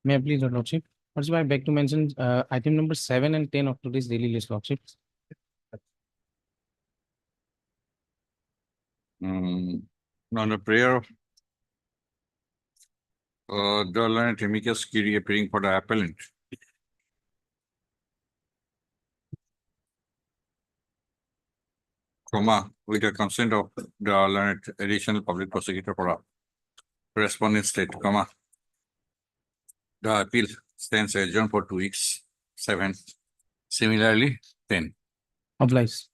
May I please, Your Lordship? Lordship, I beg to mention item number 7 and 10 of today's daily list, Lordship. On the prayer of the learned amicus curiae appearing for the appellant. With the consent of the learned additional public prosecutor for a respondent state, the appeal stands adjourned for 2 weeks. 7. Similarly, 10. Obliged.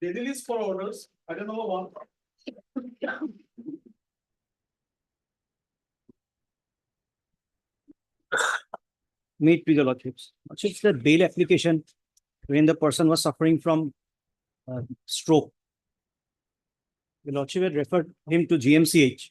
Daily list for orders. Item number 1. Meet with the Lordships. Lordships, the bail application when the person was suffering from stroke. The Lordship had referred him to GMCH.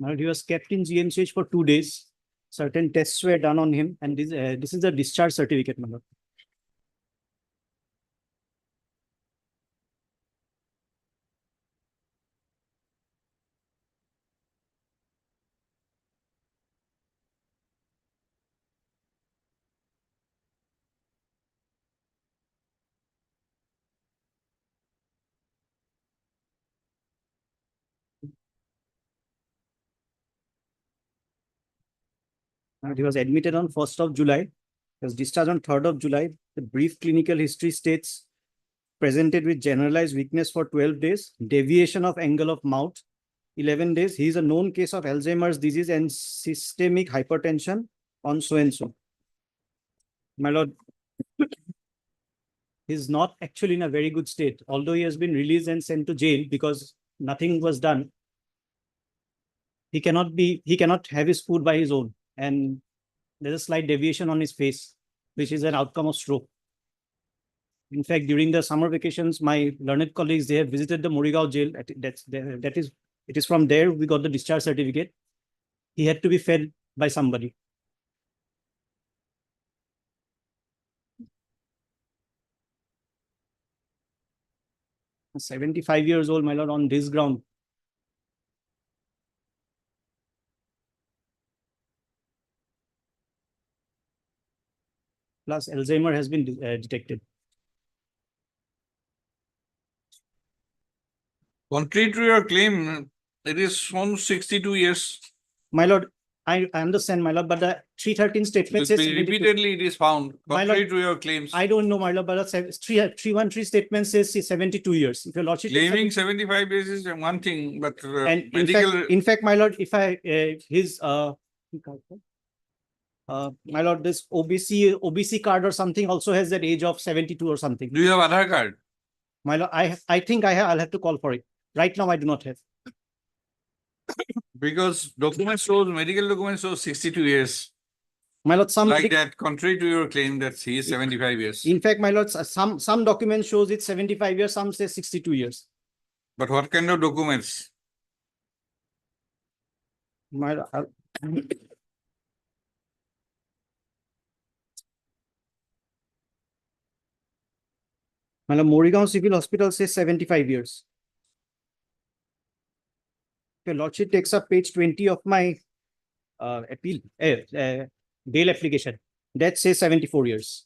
Now he was kept in GMCH for 2 days. Certain tests were done on him, and this is a discharge certificate, my lord. And he was admitted on 1st of July. He was discharged on 3rd of July. The brief clinical history states presented with generalized weakness for 12 days, deviation of angle of mouth, 11 days. He is a known case of Alzheimer's disease and systemic hypertension on so and so. My lord, he is not actually in a very good state, although he has been released and sent to jail because nothing was done. He cannot have his food by his own. And there's a slight deviation on his face, which is an outcome of stroke. In fact, during the summer vacations, my learned colleagues, they have visited the Morigaon jail. It is from there we got the discharge certificate. He had to be fed by somebody. He's 75 years old, my lord, on this ground. Plus, Alzheimer has been detected. Contrary to your claim, it is from 62 years. My lord, I understand, my lord, but the 313 statement says repeatedly it is found, contrary to your claims. I don't know, my lord, but the 313 statement says 72 years. If your lordship claiming 75 years is one thing, but and medical... in fact, my lord, if I my lord, this OBC card or something also has that age of 72 or something. Do you have Aadhaar card? My lord, I think I have. I'll have to call for it. Right now, I do not have. Because medical documents shows 62 years. My lord, like that, contrary to your claim that he is 75 years. In fact, my lord, some documents shows it's 75 years, some say 62 years. But what kind of documents? My lord, Morigaon Civil Hospital says 75 years. Your lordship takes up page 20 of my appeal, bail application. That says 74 years.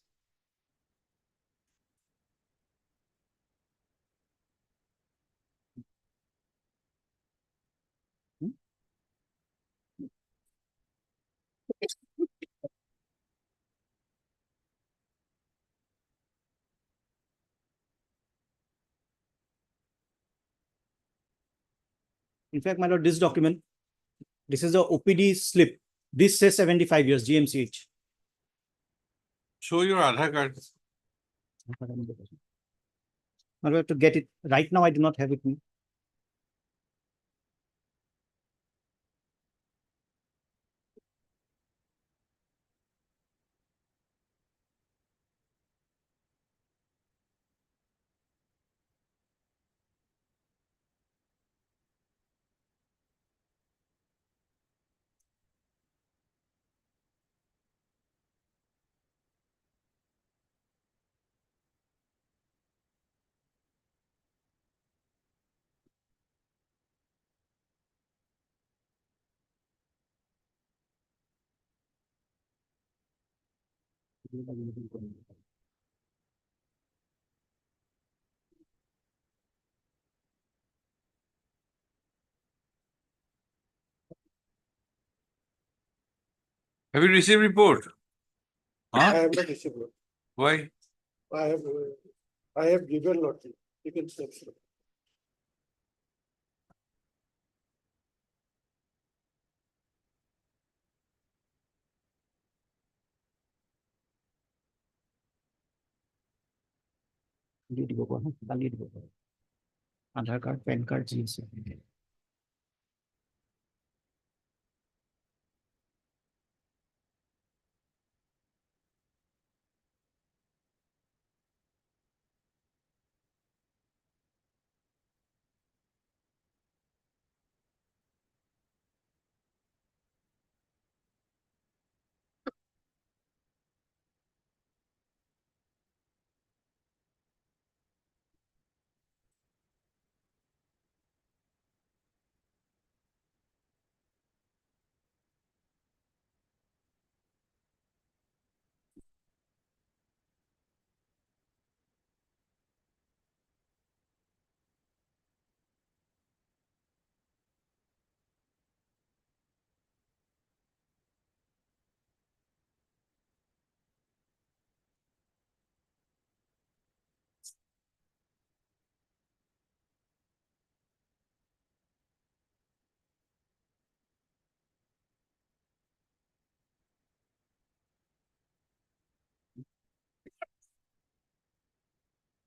In fact, my lord, this document, this is the OPD slip This says 75 years, GMCH. Show your Aadhaar card. I have to get it. Right now, I do not have it. Have you received report? I Huh? have not received. Why? I have given notice. You can check. Aadhaar card, PAN card, GST.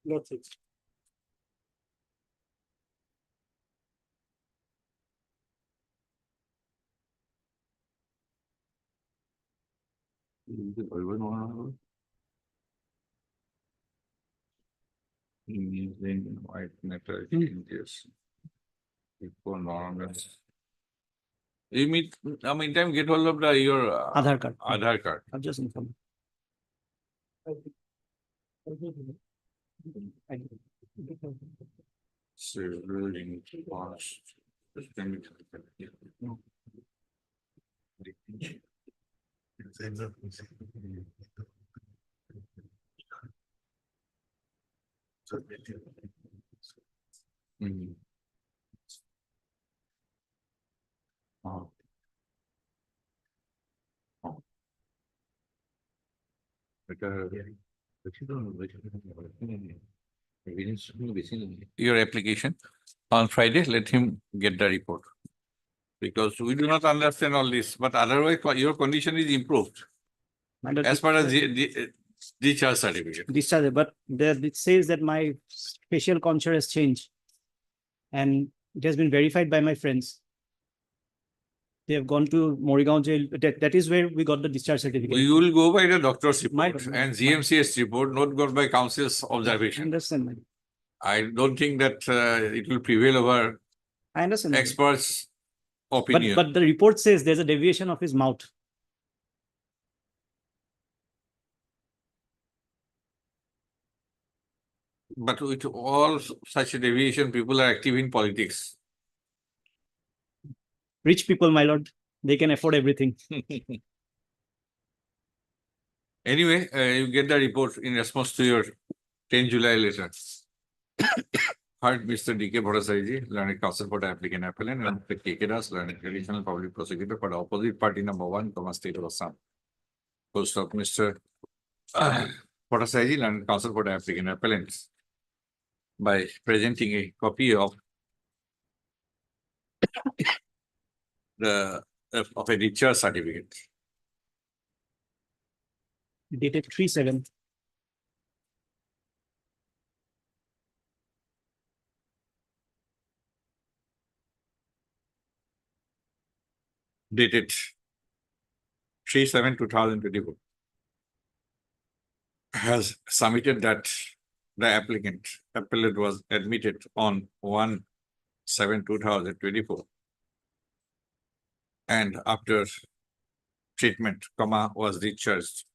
Notice. Using white metal changes. Before normal. You meet, meantime, get hold of your Aadhaar card. Aadhaar card. I've just informed. So, ruling past. Systemic. Mhm. Oh. Oh. Your application on Friday, let him get the report. Because we do not understand all this, but otherwise your condition is improved as far as the discharge certificate. Discharge, but there it says that my facial contour has changed. And it has been verified by my friends. They have gone to Morigaon jail. That is where we got the discharge certificate. We will go by the doctor's report My- and GMCS report, not go by council's observation. Understand, man. I don't think that it will prevail over I understand. man. experts' But opinion. the report says there's a deviation of his mouth. But with all such deviation, people are active in politics. Rich people, my lord, they can afford everything. Anyway, you get the report in response to your 10 July letter. Heard Mr. D.K. Bhattacharya, learned counsel for the applicant appellant, and Mr. K.K. Das, learned additional public prosecutor for the opposite party number 1, State of Assam. Post of Mr. Bhattacharya, learned counsel for the applicant appellant, by presenting a copy of the of a discharge certificate. Dated 3/7. Dated 3/7/2024 has submitted that the appellant was admitted on 1/7/2024 and after treatment, was discharged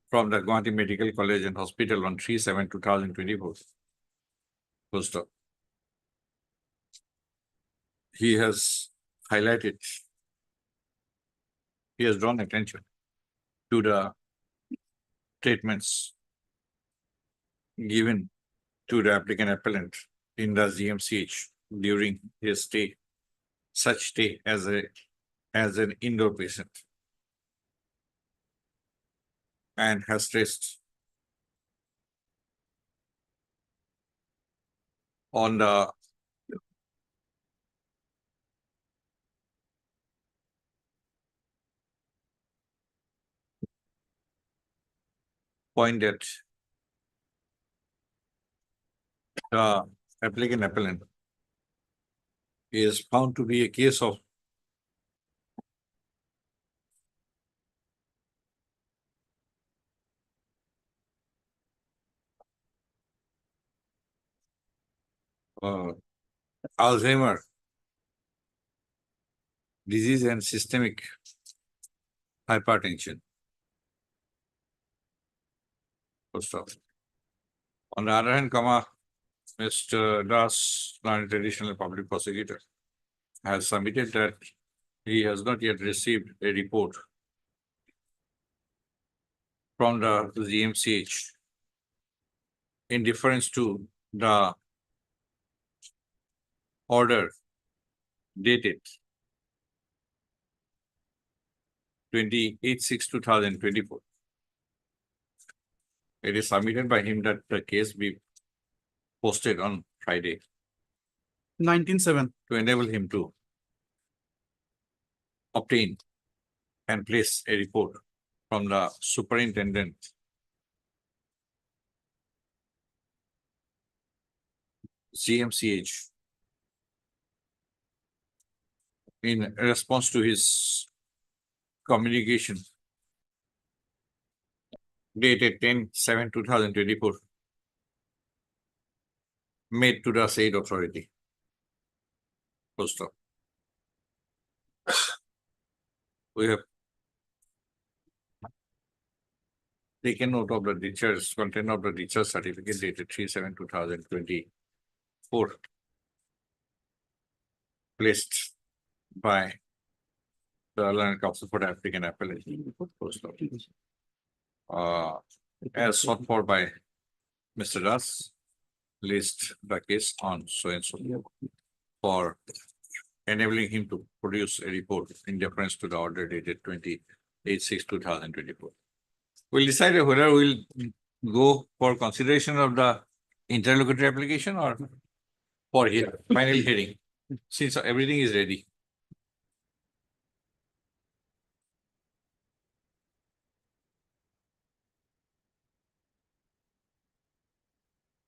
from the Guwahati Medical College and Hospital on 3/7/2024. Full stop. He has highlighted, he has drawn attention to the treatments given to the applicant appellant in the GMCH during his stay, such stay as an indoor patient, and has stressed on the point that the applicant appellant is found to be a case of Alzheimer disease and systemic hypertension. Full stop. On the other hand, Mr. Das, learned additional public prosecutor, has submitted that he has not yet received a report from the GMCH in deference to the order dated 28/6/2024. It is submitted by him that the case be posted on Friday 19/7. to enable him to obtain and place a report from the superintendent GMCH in response to his communication dated 10/7/2024 made to the said authority. Full stop. We have taken note of the discharge, content of the discharge certificate dated 3/7/2024 placed by the learned counsel for the applicant appellate. Full stop. As sought for by Mr. Das, list the case on so and so for enabling him to produce a report in deference to the order dated 28/6/2024. We'll decide whether we'll go for consideration of the interlocutory application or for final hearing, since everything is ready.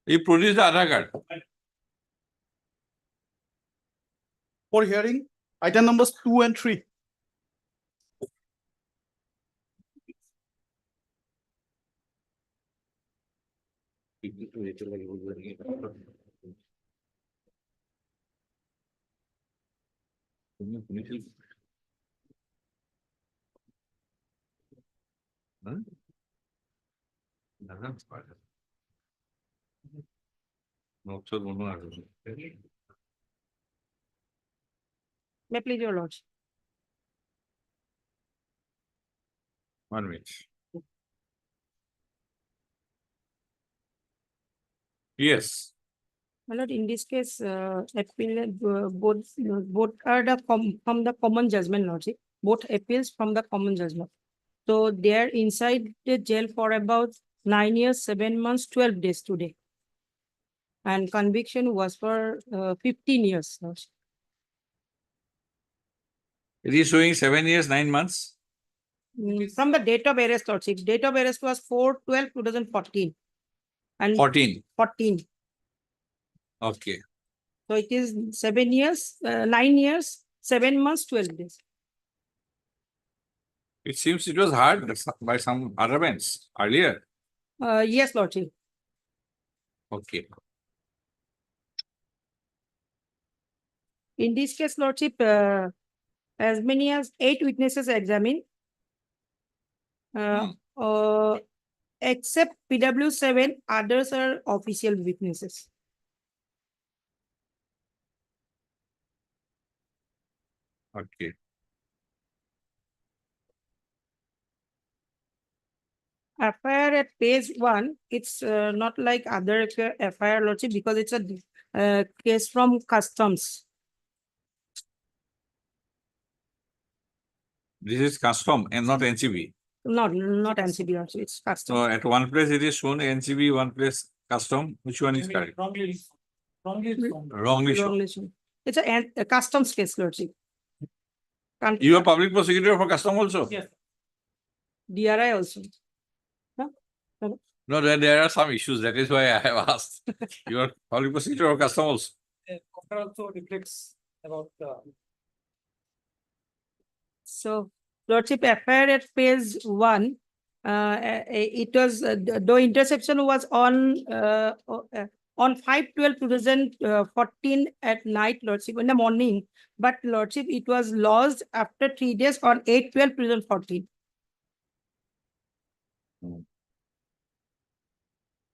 You produce the Aadhaar card. For hearing, item numbers 2 and 3. No, sir, no, no. May please your lordship. 1 minute. Yes, My lord, in this case, appeal, both are from the common judgment, lordship, both appeals from the common judgment. So they are inside the jail for about 9 years, 7 months, 12 days today. And conviction was for 15 years, lordship. It is showing 7 years, 9 months. From the date of arrest, Lordship, date of arrest was 4/12/2014. And 14. 14. Okay. So it is 7 years, 9 years, 7 months, 12 days. It seems it was hard by some other events earlier. Yes, Lordship. Okay. In this case, Lordship, as many as 8 witnesses examined. Except PW7, others are official witnesses. Okay. FIR at page 1, it's not like other FIR, Lordship, because it's a case from customs. This is custom and not NCB. Not NCB, Lordship, it's So customs. at one place it is shown NCB, one place custom. Which one is correct? Wrongly shown. Wrongly. It's a customs case, Lordship. You are public prosecutor for custom also? Yes. DRI also. No, there are some issues. That is why I have asked. You are public prosecutor or custom also? Also reflects about So, Lordship, FIR at page 1, it was, though interception was on 5/12/2014 at night, Lordship, in the morning, but Lordship, it was lost after 3 days on 8/12/2014.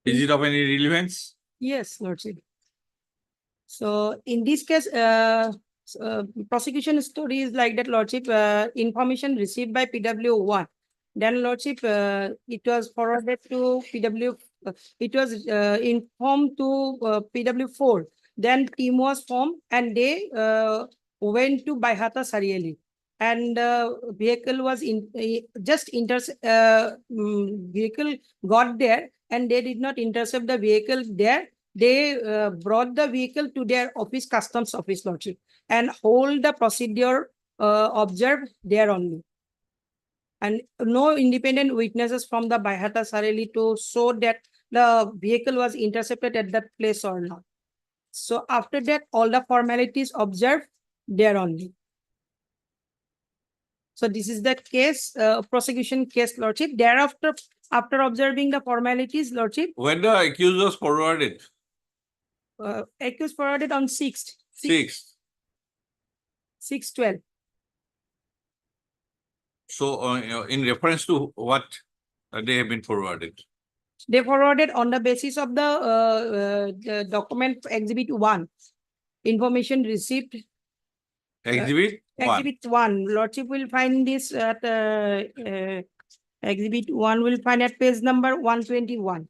Is it of any relevance? Yes, Lordship. So in this case, prosecution story is like that, Lordship, information received by PW1. Then Lordship, it was forwarded to PW, it was informed to PW4. Then team was formed and they went to Baihata Sariali. And vehicle was vehicle got there and they did not intercept the vehicle there. They brought the vehicle to their office, customs office, Lordship, and hold the procedure observed there only. And no independent witnesses from the Baihata Sareli to show that the vehicle was intercepted at that place or not. So after that, all the formalities observed there only. So this is the case, prosecution case, Lordship. Thereafter, after observing the formalities, Lordship, When the accused was forwarded? accused forwarded on 6th. 6/12. So in reference to what they have been forwarded? They forwarded on the basis of the document Exhibit 1. Information received. Exhibit 1. Exhibit 1. Lordship will find this at Exhibit 1 will find at page number 121.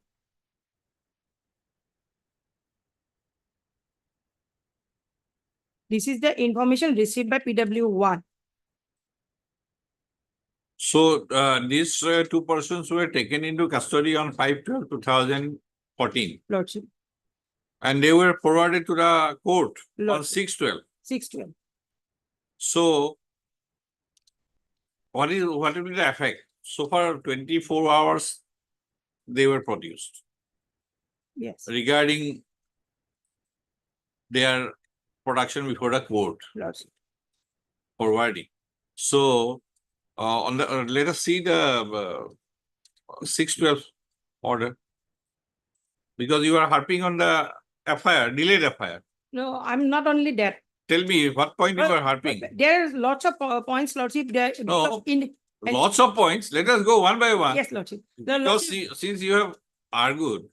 This is the information received by PW1. So these 2 persons were taken into custody on 5/12/2014 Lordship. and they were forwarded to the court on Lordship. 6/12. 6/12. So what will be the effect? So far 24 hours they were produced Yes, regarding their production before the court, Lordship. forwarding. So on the let us see the 6/12 order, because you are harping on the FIR, delayed FIR. No, I'm not only that. Tell me what point you are harping. There's lots of points, Lordship. There, No. in, Lots of points. Let us go one by one. yes, Lordship. The Because Lordship, since you have argued,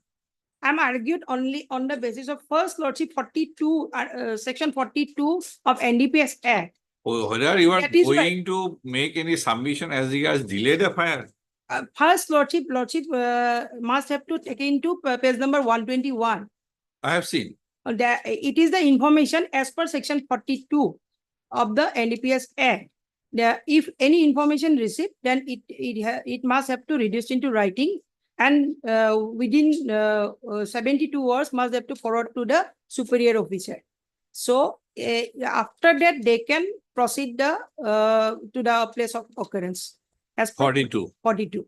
I'm argued only on the basis of first, Lordship, 42, section 42 of NDPS Act. whether you are That is why- going to make any submission as regards delayed FIR. First, Lordship must have to take into page number 121. I have seen. It is the information as per section 42 of the NDPS Act. If any information received, then it must have to reduce into writing and within 72 hours must have to forward to the superior officer. So after that, they can proceed the, to the place of occurrence. As per 42. 42.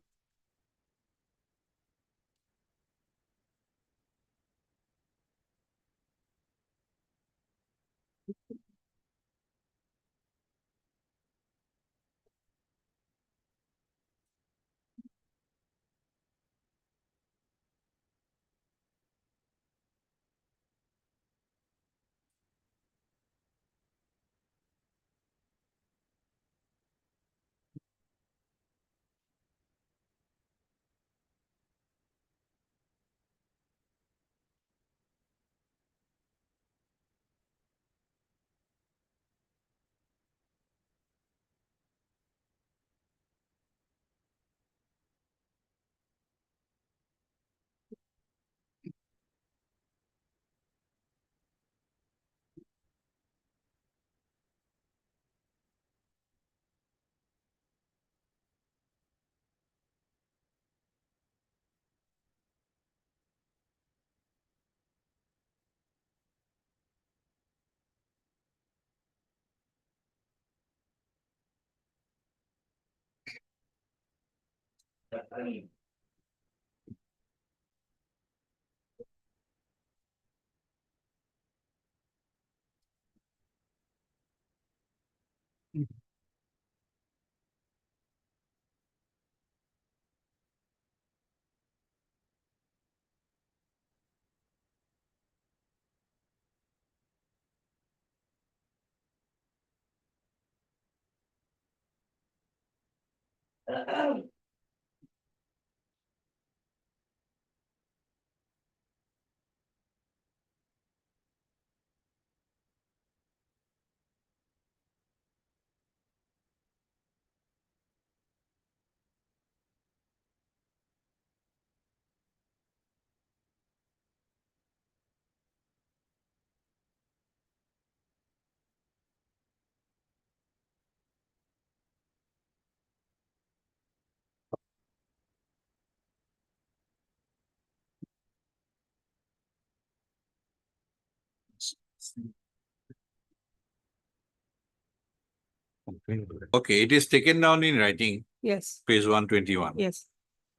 Okay, it is taken down in writing, Yes. page 121. Yes.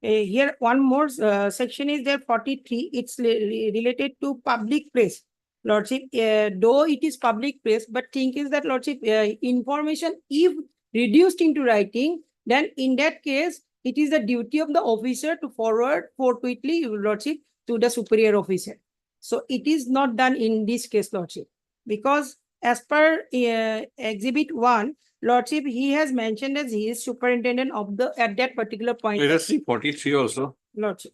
Here, one more section is there, 43. It's related to public place. Lordship, though it is public place, but thing is that Lordship, information if reduced into writing, then in that case, it is the duty of the officer to forward forthwithly, Lordship, to the superior officer. So it is not done in this case, Lordship, because as per Exhibit 1, Lordship, he has mentioned as he is superintendent of the, at that particular point. Let us see 43 also. Lordship.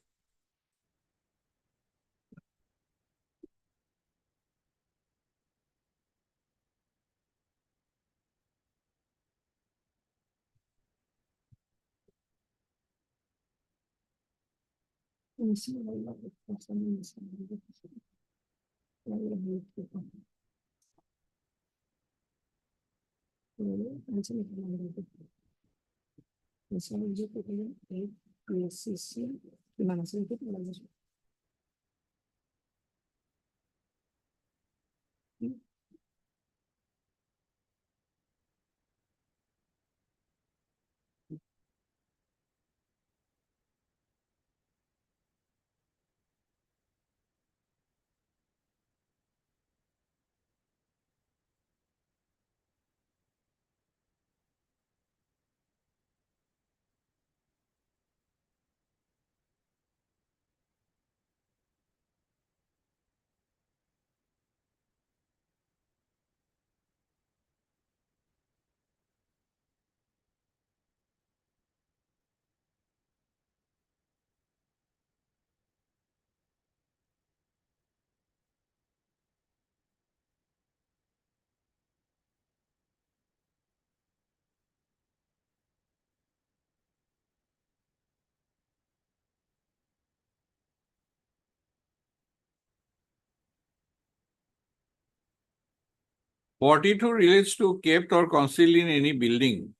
Forty-two relates to kept or concealed in any building,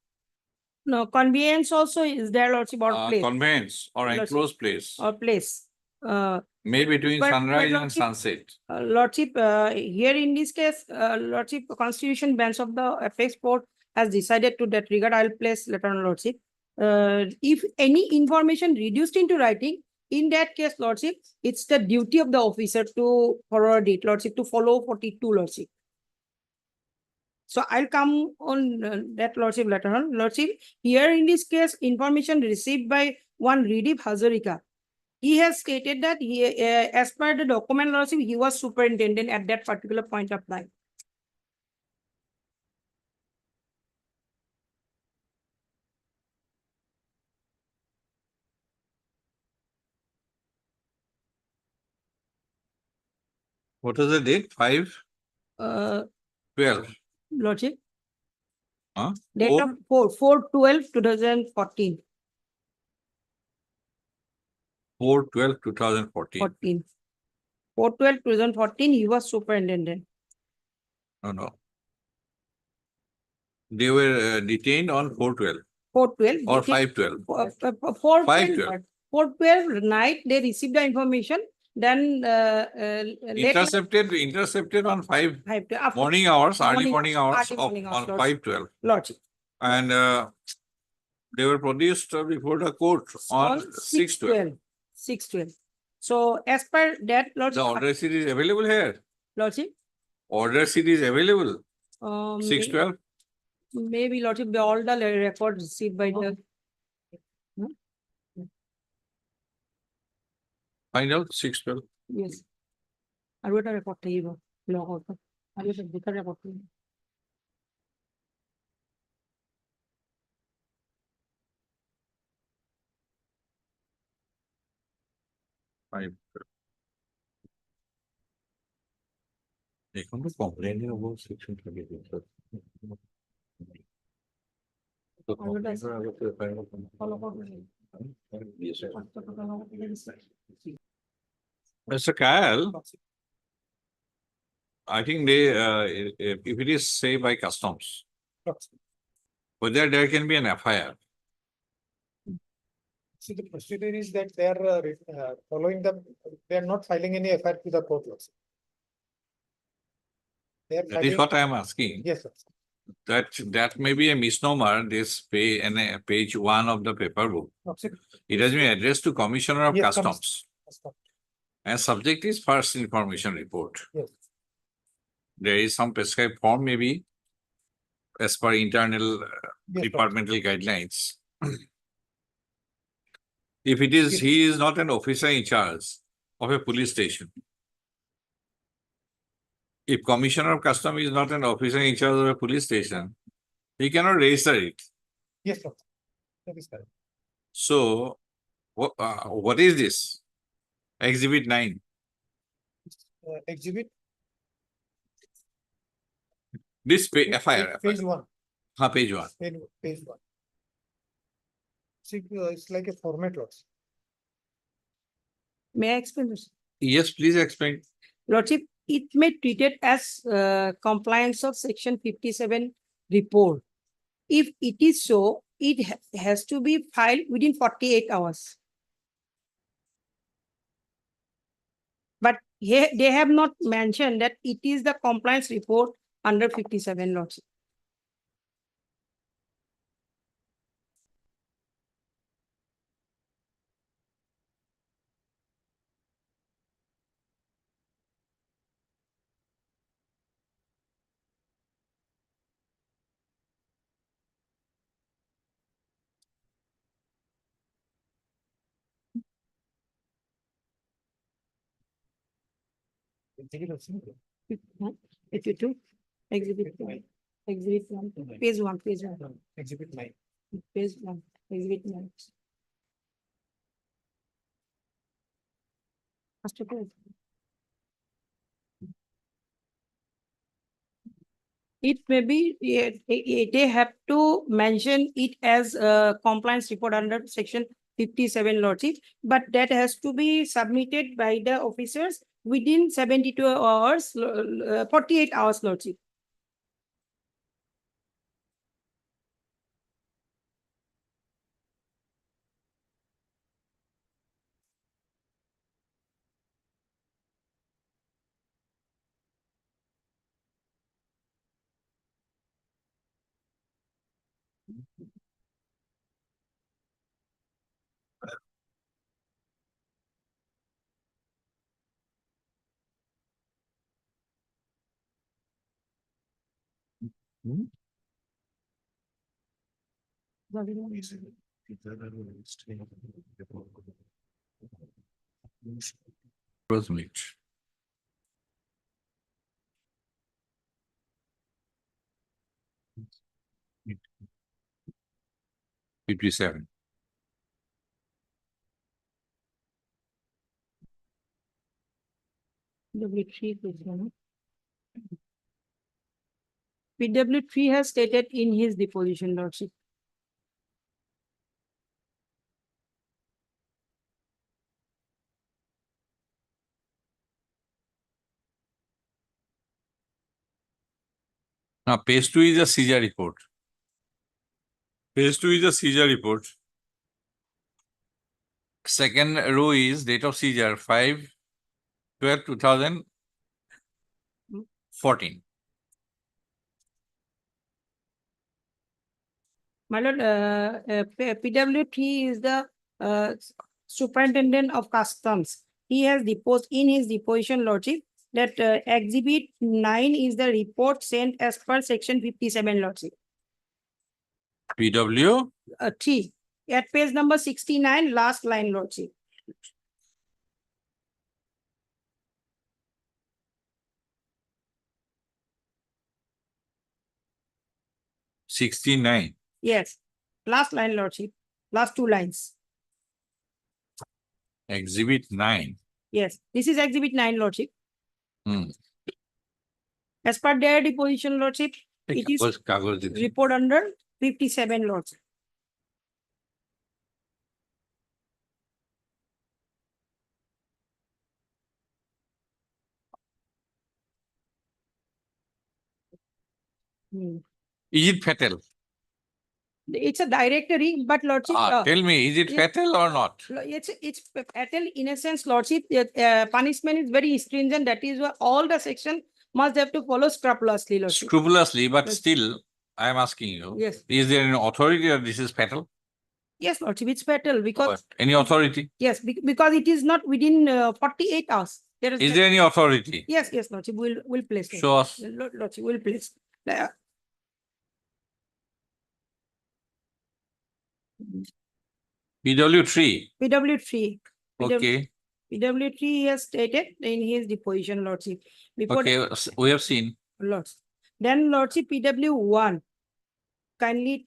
No, conveyance also is there, Lordship, or place, conveyance or Lordship. enclosed place. Or place. Made between But- but sunrise and Lordship- sunset. Lordship, here in this case, Lordship, Constitution Bench of the Apex Court has decided to that regard. I'll place letter on Lordship. If any information reduced into writing, in that case, Lordship, it's the duty of the officer to forward it, Lordship, to follow 42, Lordship. So I'll come on that Lordship later on. Lordship, here in this case, information received by one Ridip Hazarika. He has stated that he, as per the document, Lordship, he was superintendent at that particular point of time. What was the date? 5/12. Lordship, Huh? date Four- of 4/12/2014. 4/12/2014. 4/12/2014, he was superintendent. No. They were detained on 4/12 4/12. or 5/12. 4/12. 4/12 night, they received the information, then later. Intercepted on 5 After morning hours, early Morning morning hours, hours early of morning hours, on Lordship. 5/12. Lordship. And they were produced before the court on 6/12. 6/12. So as per that, The Lordship. order sheet is available here. Lordship. Order sheet is available. may- 6/12. Maybe Lordship, all the records received by the. Find out 6/12. Yes. আর ওটা record থাকিব লগত আর এটা দুটা record থাকিব এখন তো কমপ্লেনের উপর section থাকে তো কমপ্লেনের আগে তো এফআইআর ফলো করবে Mr. Kyle, I think they, if it is say by customs, whether there can be an FIR. See, the procedure is that they are following the, they are not filing any FIR to the court. Lordship. They are That is filing, what I am asking. yes, sir. That may be a misnomer, this page 1 of the paper book. Lordship, It has been addressed to Commissioner of Yes, Customs. that's not- And subject is first information report. Yes. There is some prescribed form maybe as per internal Yes, Lordship. departmental guidelines. If it is, Yes. he is not an officer in charge of a police station. If Commissioner of Custom is not an officer in charge of a police station, he cannot register it. Yes, sir. That is correct. So, what is this? Exhibit 9. Exhibit. This FIR. Page one, Page 1. page one. See, it's like a format, Lordship. May I explain this? Yes, please explain. Lordship, it may treated as compliance of section 57 report. If it is so, it has to be filed within 48 hours. But here they have not mentioned that it is the compliance report under 57, Lordship. Exhibit Lordship. If you do, exhibit one, page one, Exhibit nine. page one, exhibit one. First of all, it may be, they have to mention it as a compliance report under section 57, Lordship, but that has to be submitted by the officers within 72 hours, 48 hours, Lordship. Rosemary. $57. PW3 PW3 has stated in his deposition, Lordship. Now, page 2 is a seizure report. Page 2 is a seizure report. Second row is date of seizure 5/12/2014. My lord, PW3 is the superintendent of customs. He has deposed in his deposition, Lordship, that exhibit 9 is the report sent as per section 57, Lordship. PW 3 at page number 69, last line, Lordship. $69. Yes, last line, Lordship, last 2 lines. Exhibit 9. Yes, this is exhibit 9, Lordship. Hmm. As per their deposition, Lordship, it is কাগজ দিচ্ছি। report under 57, Lordship. Is it fatal? It's a directory, but Lordship, Tell me, is it yeah. fatal or not? it's fatal in a sense, Lordship. Punishment is very stringent. That is why all the section must have to follow scrupulously, Lordship. Scrupulously, but Yes. still, I am asking you. Yes. Is there any authority that this is fatal? Yes, Lordship, it's fatal because Or any authority? yes, because it is not within 48 hours. There Is there any authority? yes, Lordship, we'll place. Show us. Lordship, we'll place. PW3. PW3. Okay. PW3 has stated in his deposition, Lordship. Before Okay. We have seen. Lords. Then Lordship PW1. Kindly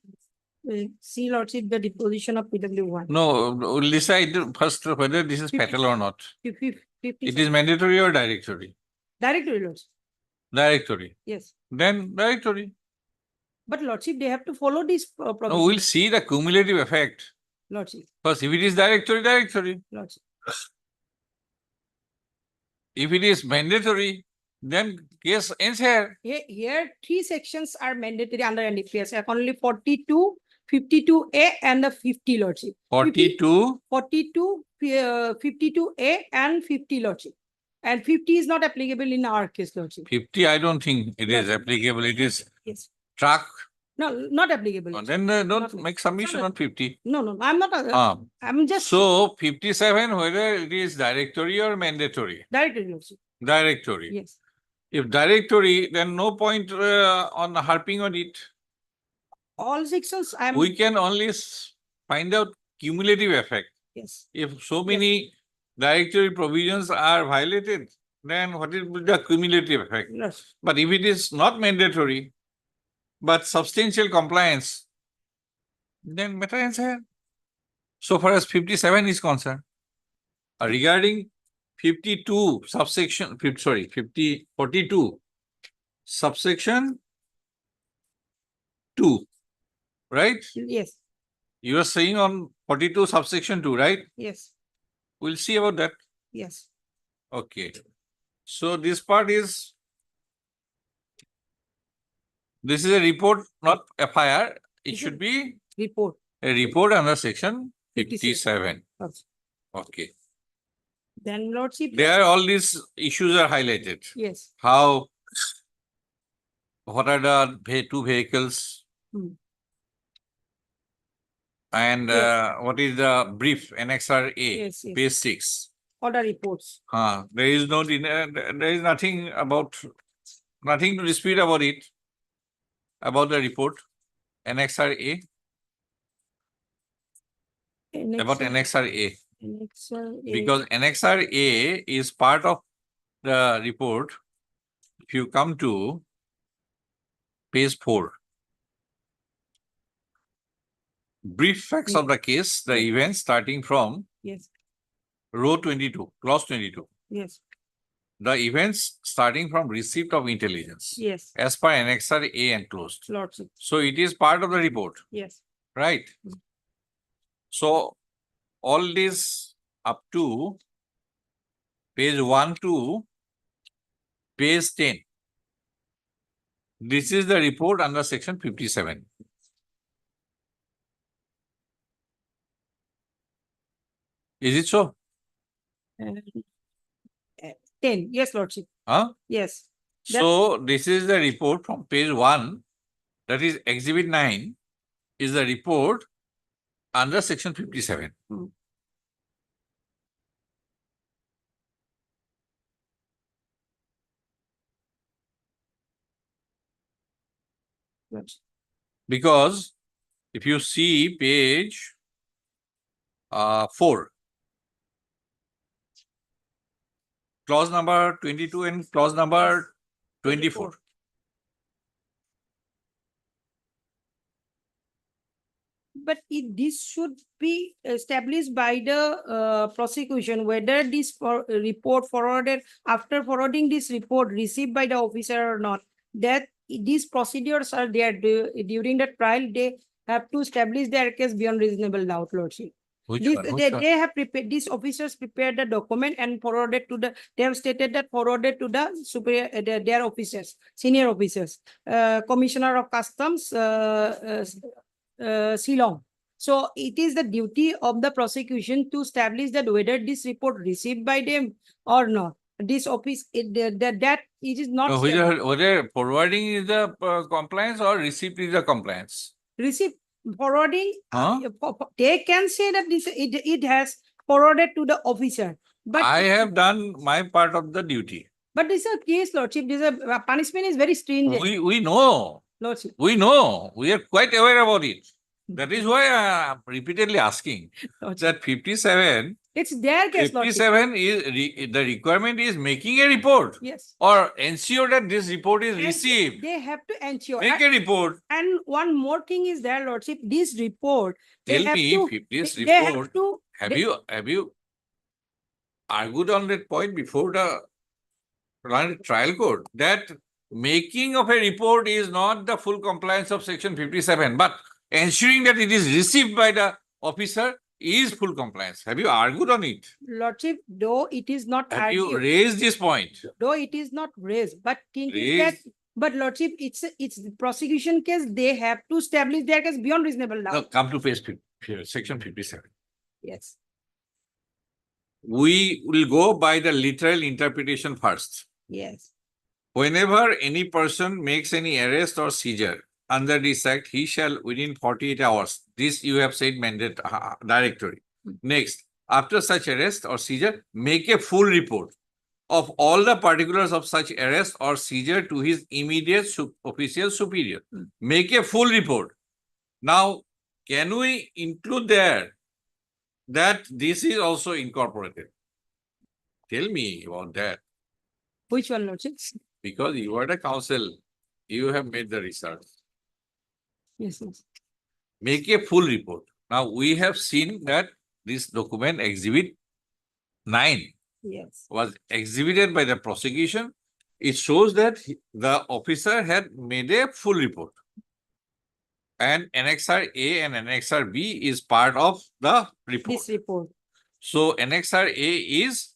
see Lordship the deposition of PW1. No, we'll decide first whether this is fatal or not. 50, It is mandatory or directory? directory, Lordship. Directory. Yes. Then directory. But Lordship, they have to follow this No, provision. we'll see the cumulative effect. Lordship, First, if it is directory, directory. Lordship. If it is mandatory, then case ends here. Here 3 sections are mandatory under NDPS. Only 42, 52A and the 50, Lordship. 42. 42, 52A and 50, Lordship. And 50 is not applicable in our case, Lordship. 50, I don't think it is Yes. applicable. It is Yes. truck. No, not applicable. Then don't Not- make submission not- on 50. No, I'm not. I'm just So 57, whether it is directory or mandatory. directory, Lordship. Directory. Yes. If directory, then no point on harping on it. All sections I'm We can only find out cumulative effect. yes. If so many directory provisions are violated, then what is the cumulative effect? Yes. But if it is not mandatory, but substantial compliance, then matter ends here. So far as 57 is concerned. Regarding 52 subsection, 42 subsection 2, right? Yes. You are saying on 42 subsection 2, right? Yes. We'll see about that. Yes. Okay. So this part is, this is a report, not FIR. It Is should it? be Report. a report under section 57. 57. Yes. Okay. Then Lordship. There all these issues are highlighted. Yes. How, what are the two vehicles? Hmm. And Yes. what is the brief annexer A, Yes, yes. page 6? Order reports. There is no, there is nothing nothing to dispute about it, about the report, annexer A, about annexer A. Annexer A. Because annexer A is part of the report. If you come to page 4, brief facts of the case, the Yes. events starting from Yes, row 22, clause 22. yes, The events starting from receipt of intelligence yes, as per annexer A enclosed. Lordship, So it is part of the report, yes, right? So all this up to page 1 to page 10. This is the report under section 57. Is it so? and 10, yes, Lordship, Huh? yes, That- So this is the report from page 1, that is exhibit 9, is the report under section 57. Hmm. Lordship. Because if you see page 4, clause number 22 and clause number 24. But this should be established by the prosecution, whether this report forwarded, after forwarding this report received by the officer or not, that these procedures are there during the trial, they have to establish their case beyond reasonable doubt, Lordship. Which This, one? they have prepared, these officers prepared the document and forwarded to the, they have stated that forwarded to the superior, their officers, senior officers, Commissioner of Customs, Shillong. So it is the duty of the prosecution to establish that whether this report received by them or not. This office, that it is not Whether forwarding is the compliance or receipt is the compliance? received, forwarding. Huh? They can say that this, it has forwarded to the officer. But I have done my part of the duty. But this is a case, Lordship, this is a punishment is very stringent, We know. Lordship. We know. We are quite aware about it. That is why I am repeatedly asking Lordship. that 57, It's their case, Lordship. 57 is the requirement is making a report Yes. or ensure that this report is And received. They have to ensure. Make a report. And one more thing is there, Lordship, this report, they Tell have me to, if this they have report, to, have you argued on that point before the trial court that making of a report is not the full compliance of section 57, but ensuring that it is received by the officer is full compliance. Have you argued on it? Lordship, though it is not Have you argued, raised this point? though it is not raised, but thing is that, Raised. but Lordship, it's the prosecution case, they have to establish their case beyond reasonable Now doubt. come to page 50, section 57. Yes, We will go by the literal interpretation first. yes, Whenever any person makes any arrest or seizure under this act, he shall within 48 hours, this you have said mandate directory. Next, after such arrest or seizure, make a full report of all the particulars of such arrest or seizure to his immediate official superior. Make a full report. Now, can we include there that this is also incorporated? Tell me about that. which one, Lordship? Because you are the counsel, you have made the research. Yes, yes, Make a full report. Now, we have seen that this document exhibit 9 yes, was exhibited by the prosecution. It shows that the officer had made a full report. And Annexer A and Annexer B is part of the report. this report, So Annexer A is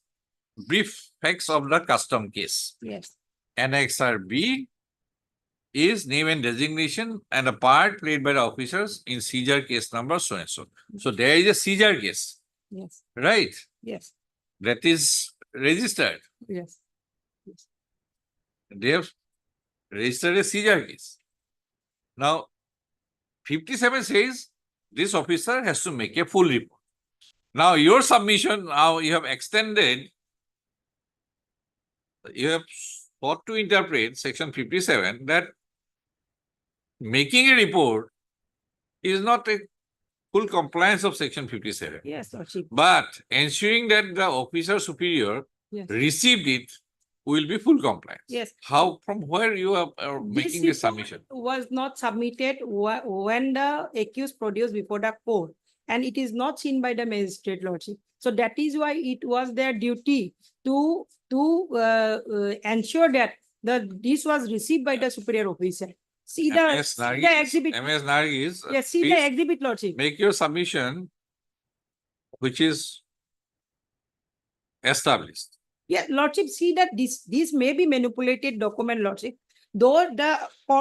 brief facts of the custom case. yes, Annexer B is name and designation and a part played by the officers in seizure case number so and so. So there is a seizure case, yes, right? yes, That is registered. yes, They have registered a seizure case. Now, 57 says this officer has to make a full report. Now, your submission, now you have extended, you have sought to interpret section 57 that making a report is not a full compliance of section 57. Yes, Lordship. But ensuring that the officer superior Yes. received it will be full compliance. Yes. How, from where you are making this report submission? Was not submitted when the accused produced before the court, and it is not seen by the magistrate, Lordship. So that is why it was their duty to ensure that this was received by the superior officer. See the exhibit. MS Nargis, Yes, see the please exhibit, Lordship. make your submission which is established. Yeah, Lordship, see that this may be manipulated document, Lordship. Though the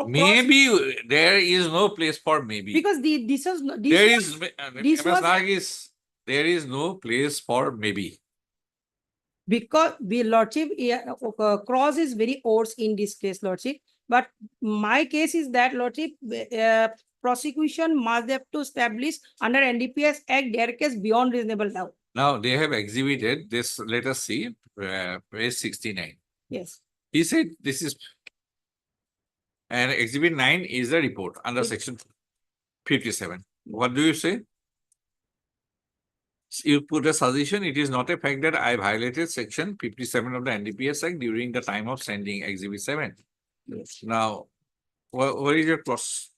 Maybe there is no place for maybe. because this was this There was- is, this MS was- Nargis, there is no place for maybe. because we Lordship, cross is very odds in this case, Lordship. But my case is that, Lordship, prosecution must have to establish under NDPS Act their case beyond reasonable doubt. Now, they have exhibited this, let us see, page 69. Yes, He said this is, and exhibit 9 is the report under Yes. section 57. What do you say? You put a suggestion, it is not a fact that I violated section 57 of the NDPS Act during the time of sending exhibit 7. yes. Now, where is your cross?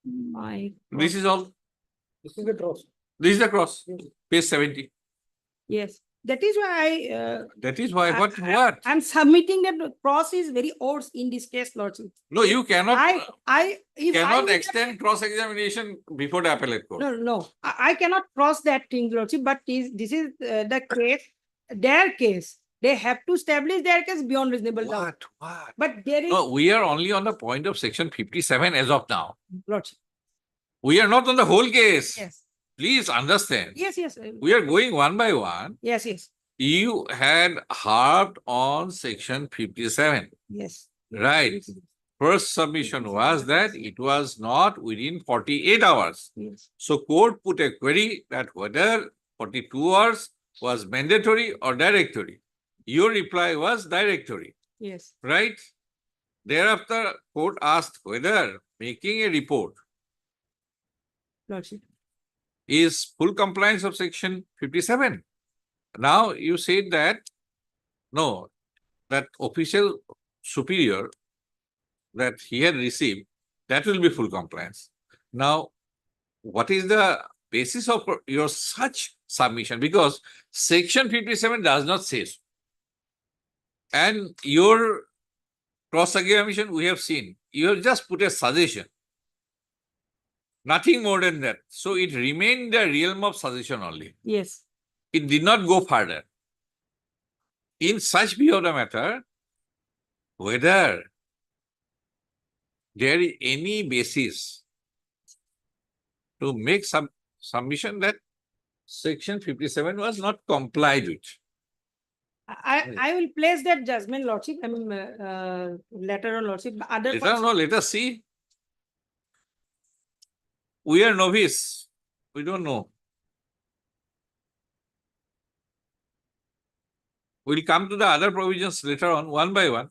My, This is all, This is the cross. this is the cross, Yes. page 70. yes, that is why That is why, I- what? I'm submitting that the cross is very odds in this case, Lordship. No, you cannot, If I cannot would have- extend cross-examination before the appellate court. No, I cannot cross that thing, Lordship, but this is the case, their case. They have to establish their case beyond reasonable doubt. What? But there is, No, we are only on the point of section 57 as of now. Lordship, We are not on the whole case. yes, Please understand. yes, yes, We are going one by one. yes, yes, You had harped on section 57, yes. right? First submission was that it was not within 48 hours. Yes, So court put a query that whether 42 hours was mandatory or directory. Your reply was directory, yes, right? Thereafter, court asked whether making a report Lordship. is full compliance of section 57. Now you said that, no, that official superior that he had received, that will be full compliance. Now, what is the basis of your such submission? Because section 57 does not say so. And your cross-examination we have seen, you have just put a suggestion. Nothing more than that. So it remained the realm of suggestion only. Yes, It did not go further. In such view of the matter, whether there is any basis to make some submission that section 57 was not complied with. I will place that judgment, Lordship, I mean, letter on Lordship, other. Let us see. We are novice. We don't know. We'll come to the other provisions later on, one by one.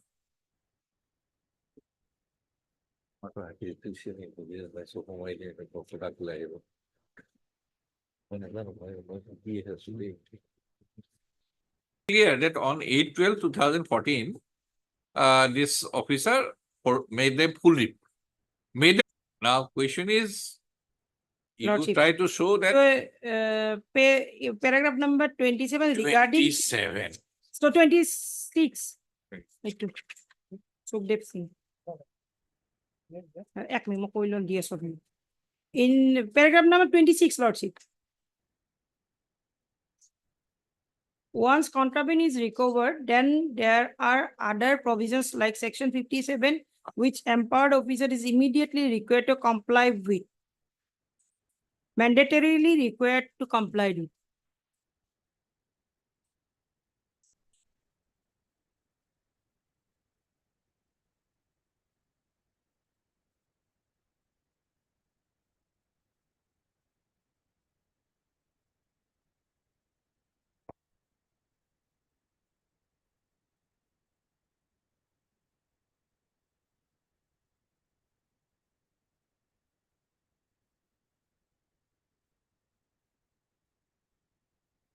Clear that on 8/12/2014, this officer made them full report. Now, question is, you Lordship. try to show that Paragraph number 27 regarding, 27. so 26. Right. Ito. Sugdep Singh. Ek may makuha lang DS of me. In paragraph number 26, Lordship. Once contraband is recovered, then there are other provisions like section 57, which empowered officer is immediately required to comply with. Mandatorily required to comply with.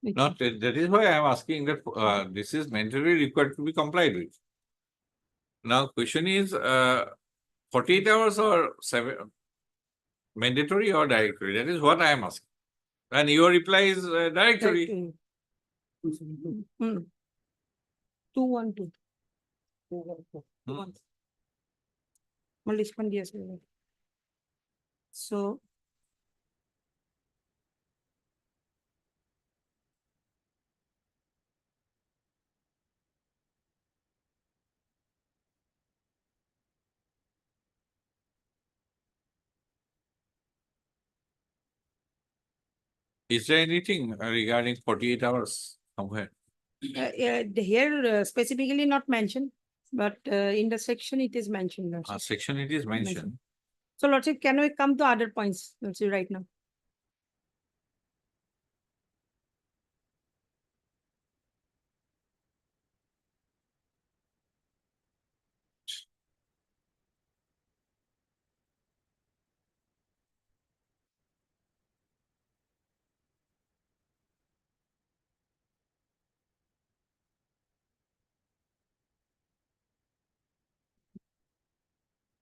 Not, that is why I am asking that, this is mandatory required to be complied with. Now, question is, 48 hours or 7, mandatory or directory? That is what I am asking. And your reply is directory. Hmm. 212. Hmm. I'll respond yes. So. Is there anything regarding 48 hours somewhere? Here specifically not mentioned, but in the section it is mentioned. Lordship. Section it is mentioned. So Lordship, can we come to other points, Lordship, right now?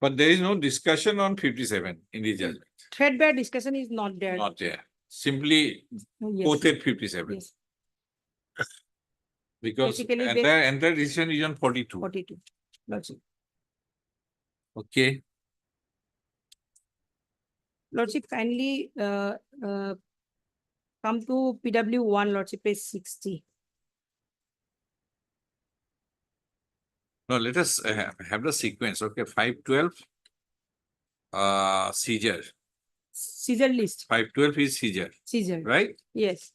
But there is no discussion on 57 in the judgment. Threadbare discussion is not there. Not there. Simply Yes, quoted 57. yes, Because Basically, entire decision is on 42. 42. Lordship. Okay. Lordship, kindly come to PW1, Lordship, page 60. Now let us have the sequence. Okay, 512. Seizure. Seizure list, 512 is seizure, seizure. right? Yes,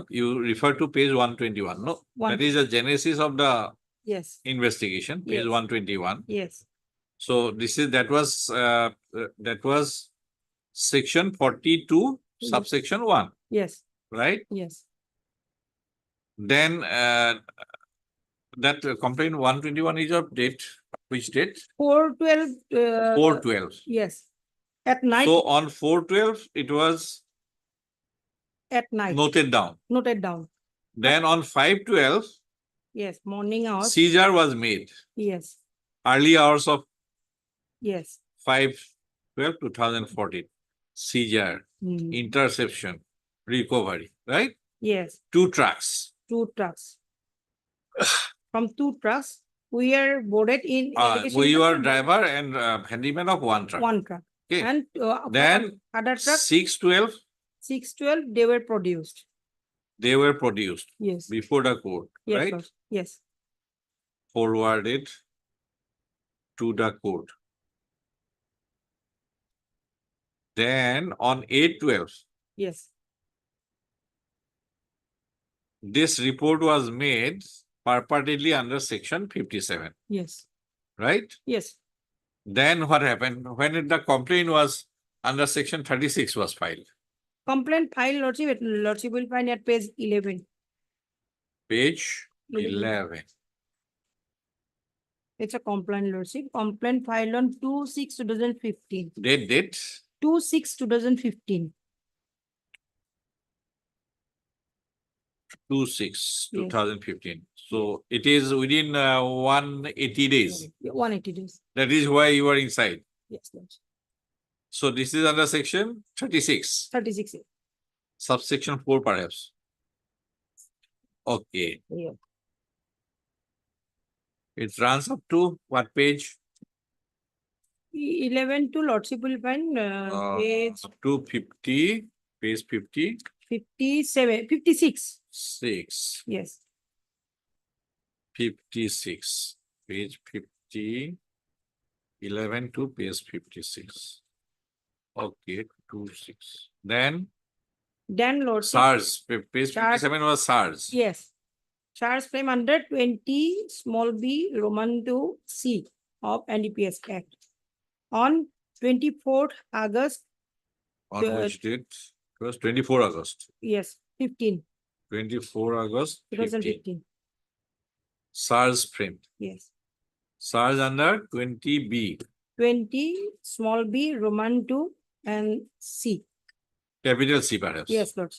You refer to page 121. No, that is the genesis of the yes, investigation, page Yes. 121. yes, So this is, that was section 42, Yes. subsection 1, yes, right? yes. Then that complaint 121 is of date, which date? 412. 412. Yes, at night, So on 412, it was at night, noted down. noted down. Then on 512, Yes, morning hours. seizure was made. Yes, Early hours of yes. 5/12/2014. Seizure, Hmm. interception, recovery, right? Yes, 2 trucks. 2 trucks. From 2 trucks, we are boarded in. irrigation We were truck, driver and handyman of 1 truck. 1 truck. Okay. And Then other truck, 612, 612, they were produced. they were produced Yes, before the court, yes, right? Lord. Yes, Forwarded to the court. Then on 8/12, yes, this report was made purportedly under section 57, yes, right? yes. Then what happened? When the complaint was under section 36 was filed, Complaint file, Lordship will find at page 11. page 11. 11. It's a complaint, Lordship. Complaint filed on 2/6/2015. Date 2/6/2015. 2/6/2015. So it is within 180 days. 180 days. That is why you are inside. Yes, Lordship. So this is under section 36, 36. subsection 4 perhaps. Okay. Yeah. It runs up to what page? 11 to Lordship will find page Up to 50, page 56. 57, 56. Yes. 56, page 50, 11 to page 56. Okay, 26. Then Lordship. SARS, page SARS. 57 was SARS. Yes. Charge frame under 20 small b Roman 2 C of NDPS Act. On 24th August, On which date? It was 24 August. yes, 15, 24 August 15. 2015. SARS frame. Yes. SARS under 20B. 20 small b Roman 2 and C. Capital C perhaps. Yes, Lord.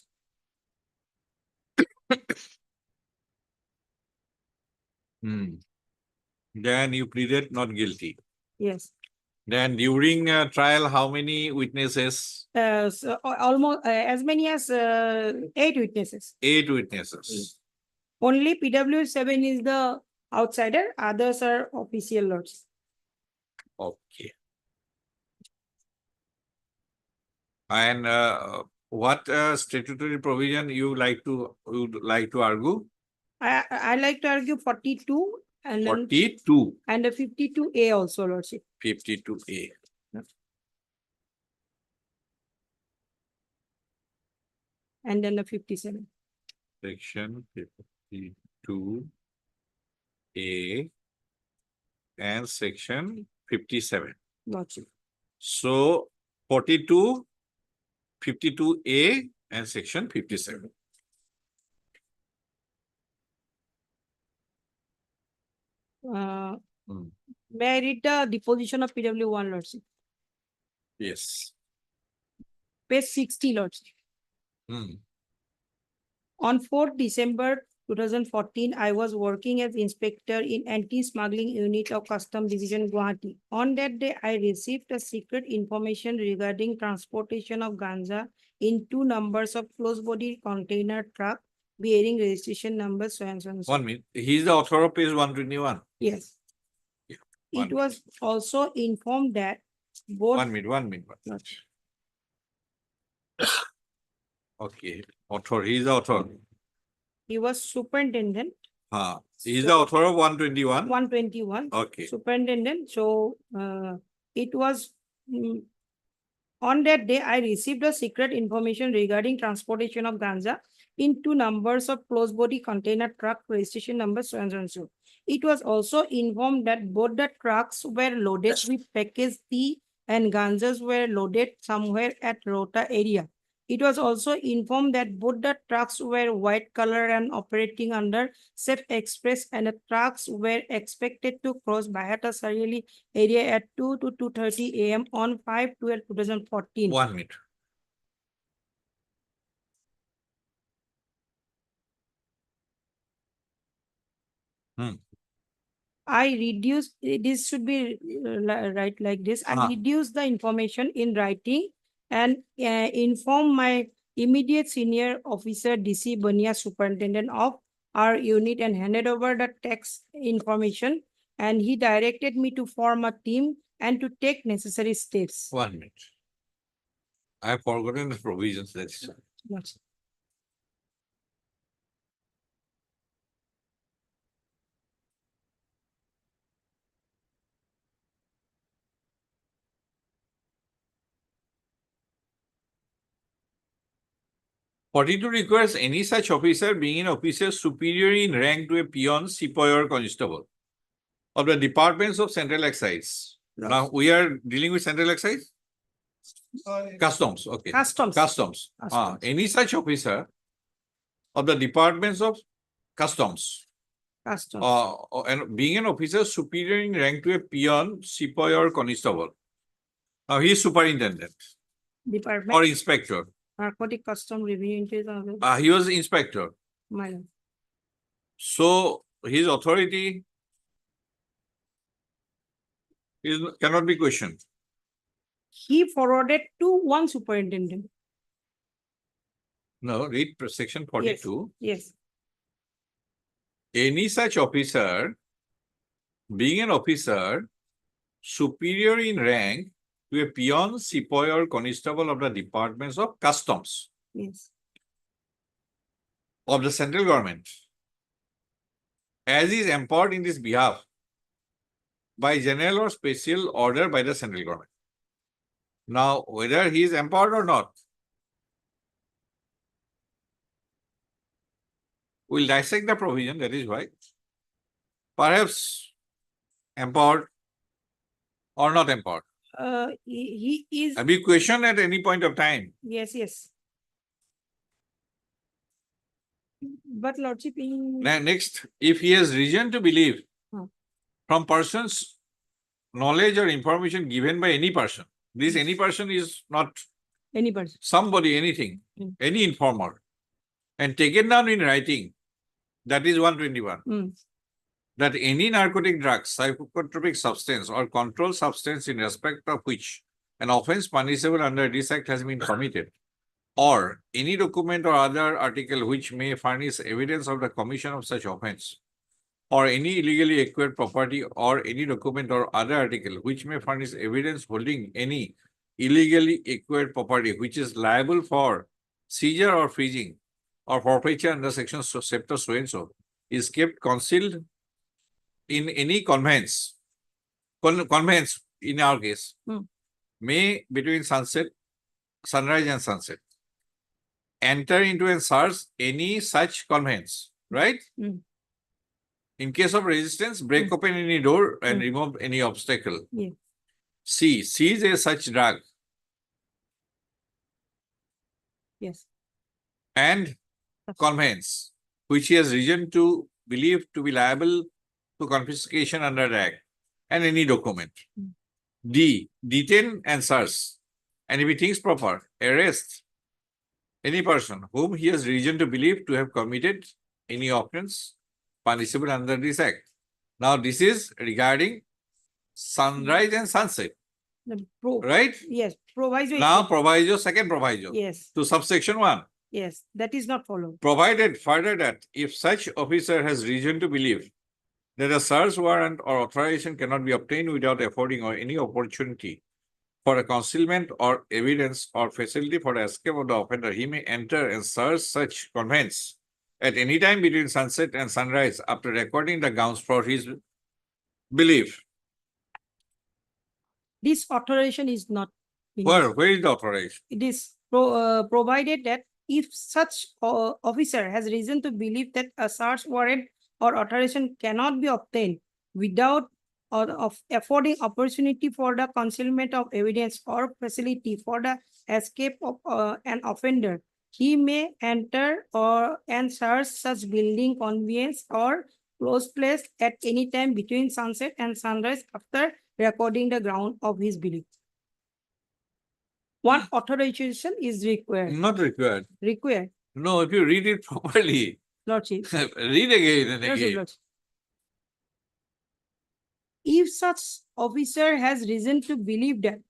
Then you pleaded not guilty. Yes. Then during trial, how many witnesses? So almost as many as 8 witnesses. 8 witnesses. Only PW7 is the outsider, others are official lords. Okay. And what statutory provision you would like to argue? I like to argue 42 and then 42, and a 52A also, lordship. 52A. And then a 57. Section 52A and section 57. Lordship. So 42, 52A and section 57. Uh, Hmm. May I read the deposition of PW1, lordship? Yes. Page 60, lordship. Hmm. On 4th December 2014, I was working as inspector in anti-smuggling unit of Custom Division Guwahati. On that day, I received a secret information regarding transportation of ganja in 2 numbers of closed-body container truck bearing registration number so and so and so. 1 minute. He is the author of page 121. Yes. Yeah, It 1 was also informed that both 1 minute, 1 minute. Okay, author, he is the author. he was superintendent, He is the author of 121. 121. Okay, Superintendent. So it was on that day I received a secret information regarding transportation of ganja in 2 numbers of closed body container truck registration number so and so and so. It was also informed that both the trucks were loaded with packaged tea and ganjas were loaded somewhere at Rota area. It was also informed that both the trucks were white color and operating under Safe Express, and the trucks were expected to cross Bahata Sarili area at 2 to 2:30 a.m. on 5/12/2014. 1 minute. I reduced, this should be right like this. I reduced the information in writing and inform my immediate senior officer, DC Bania, superintendent of our unit, and handed over the text information. And he directed me to form a team and to take necessary steps. 1 minute. I have forgotten the provisions. That's Yes. Forty-two requires any such officer being an officer superior in rank to a peon, sepoy, or constable of the departments of Central Excise. Now we are dealing with Central Excise? Customs, okay. Customs. Customs. Customs. Any such officer of the departments of Customs. Customs. And being an officer superior in rank to a peon, sepoy, or constable. Now he is superintendent Department. or inspector. Narcotic Custom Revenue Intelligence. He was inspector. Madam. So his authority cannot be questioned. He forwarded to one superintendent. No, read section 42. Yes. Any such officer, being an officer superior in rank to a peon, sepoy, or constable of the departments of Customs Yes. of the central government, as is empowered in this behalf by general or special order by the central government. Now, whether he is empowered or not, we'll dissect the provision, that is why. Perhaps empowered or not empowered. He is. Have you questioned at any point of time? Yes, yes. But Lordship, in Next, if he has reason to believe from persons knowledge or information given by any person, this any person is not any person. somebody, anything, Mm. any informer. and taken down in writing, that is 121, Mm. that any narcotic drug, psychotropic substance, or controlled substance in respect of which an offense punishable under this act has been committed, or any document or other article which may furnish evidence of the commission of such offense, or any illegally acquired property, or any document or other article which may furnish evidence holding any illegally acquired property which is liable for seizure or freezing or forfeiture under section chapter so and so, is kept concealed in any conveyance, conveyance in our case, Hmm. may between sunrise and sunset, enter into and search any such conveyance, right? Mm. In case of resistance, break open any door and Mm. remove any obstacle. Yeah. C, seize a such drug Yes. and conveyance which he has reason to believe to be liable to confiscation under the act, and any document. Mm. D, detain and search, and if he thinks proper, arrest any person whom he has reason to believe to have committed any offense punishable under this act. Now, this is regarding sunrise and sunset, The pro, right? yes, proviso. is Now, not- proviso, second proviso Yes, to subsection 1. yes, that is not followed. Provided further that if such officer has reason to believe that a search warrant or authorization cannot be obtained without affording or any opportunity for a concealment or evidence or facility for the escape of the offender, he may enter and search such conveyance at any time between sunset and sunrise after recording the grounds for his belief. This authorization is not. in Where is the authorization? It is provided that if such officer has reason to believe that a search warrant or authorization cannot be obtained without or of affording opportunity for the concealment of evidence or facility for the escape of an offender, he may enter or and search such building, conveyance, or close place at any time between sunset and sunrise after recording the ground of his belief. One authorization is required. Not required. Required, No, if you read it properly, Lordship. read again and Lordship, again. Lordship. If such officer has reason to believe that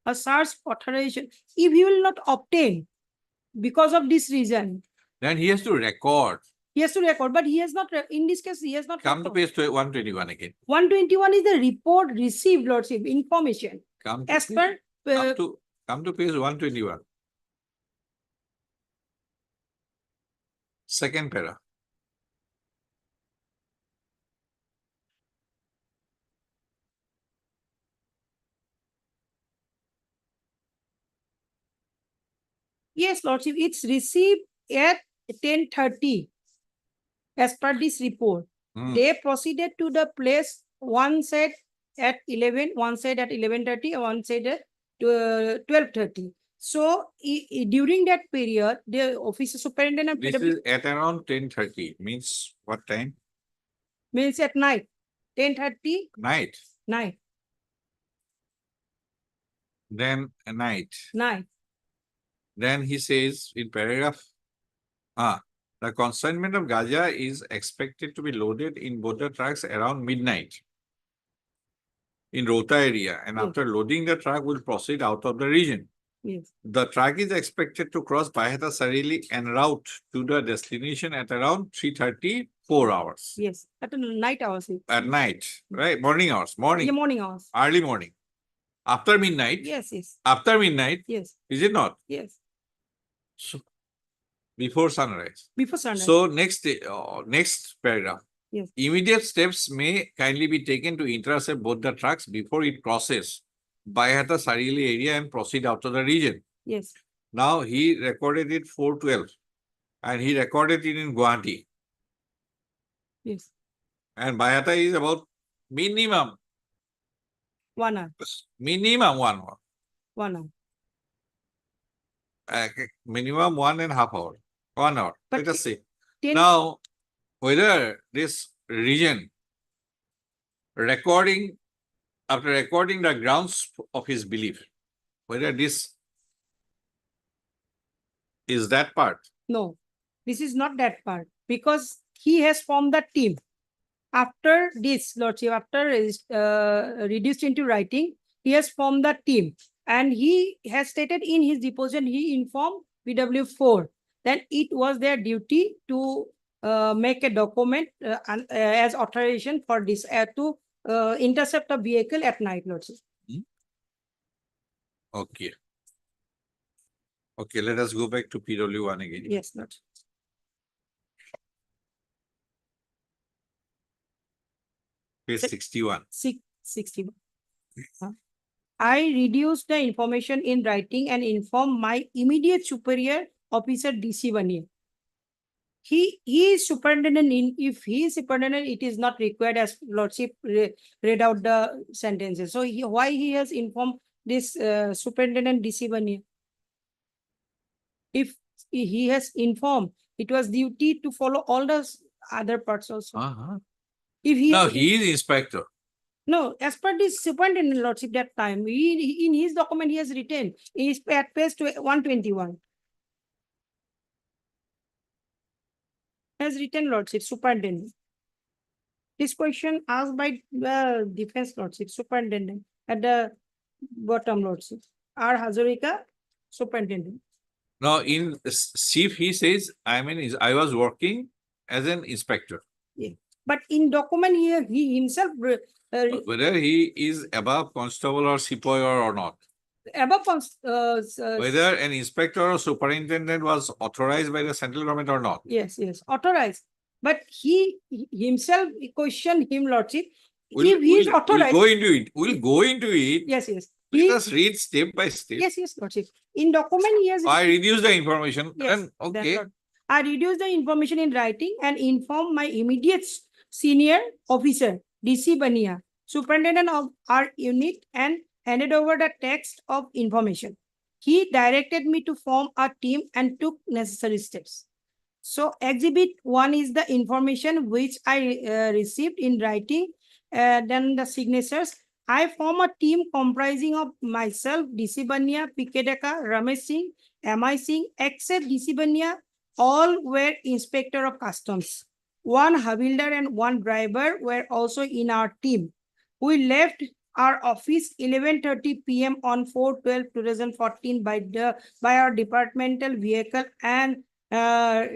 a search authorization, if he will not obtain because of this reason, Then he has to record. he has to record, but he has not, in this case, he has not. Come to recorded. page 121 again. 121 is the report received, Lordship, information. Come to As page- per, come to page 121. Second para. yes, Lordship, it's received at 10:30. As per this report. Hmm. They proceeded to the place, one said at 11, one said at 11:30, one said at 12:30. So during that period, the officer superintendent This of is at around 10:30, means what time? means at night, 10:30 Night. night, Then a night. night. Then he says in paragraph, the consignment of Gaja is expected to be loaded in both the trucks around midnight in Rota area, and Yes. after loading the truck will proceed out of the region. Yes, The truck is expected to cross Baheta Sarili en route to the destination at around 3:30, 4 hours yes, at the night hours. at night, right? Morning hours, Yeah, morning hours. early morning. After midnight, Yes, yes, after midnight, yes, is it not? yes, So, before sunrise. before sunrise. So next paragraph. Yes. Immediate steps may kindly be taken to intercept both the trucks before it crosses Baheta Sarili area and proceed out of the region. Yes, Now he recorded it 4:12 and he recorded it in Guwahati, yes, and Baheta is about minimum 1 hour, 1 hour, 1 hour. minimum 1.5 hour, 1 hour. But Let us see. 10 Now, whether this region recording, after recording the grounds of his belief, whether this is that part, No, This is not that part because he has formed the team. After this, Lordship, after reduced into writing, he has formed the team and he has stated in his deposition, he informed BW4 that it was their duty to make a document as authorization for this to intercept a vehicle at night, Lordship. Okay. Okay, let us go back to PW1 again. Yes, Lordship. Page 61. 61. I reduced the information in writing and informed my immediate superior officer DC Vanier. He is superintendent. If he is superintendent, it is not required as Lordship read out the sentences. So why he has informed this superintendent DC Vanier? If he has informed, it was duty to follow all the other parts also. Uh-huh. If he No, he is inspector. No, as per this superintendent Lordship that time, in his document he has written, is at page 121. Has written Lordship, superintendent. This question asked by the defense Lordship, superintendent, at the bottom Lordship. R. Hazarika, superintendent. Now, in chief, he says, I was working as an inspector. But in document here, he himself Whether he is above constable or sepoy or not. above Whether an inspector or superintendent was authorized by the central government or not. yes, authorized. But he himself questioned him, Lordship. We'll- If he is we'll authorized. go into it. We'll go into it. Yes. Let He- us read step by step. Yes, Lordship. In document, he has. I reduce the information. Yes, Then, that's okay. what- I reduced the information in writing and informed my immediate senior officer, DC Bania, superintendent of our unit, and handed over the text of information. He directed me to form a team and took necessary steps. So exhibit 1 is the information which I received in writing, then the signatures. I form a team comprising of myself, DC Bania, PK Deka, Ramesh Singh, MI Singh, except DC Bania, all were inspector of customs. One Havildar and one driver were also in our team. We left our office 11:30 p.m. on 4/12/2014 by our departmental vehicle and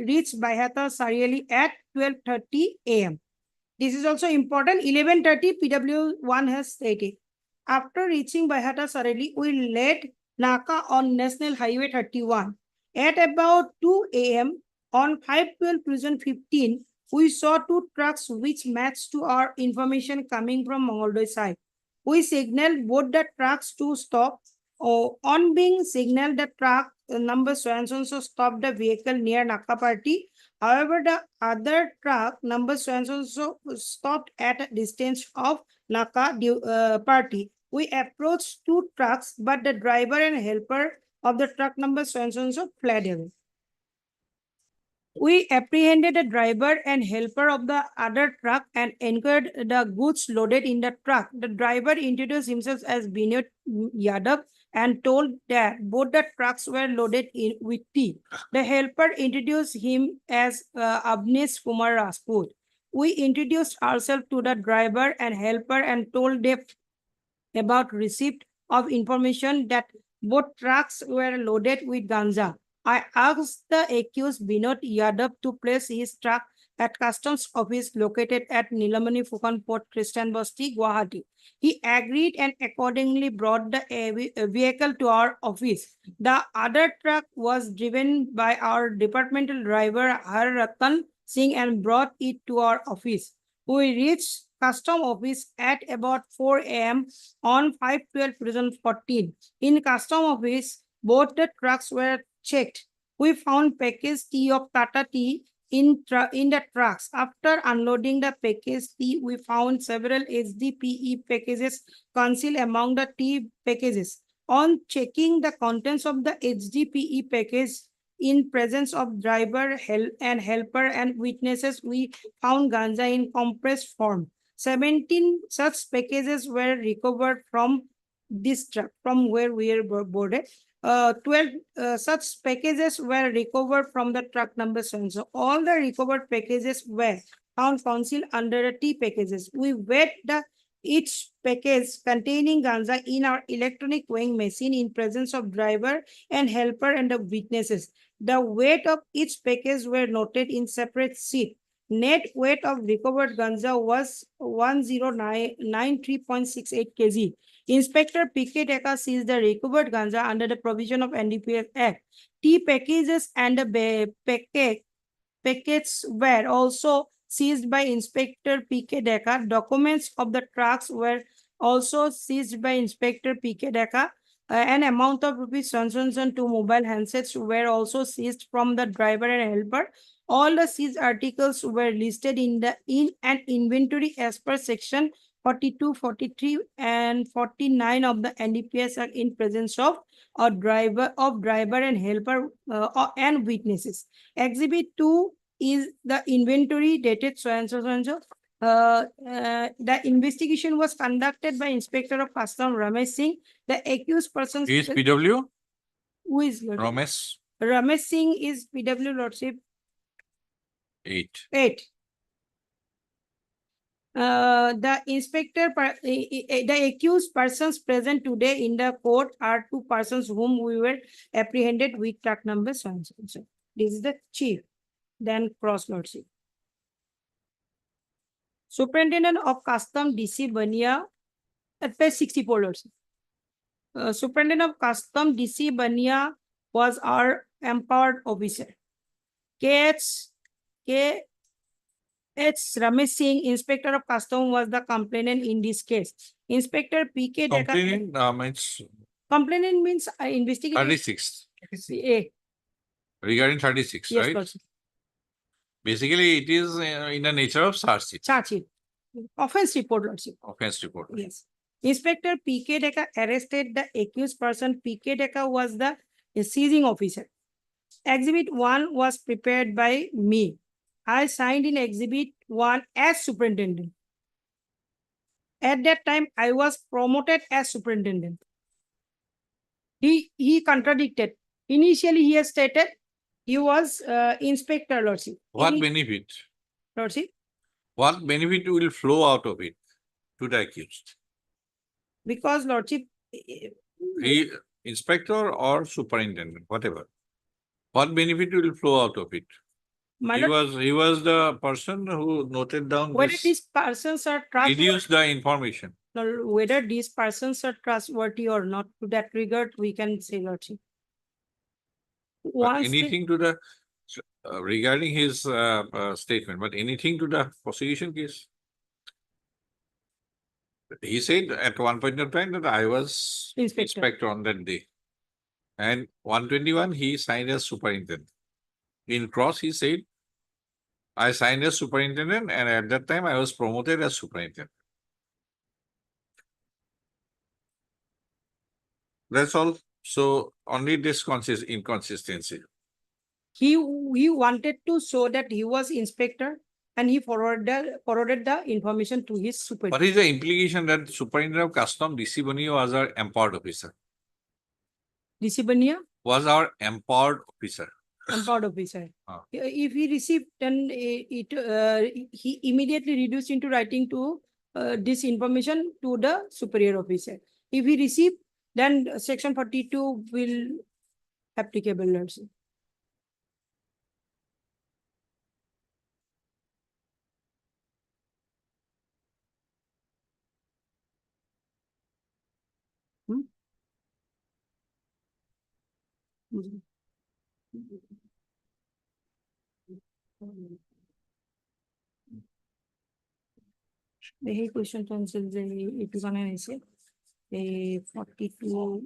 reached Baihata Sariali at 12:30 a.m. This is also important. 11:30 PW1 has stated. After reaching Baihata Sariali, we led Naka on National Highway 31. At about 2 a.m. on 5/12/2015, we saw two trucks which matched to our information coming from Mongoldoy side. We signaled both the trucks to stop. On being signaled, the truck number so and so stopped the vehicle near Naka Party. However, the other truck number so and so stopped at a distance of Naka Party. We approached two trucks, but the driver and helper of the truck number so and so fled away. We apprehended the driver and helper of the other truck and enquired the goods loaded in the truck. The driver introduced himself as Binod Yadav and told that both the trucks were loaded with tea. The helper introduced him as Avnish Kumar Rajput. We introduced ourselves to the driver and helper and told them about receipt of information that both trucks were loaded with ganja. I asked the accused Binod Yadav to place his truck at customs office located at Nilamani Fukan Port, Christian Basti, Guwahati. He agreed and accordingly brought the vehicle to our office. The other truck was driven by our departmental driver Har Ratan Singh and brought it to our office. We reached custom office at about 4 a.m. on 5/12/2014. In custom office, both the trucks were checked. We found packaged tea of Tata tea in the trucks. After unloading the packaged tea, we found several HDPE packages concealed among the tea packages. On checking the contents of the HDPE package in presence of driver and helper and witnesses, we found ganja in compressed form. 17 such packages were recovered from this truck from where we were boarded. 12 such packages were recovered from the truck number seven. So all the recovered packages were found concealed under the T packages. We weighed each package containing ganja in our electronic weighing machine in presence of driver and helper and the witnesses. The weight of each package were noted in separate sheet. Net weight of recovered ganja was 1093.68 kg. Inspector P.K. Deka seized the recovered ganja under the provision of NDPS Act. T packages and the packets were also seized by Inspector P.K. Deka. Documents of the trucks were also seized by Inspector P.K. Deka. An amount of rupees 1,2 mobile handsets were also seized from the driver and helper. All the seized articles were listed in an inventory as per section 42, 43, and 49 of the NDPS Act in presence of a driver and helper and witnesses. Exhibit 2 is the inventory dated so and so so and so. The investigation was conducted by Inspector of Customs Ramesh Singh. The accused person He is PW, who is Lordship? Ramesh, Ramesh Singh is PW Lordship 8. 8. The accused persons present today in the court are two persons whom we were apprehended with truck number so and so and so. This is the chief, then cross lordship. Superintendent of Custom DC Bania at page 64 lordship. Superintendent of Custom DC Bania was our empowered officer. K.H. Ramesh Singh, Inspector of Custom, was the complainant in this case. Inspector P.K. Deka. Complaining means Complainant means investigation. 36. A. Regarding 36, Yes, right? lordship. Basically, it is in the nature of charge sheet, Charge sheet. Offense report, lordship. offense report. Yes. Inspector P.K. Deka arrested the accused person. P.K. Deka was the seizing officer. Exhibit 1 was prepared by me. I signed in Exhibit 1 as superintendent. At that time, I was promoted as superintendent. He contradicted. Initially, he has stated he was inspector, lordship. What benefit? Lordship, What benefit will flow out of it to the accused? because lordship, He, inspector or superintendent, whatever. What benefit will flow out of it? my He lord, was the person who noted down whether this, these persons are trustworthy, deduced the information. whether these persons are trustworthy or not, to that regard, we can say lordship. But Once they- anything to the, regarding his statement, but anything to the prosecution case? He said at one point of time that I was Inspector. inspector on that day. And 121, he signed as superintendent. In cross, he said, I signed as superintendent and at that time I was promoted as superintendent. That's all. So only this inconsistency. he wanted to show that he was inspector and he forwarded the information to his What superior. is the implication that superintendent of custom DC Bani was our empowered officer? Disciplinary Was our empowered officer? empowered officer. Ah. If he received, then he immediately reduced into writing to this information to the superior officer. If he received, then section 42 will applicable also. এই কোয়েশ্চেনটা হচ্ছে যে একটু বানায় নিয়েছে এই 42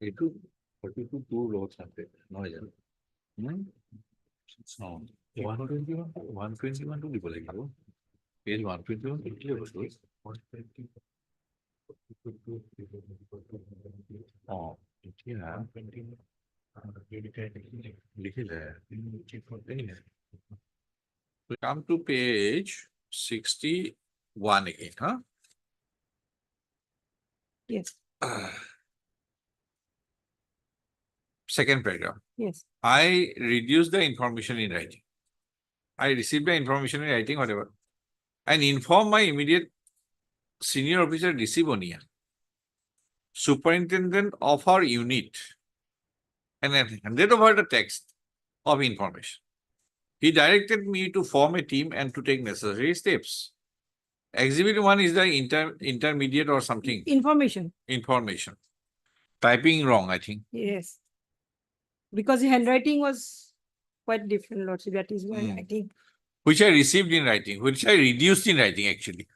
এইটো 42 2 loads আছে নহয় জানো চাওঁ 121 টো দিব লাগিব পেজ 121 লিখিলে বস্তু এতিয়া লিখিলে we come to page 61 again, huh? Yes, Second paragraph. yes, I reduce the information in writing. I receive the information in writing, whatever, and inform my immediate senior officer, DC Bonia, superintendent of our unit, and then handed over the text of information. He directed me to form a team and to take necessary steps. Exhibit 1 is the intermediate or something information, information. Typing wrong, I think. yes. Because the handwriting was quite different, Lordship, that is why Hmm. I think, Which I received in writing, which I reduced in writing actually.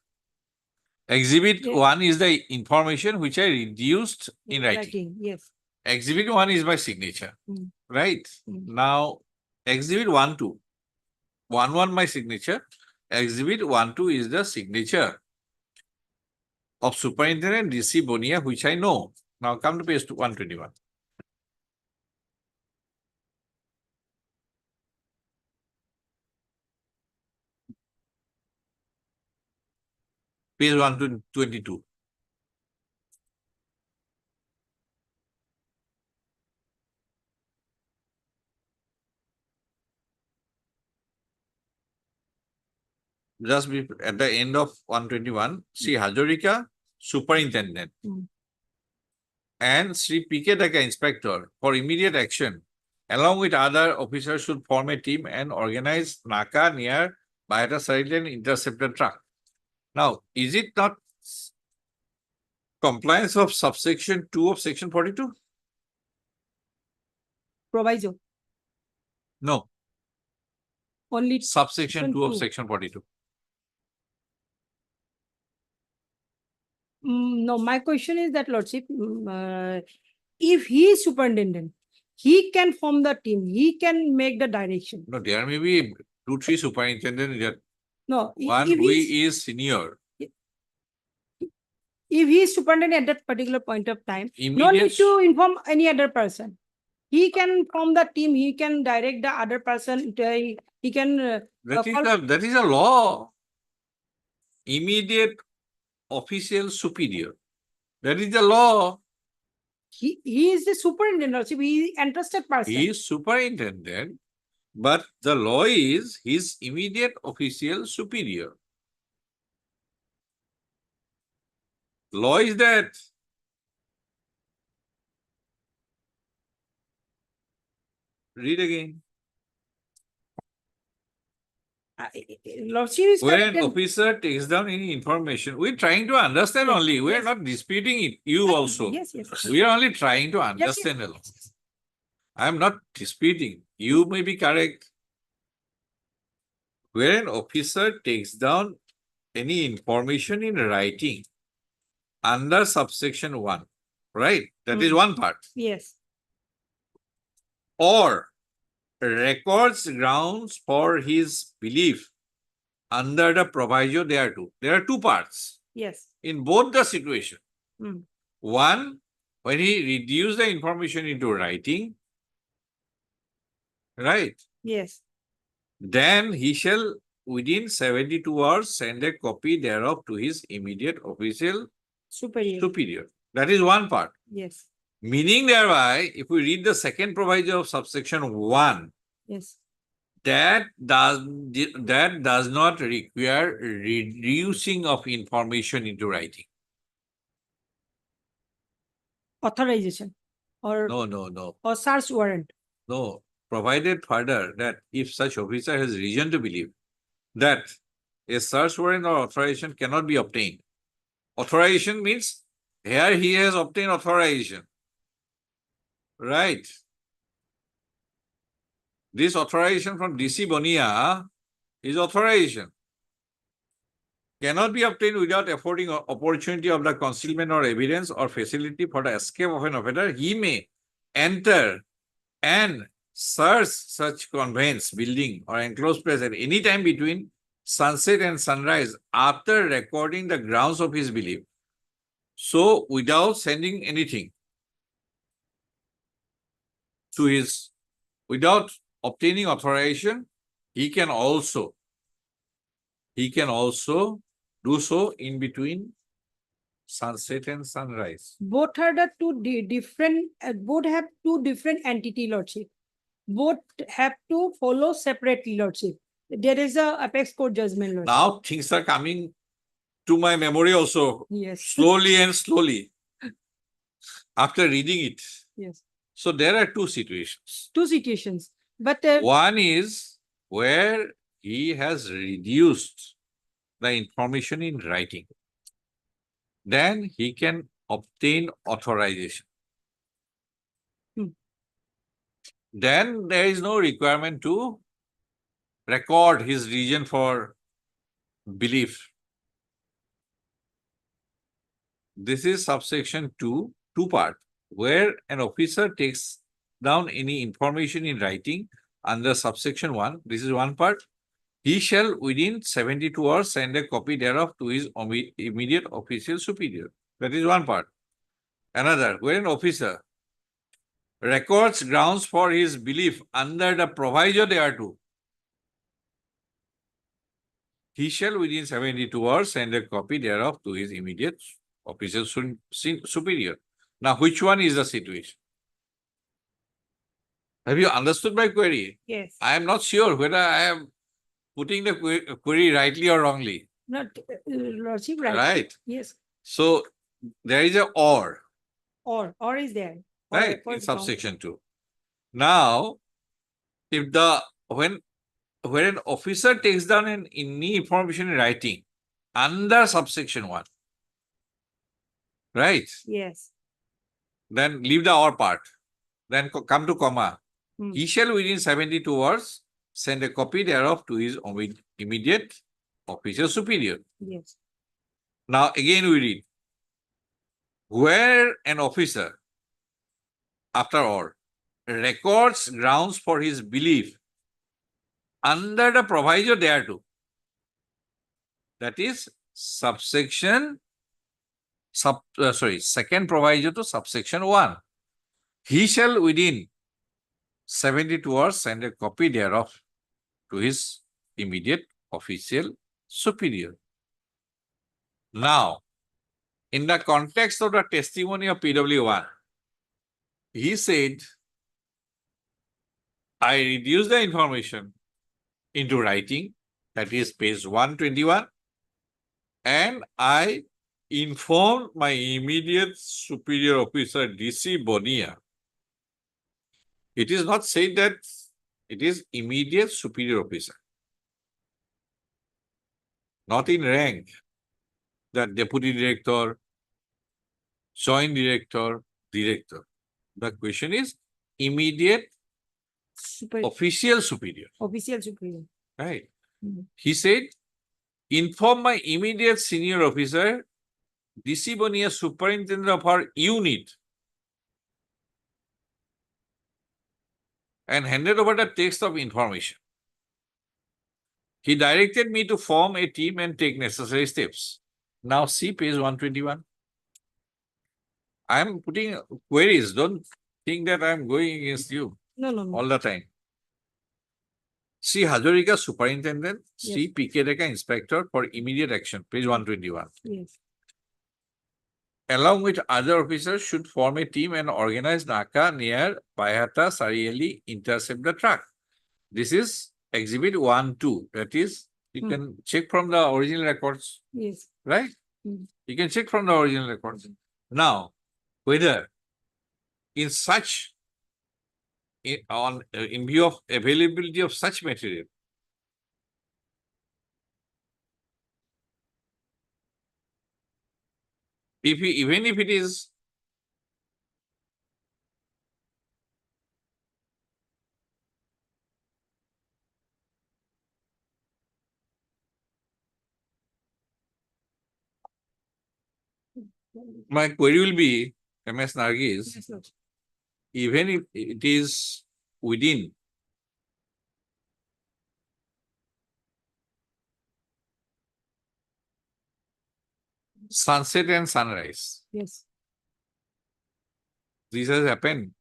Exhibit Yeah. 1 is the information which I reduced in writing. yes, Exhibit 1 is my signature, Hmm. right? Hmm. Now, exhibit 1, 2. 1 my signature. Exhibit 1, 2 is the signature of Superintendent DC Bonia, which I know. Now come to page 121. Page 122. Just at the end of 121, Sri Hazarika, Superintendent, Hmm. and Sri P.K. Daka, Inspector, for immediate action, along with other officers, should form a team and organize Naka near Baheta Sarile and intercept the truck. Now, is it not compliance of subsection 2 of section 42? proviso, No, only, subsection 2 of 2. section 42. No, my question is that, Lordship, if he is superintendent, he can form the team, he can make the direction. No, there may be 2, 3 superintendents, there. No, One if who he is senior. is superintendent at that particular point of time, no need Immediate- to inform any other person. He can form the team, he can direct the other person, he can, That is a law. Immediate official superior. That is the law. he is the superintendent, Lordship, he is entrusted person. He is superintendent, but the law is his immediate official superior. Law is that. Read again. Lordship is When correct an and- officer takes down any information, we're trying to understand Yes, only. We're yes. not disputing it. You also. Yes, yes. We are only trying to Yes, yes, understand alone. yes. I am not disputing. You may be correct. Where an officer takes down any information in writing under subsection 1, right? That is one part. Yes, Or records grounds for his belief under the proviso thereto. There are two parts yes. in both the situation. Hmm. One, when he reduced the information into writing, right? Yes, Then he shall within 72 hours send a copy thereof to his immediate official superior, superior. That is one part. yes, Meaning thereby, if we read the second proviso of subsection 1, yes, that does not require reducing of information into writing. authorization or No. search warrant. No, provided further that if such officer has reason to believe that a search warrant or authorization cannot be obtained. Authorization means here he has obtained authorization. Right. This authorization from DC Bonia is authorization. cannot be obtained without affording opportunity of the concealment or evidence or facility for the escape of an offender, he may enter and search such conveyance, building or enclosed place at any time between sunset and sunrise after recording the grounds of his belief. So without sending anything to his, without obtaining authorization, he can also do so in between sunset and sunrise. Both are the different, both have two different entity, Lordship. Both have to follow separately, Lordship. There is a apex court judgment, Lordship. Now things are coming to my memory also, Yes. slowly and slowly, after reading it. Yes. So there are two situations. Two situations, but One is where he has reduced the information in writing. Then he can obtain authorization. Hmm. Then there is no requirement to record his reason for belief. This is subsection 2, two-part, where an officer takes down any information in writing under subsection 1. This is one part. He shall within 72 hours send a copy thereof to his immediate official superior. That is one part. Another, where an officer records grounds for his belief under the proviso thereto, he shall within 72 hours send a copy thereof to his immediate official superior. Now, which one is the situation? Have you understood my query? yes, I am not sure whether I am putting the query rightly or wrongly. not Lordship, right? Right. Yes, So there is a or, or is there? Or right, for in example- subsection 2. Now, if when an officer takes down any information in writing under subsection 1, right? Yes, Then leave the or part. Then come to comma. Hmm. He shall within 72 hours send a copy thereof to his immediate official superior. yes, Now again we read, where an officer, after all, records grounds for his belief under the proviso thereto, that is subsection, second proviso to subsection 1. He shall within 72 hours send a copy thereof to his immediate official superior. Now, in the context of the testimony of PW1, he said, I reduced the information into writing, that is page 121, and I informed my immediate superior officer, DC Bonia. It is not said that it is immediate superior officer, not in rank, the deputy director, joint director, director. The question is immediate super official superior, official superior. right? Mhm. He said, inform my immediate senior officer, DC Bonia, superintendent of our unit, and handed over the text of information. He directed me to form a team and take necessary steps. Now see page 121. I am putting queries. Don't think that I am going against you No, no, no. all the time. C. Hazarika, superintendent. C. Yes. P. K. Reka, inspector for immediate action. Page 121. Yes, Along with other officers, should form a team and organize Naka near Bayhata Sariali, intercept the truck. This is exhibit 1-2. That is, you Hmm. can check from the original records, yes, right? Hmm. You can check from the original records. Now, whether in such, in view of availability of such material, even if it is My query will be, MS Nargis, Yes, Lordship. even if it is within sunset and sunrise, Yes, this has happened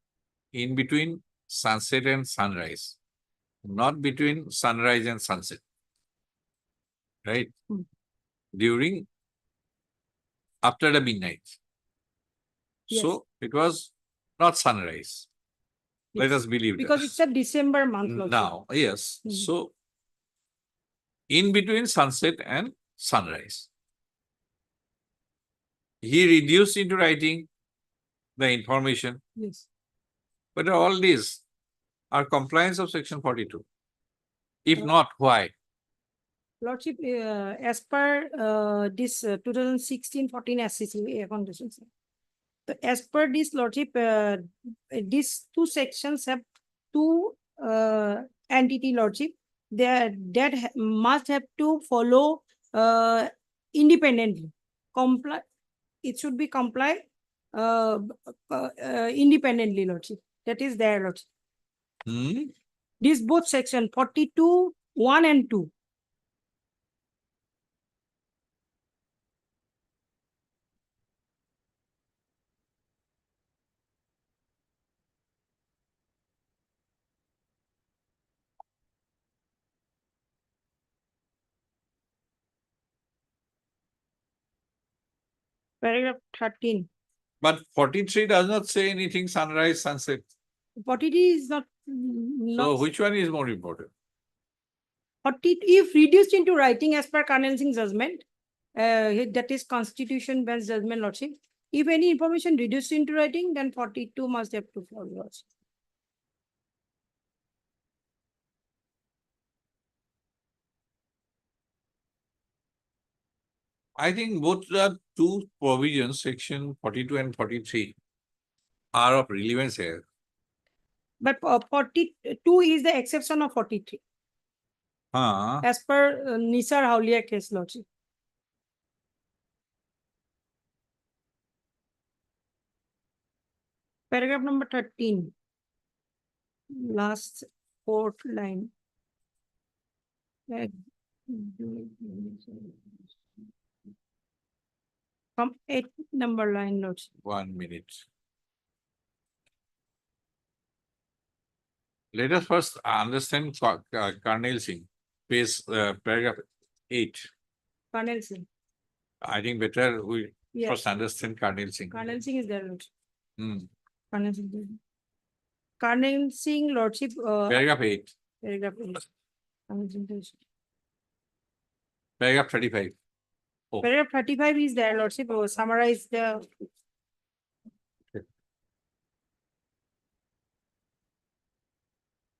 in between sunset and sunrise, not between sunrise and sunset. Right? Hmm. During, after the midnight. Yes. So it was not sunrise. Let yes. us believe Because that. it's a December month. Lordship. Now, yes, Hmm. so in between sunset and sunrise, he reduced into writing the information, Yes. but all these are compliance of section 42. If Uh, not, why? Lordship, as per this 2016-14 SCC conditions. So as per this Lordship, these two sections have two entity Lordship. That must have to follow independently. Comply. It should be comply independently Lordship. That is there Lordship. Hmm? These both section 42, 1 and 2. Paragraph 13. But 43 does not say anything sunrise, sunset. 43 is not. So which one is more important? 40, if reduced into writing as per Karnal Singh's judgment, that is constitution bench judgment Lordship. If any information reduced into writing, then 42 must have to follow Lordship. I think both the two provisions, section 42 and 43, are of relevance here. But 42 is the exception of 43 Huh? as per Nisar Haulia case Lordship. Paragraph number 13. Last fourth line. From 8 number line Lordship. 1 minute. Let us first understand Karnal Singh, paragraph 8. Karnal Singh. I think better we Yes. first understand Karnal Singh. Karnal Singh is there Lordship. Hmm. Karnal Singh. Karnal Singh Lordship. Paragraph 8, Paragraph 8. Karnal Singh Lordship. paragraph 35. Paragraph 35 is there, Lordship. Summarize the.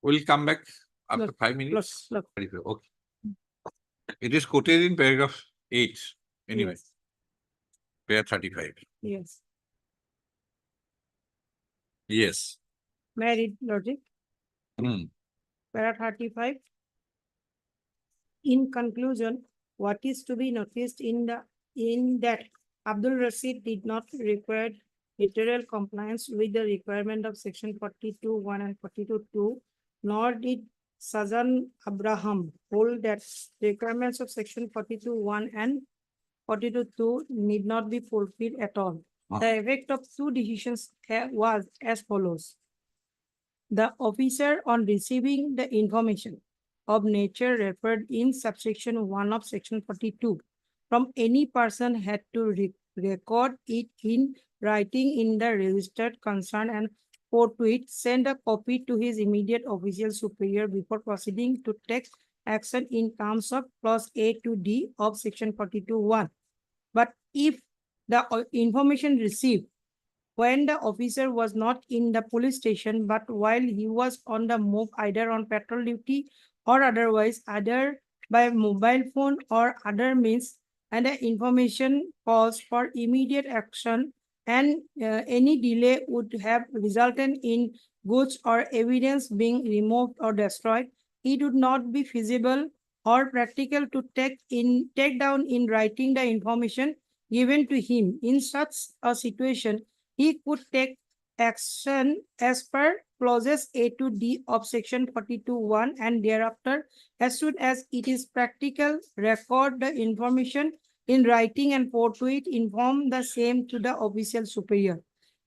We'll come back after Look, 5 minutes. Look. 35, okay. It is quoted in paragraph 8, anyway, Yes. paragraph 35. Yes. Yes. May I read, Lordship? Hmm. Paragraph 35. In conclusion, what is to be noticed in that Abdul Rashid did not require literal compliance with the requirement of section 42(1) and 42(2), nor did Sajan Abraham hold that requirements of section 42(1) and 42(2) need not be fulfilled at all. The effect of two decisions was as follows. The officer, on receiving the information of nature referred in subsection 1 of section 42 from any person, had to record it in writing in the registered concern and forthwith send a copy to his immediate official superior before proceeding to take action in terms of clause A to D of section 42(1). But if the information received when the officer was not in the police station, but while he was on the move, either on patrol duty or otherwise, either by mobile phone or other means, and the information calls for immediate action, and any delay would have resulted in goods or evidence being removed or destroyed, it would not be feasible or practical to take down in writing the information given to him. In such a situation, he could take action as per clauses A to D of section 42(1) and thereafter, as soon as it is practical, record the information in writing and forthwith inform the same to the official superior.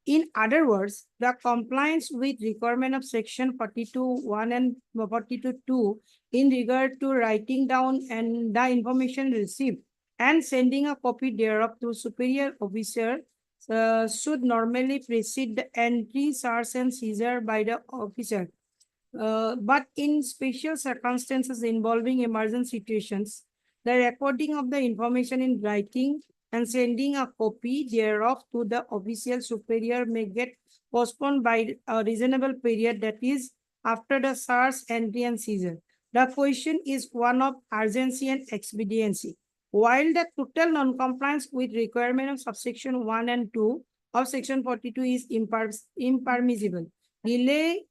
In other words, the compliance with requirement of section 42(1) and 42(2) in regard to writing down and the information received and sending a copy thereof to superior officer should normally precede the entry, search and seizure by the officer. But in special circumstances involving emergency situations, the recording of the information in writing and sending a copy thereof to the official superior may get postponed by a reasonable period, that is, after the search, entry and seizure. The question is one of urgency and expediency. While the total non-compliance with requirement of subsection 1 and 2 of section 42 is impermissible, delay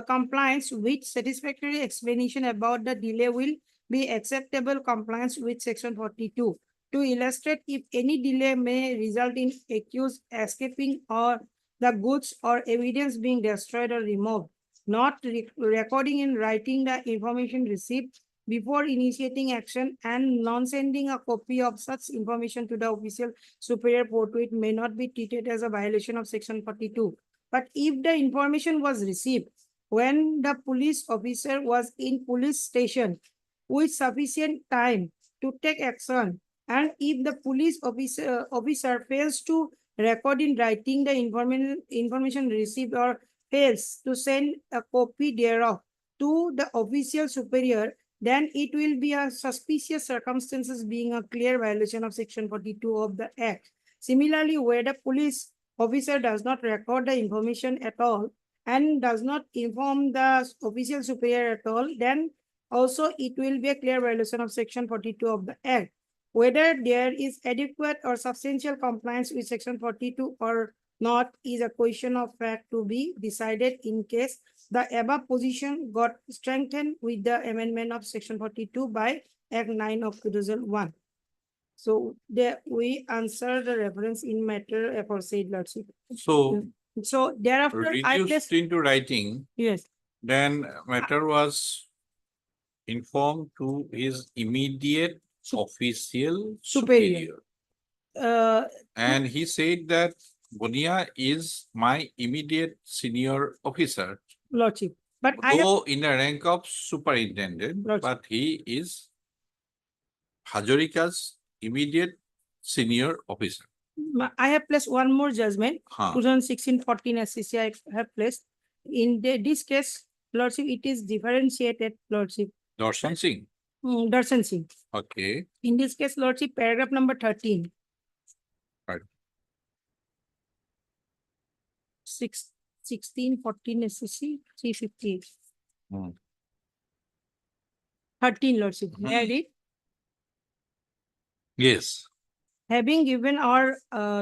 compliance with satisfactory explanation about the delay will be acceptable compliance with section 42. To illustrate, if any delay may result in accused escaping or the goods or evidence being destroyed or removed, not recording and writing the information received before initiating action and non-sending a copy of such information to the official superior forthwith may not be treated as a violation of section 42. But if the information was received when the police officer was in police station with sufficient time to take action, and if the police officer fails to record in writing the information received or fails to send a copy thereof to the official superior, then it will be a suspicious circumstances being a clear violation of section 42 of the Act. Similarly, where the police officer does not record the information at all and does not inform the official superior at all, then also it will be a clear violation of section 42 of the Act. Whether there is adequate or substantial compliance with section 42 or not is a question of fact to be decided in case the above position got strengthened with the amendment of section 42 by Act 9 of 2001. So there we answer the reference in matter aforesaid, Lordship. So So thereafter, I reduced placed, into writing, yes, then matter was informed to his immediate official Superior. superior. uh, And he said that Bonia is my immediate senior officer, Lordship. But I have, though in the rank of superintendent, Lordship. but he is Hazarika's immediate senior officer. I have placed one more judgment, Huh. 2016-14 SCC I have placed. In this case, Lordship, it is differentiated, Lordship. Darshan Singh. Darshan Singh. Okay. In this case, Lordship, paragraph number 13. Right. 16-14 SCC 358. Hmm. 13, Lordship. May I read? Yes. Having given our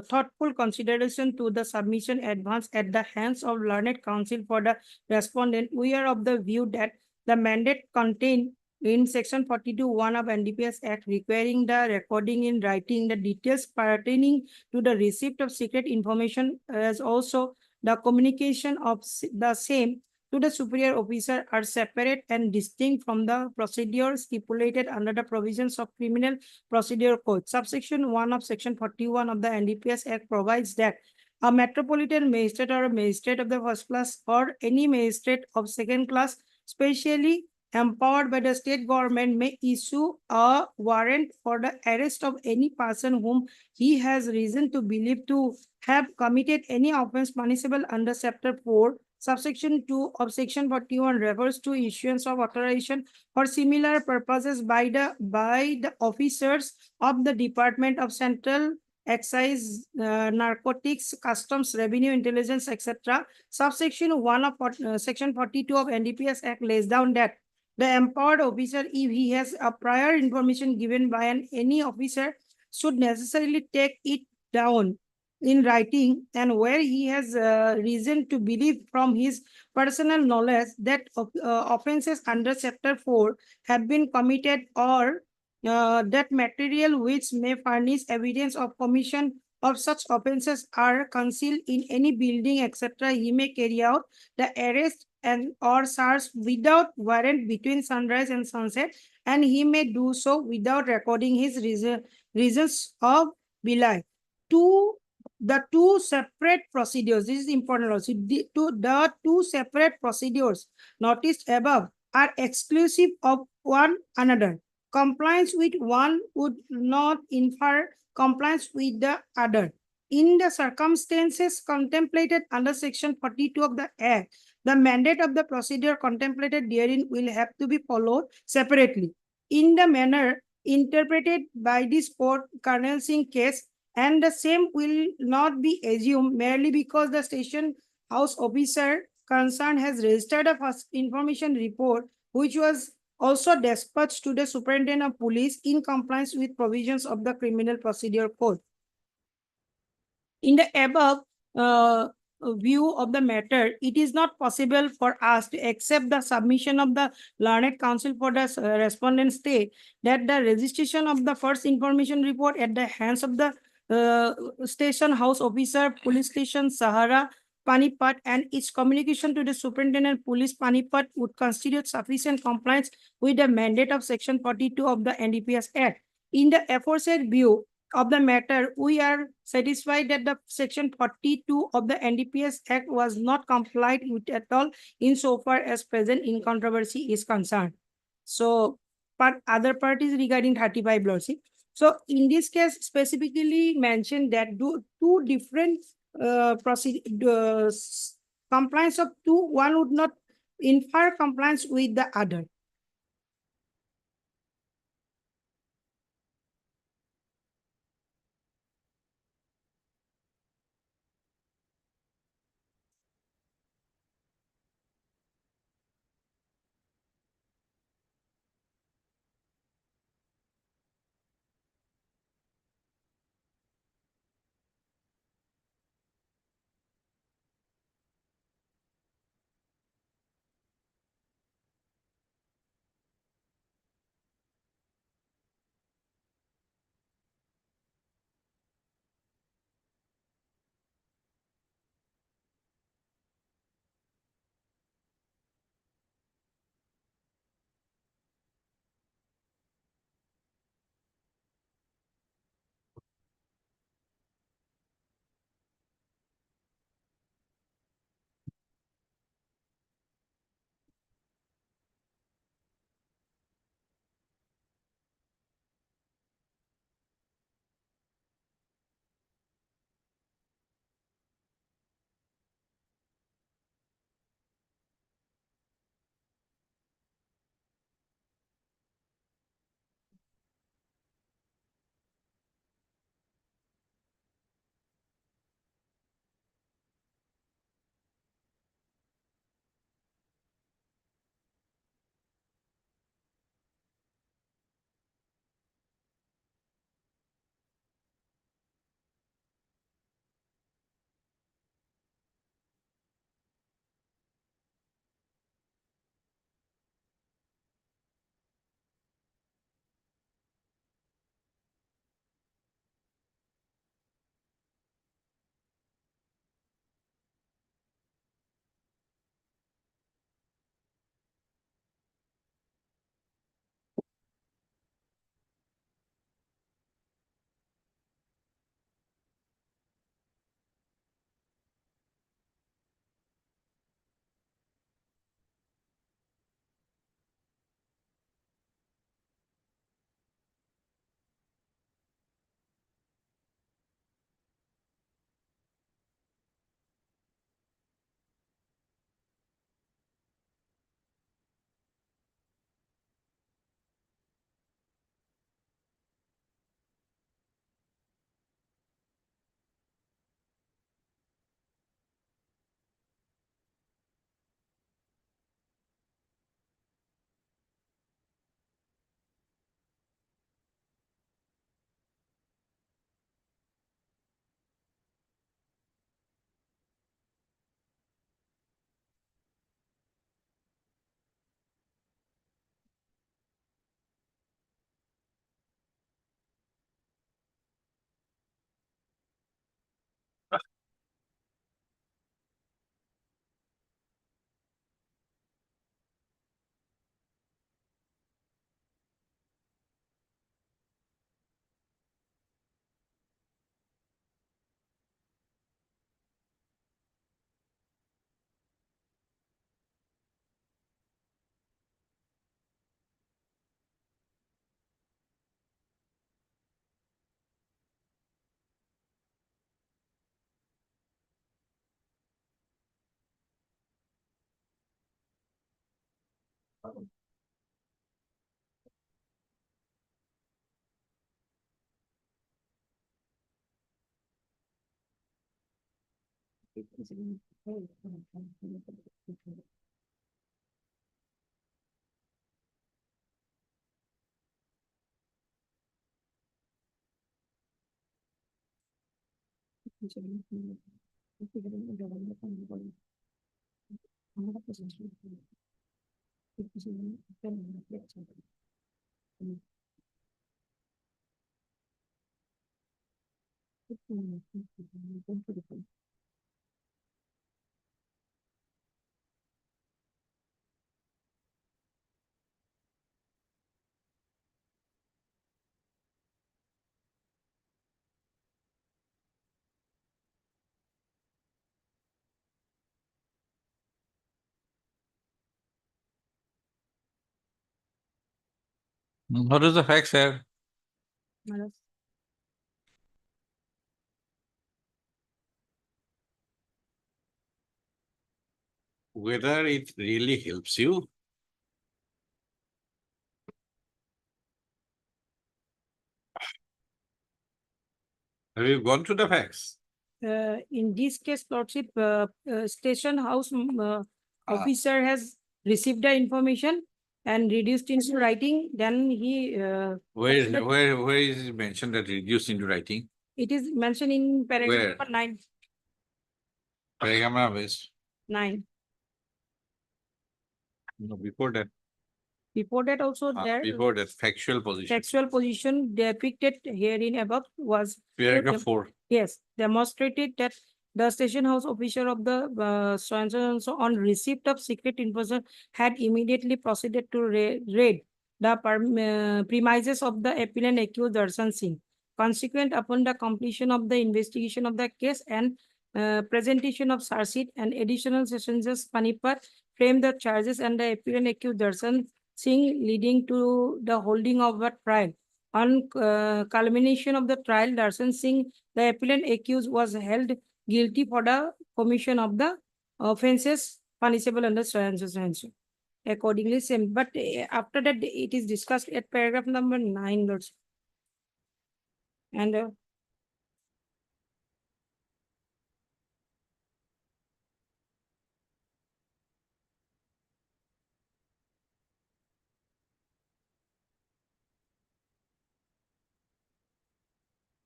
thoughtful consideration to the submission advanced at the hands of learned counsel for the respondent, we are of the view that the mandate contained in section 42(1) of NDPS Act requiring the recording in writing the details pertaining to the receipt of secret information as also the communication of the same to the superior officer are separate and distinct from the procedure stipulated under the provisions of Criminal Procedure Code. Subsection 1 of section 41 of the NDPS Act provides that a metropolitan magistrate or a magistrate of the first class or any magistrate of second class specially empowered by the state government may issue a warrant for the arrest of any person whom he has reason to believe to have committed any offense punishable under chapter 4. Subsection 2 of section 41 refers to issuance of authorization for similar purposes by the officers of the Department of Central Excise, Narcotics, Customs, Revenue, Intelligence, etc. Subsection 1 of section 42 of NDPS Act lays down that the empowered officer, if he has a prior information given by any officer, should necessarily take it down in writing, and where he has reason to believe from his personal knowledge that offenses under chapter 4 have been committed or that material which may furnish evidence of commission of such offences are concealed in any building, etc., he may carry out the arrest and or search without warrant between sunrise and sunset, and he may do so without recording his reasons of belie. The two separate procedures, this is important also, the two separate procedures noticed above are exclusive of one another. Compliance with one would not infer compliance with the other. In the circumstances contemplated under Section 42 of the Act, the mandate of the procedure contemplated therein will have to be followed separately. In the manner interpreted by this court, Colonel Singh case, and the same will not be assumed merely because the station house officer concerned has registered a first information report, which was also dispatched to the superintendent of police in compliance with provisions of the Criminal Procedure Code. In the above view of the matter, it is not possible for us to accept the submission of the learned counsel for the respondent state that the registration of the first information report at the hands of the station house officer, police station Sahara, Panipat, and its communication to the superintendent police Panipat would constitute sufficient compliance with the mandate of Section 42 of the NDPS Act. In the aforesaid view of the matter, we are satisfied that the Section 42 of the NDPS Act was not complied with at all insofar as present in controversy is concerned. So, but other parties regarding 35 Lordship. So, in this case, specifically mentioned that two different compliance of two, one would not infer compliance with the other. What is the fact, sir? Whether it really helps you. Have you gone to the facts? In this case, Lordship, station house Ah. officer has received the information and reduced into writing, then he, Where is it mentioned that reduced into writing? it is mentioned in Where? paragraph number 9, Paragraph number is, 9. no, before that, Before that also there, before that, factual position. sexual position depicted herein above was, Paragraph 4. yes, demonstrated that the station house officer of the so on receipt of secret information had immediately proceeded to raid the premises of the appellant accused Darshan Singh. Consequent upon the completion of the investigation of the case and presentation of charge sheet and additional sessions Panipat framed the charges and the appellant accused Darshan Singh, leading to the holding of a trial. On culmination of the trial, Darshan Singh, the appellant accused, was held guilty for the commission of the offences punishable under Sanctions. Accordingly, same. But after that, it is discussed at paragraph number 9, Lords. And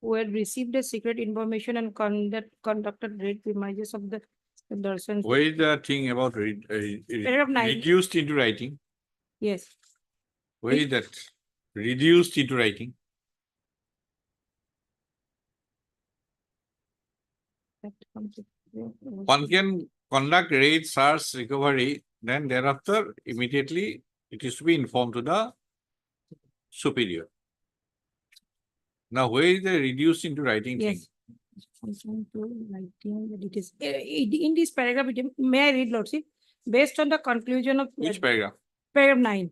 who had received the secret information and conducted raid premises of the Darshan. Where is the thing about Paragraph 9. reduced into writing? Yes. Where is that? Reduced into writing? One can conduct raid, search, recovery, then thereafter immediately it is to be informed to the superior. Now, where is the reduced into writing thing? Yes. Concerned to writing the details. In this paragraph, may I read, Lordship? Based on the conclusion of Which paragraph? paragraph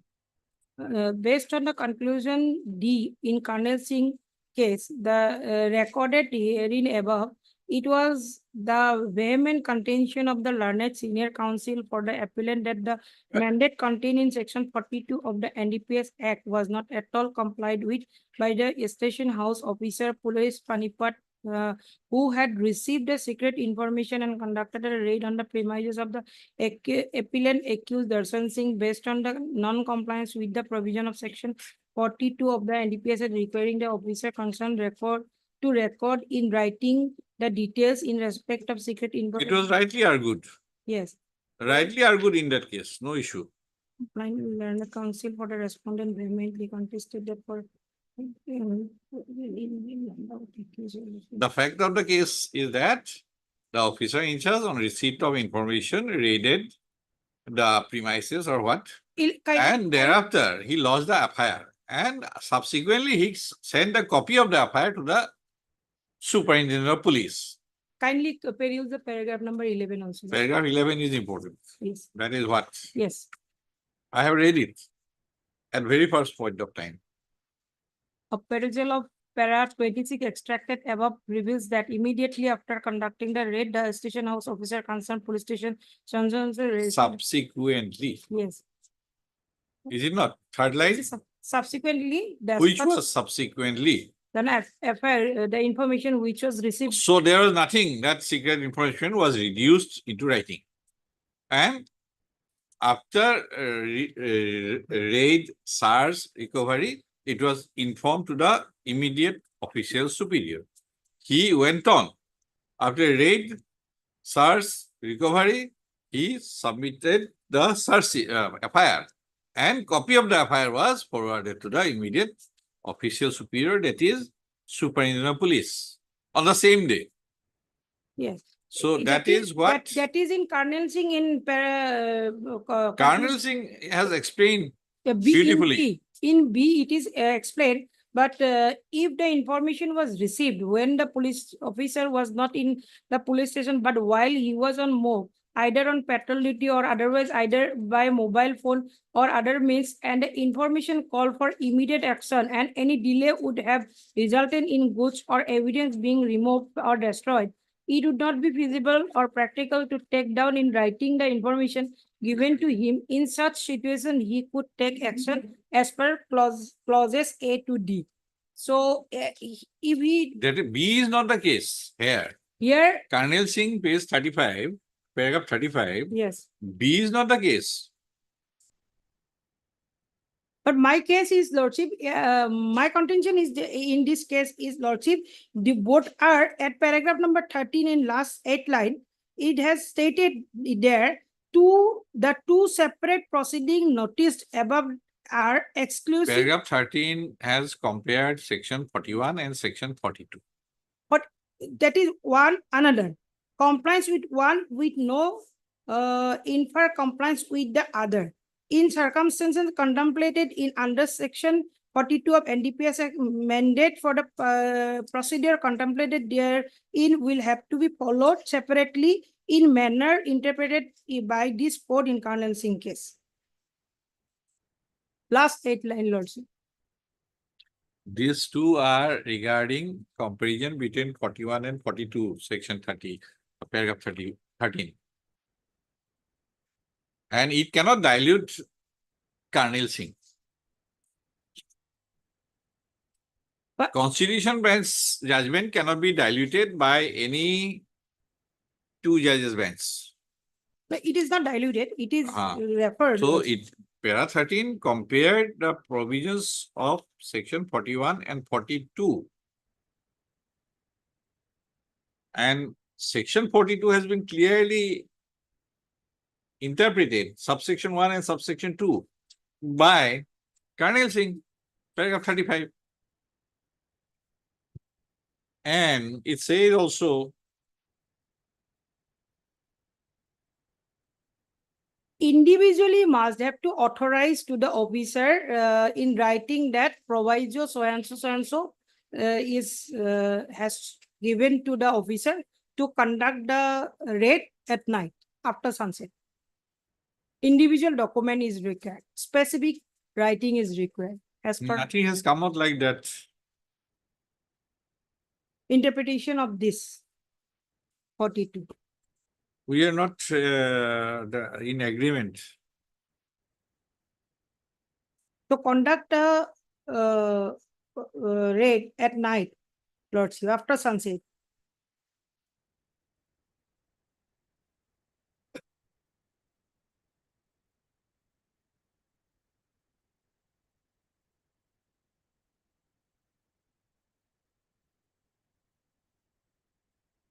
9. Based on the conclusion D in Karnal Singh case, the recorded herein above, it was the vehement contention of the learned senior counsel for the appellant that the mandate contained in section 42 of the NDPS Act was not at all complied with by the station house officer, police Panipat, who had received the secret information and conducted a raid on the premises of the appellant accused Darshan Singh based on the non-compliance with the provision of section 42 of the NDPS Act, requiring the officer concerned to record in writing the details in respect of secret It information. was rightly argued. Yes. Rightly argued in that case, no issue. Learned counsel for the respondent vehemently contested that for The fact of the case is that the officer in charge on receipt of information raided the premises or what? And thereafter, he lodged the FIR. And subsequently, he sent a copy of the FIR to the superintendent of police. Kindly peruse the paragraph number 11 also. Paragraph 11 is important. Yes. That is what Yes. I have read it at very first point of time. A perusal of paragraph 26 extracted above reveals that immediately after conducting the raid, the station house officer concerned police station Subsequently, yes. Is it not? Third line, Subsequently, which was subsequently. then FIR, the information which was received. So there was nothing, that secret information was reduced into writing. And after raid, SARS recovery, it was informed to the immediate official superior. He went on. After raid, SARS recovery, he submitted the SARS FIR. And copy of the FIR was forwarded to the immediate official superior, that is Superintendent of Police, on the same day. Yes. So that is what That is in Colonel Singh in Colonel Singh has explained. B in beautifully. B. In B, it is explained, but if the information was received when the police officer was not in the police station, but while he was on move, either on patrol duty or otherwise, either by mobile phone or other means, and the information called for immediate action, and any delay would have resulted in goods or evidence being removed or destroyed, it would not be feasible or practical to take down in writing the information given to him. In such situation, he could take action as per clauses A to D. So if he That B is not the case here. here, Colonel Singh, page 35, paragraph 35, yes, B is not the case. but my case is lordship, my contention is in this case is lordship, the both are at paragraph number 13 in last 8 line, it has stated there the two separate proceeding noticed above are exclusive. Paragraph 13 has compared section 41 and section 42. That is one another. Compliance with one with no infer compliance with the other. In circumstances contemplated in under section 42 of NDPS Act, mandate for the procedure contemplated therein will have to be followed separately in manner interpreted by this court in Colonel Singh case. Last 8 line, lordship. These two are regarding comparison between 41 and 42, section 30, paragraph 13. And it cannot dilute Colonel Singh. But- Constitution bench judgment cannot be diluted by any two judges bench. But it is not diluted, it is referred. So it, para 13 compared the provisions of section 41 and 42. And section 42 has been clearly interpreted, subsection 1 and subsection 2, by Colonel Singh, paragraph 35. And it says also, Individually must have to authorize to the officer in writing that proviso so and so is has given to the officer to conduct the raid at night after sunset. Individual document is required, specific writing is required as per nothing has come out like that. interpretation of this 42. We are not in agreement. To conduct a raid at night, lordship, after sunset.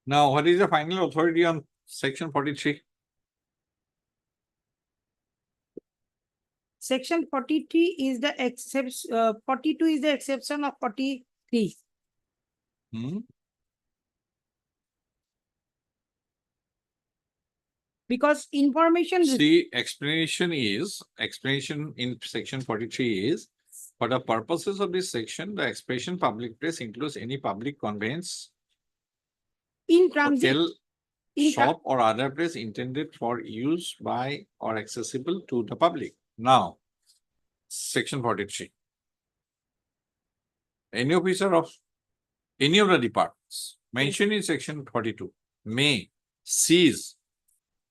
Now, what is the final authority on section 43? Section 43 is the exception, 42 is the exception of 43. Hmm? Because information, See, explanation in section 43 is, for the purposes of this section, the expression public place includes any public conveyance, in transit, hotel, in tra- shop or other place intended for use by or accessible to the public. Now, section 43. Any officer of any of the departments mentioned in section 42 may seize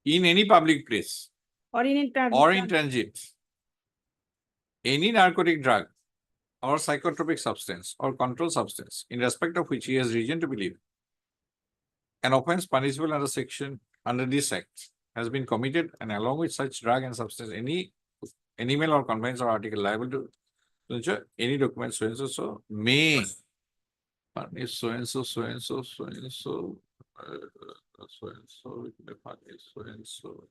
in any public place or in transit. or in transit any narcotic drug or psychotropic substance or controlled substance in respect of which he has reason to believe an offense punishable under this act has been committed, and along with such drug and substance, any animal or conveyance or article liable to any document so and so may punish so and so, so and so, so and so, so and so, it may punish so and so,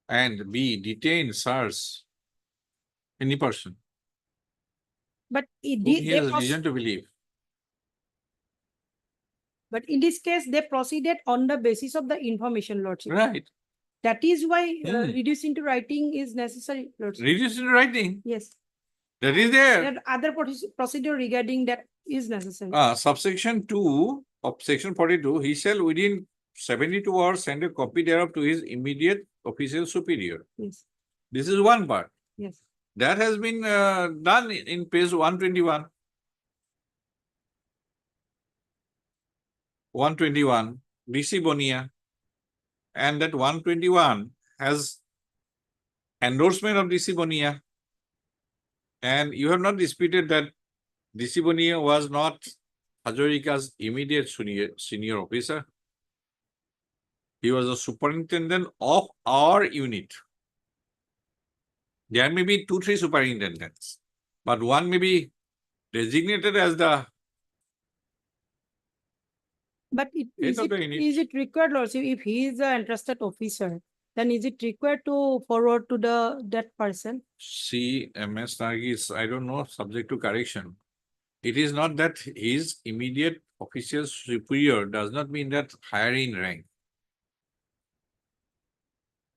and B, detain, search any person But it whom did, he they has proce- reason to believe. but in this case, they proceeded on the basis of the information, Lordship. Right. That is why Hmm. reducing to writing is necessary, Lordship. Reduce in writing. Yes. That is there. There are other procedure regarding that is necessary. Subsection 2 of section 42, he shall within 72 hours send a copy thereof to his immediate official superior. Yes, This is one part. yes. That has been done in page 121. 121, DC Bonia. And that 121 has endorsement of DC Bonia. And you have not disputed that DC Bonia was not Hazarika's immediate senior officer. He was a superintendent of our unit. There may be 2-3 superintendents, but one may be designated as the But Head of the unit. is it required, Lordship, if he is an interested officer, then is it required to forward to that person? MS Nargis, I don't know, subject to correction. It is not that his immediate official superior does not mean that higher in rank.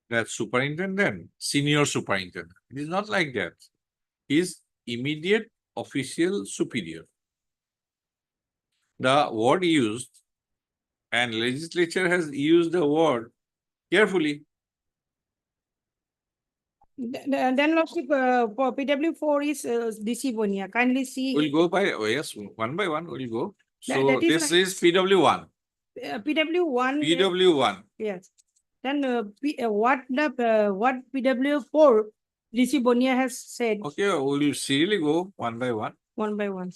That superintendent, senior superintendent. It is not like that. His immediate official superior. The word used, and legislature has used the word carefully. Then Lordship, for PW4 is DC Bonia. Kindly see. We'll go by, oh yes, one by one we'll go. So That is this right. is PW1. PW1. PW1. Yes. Then what PW4 DC Bonia has said Okay, we'll serially go one by one. one by one.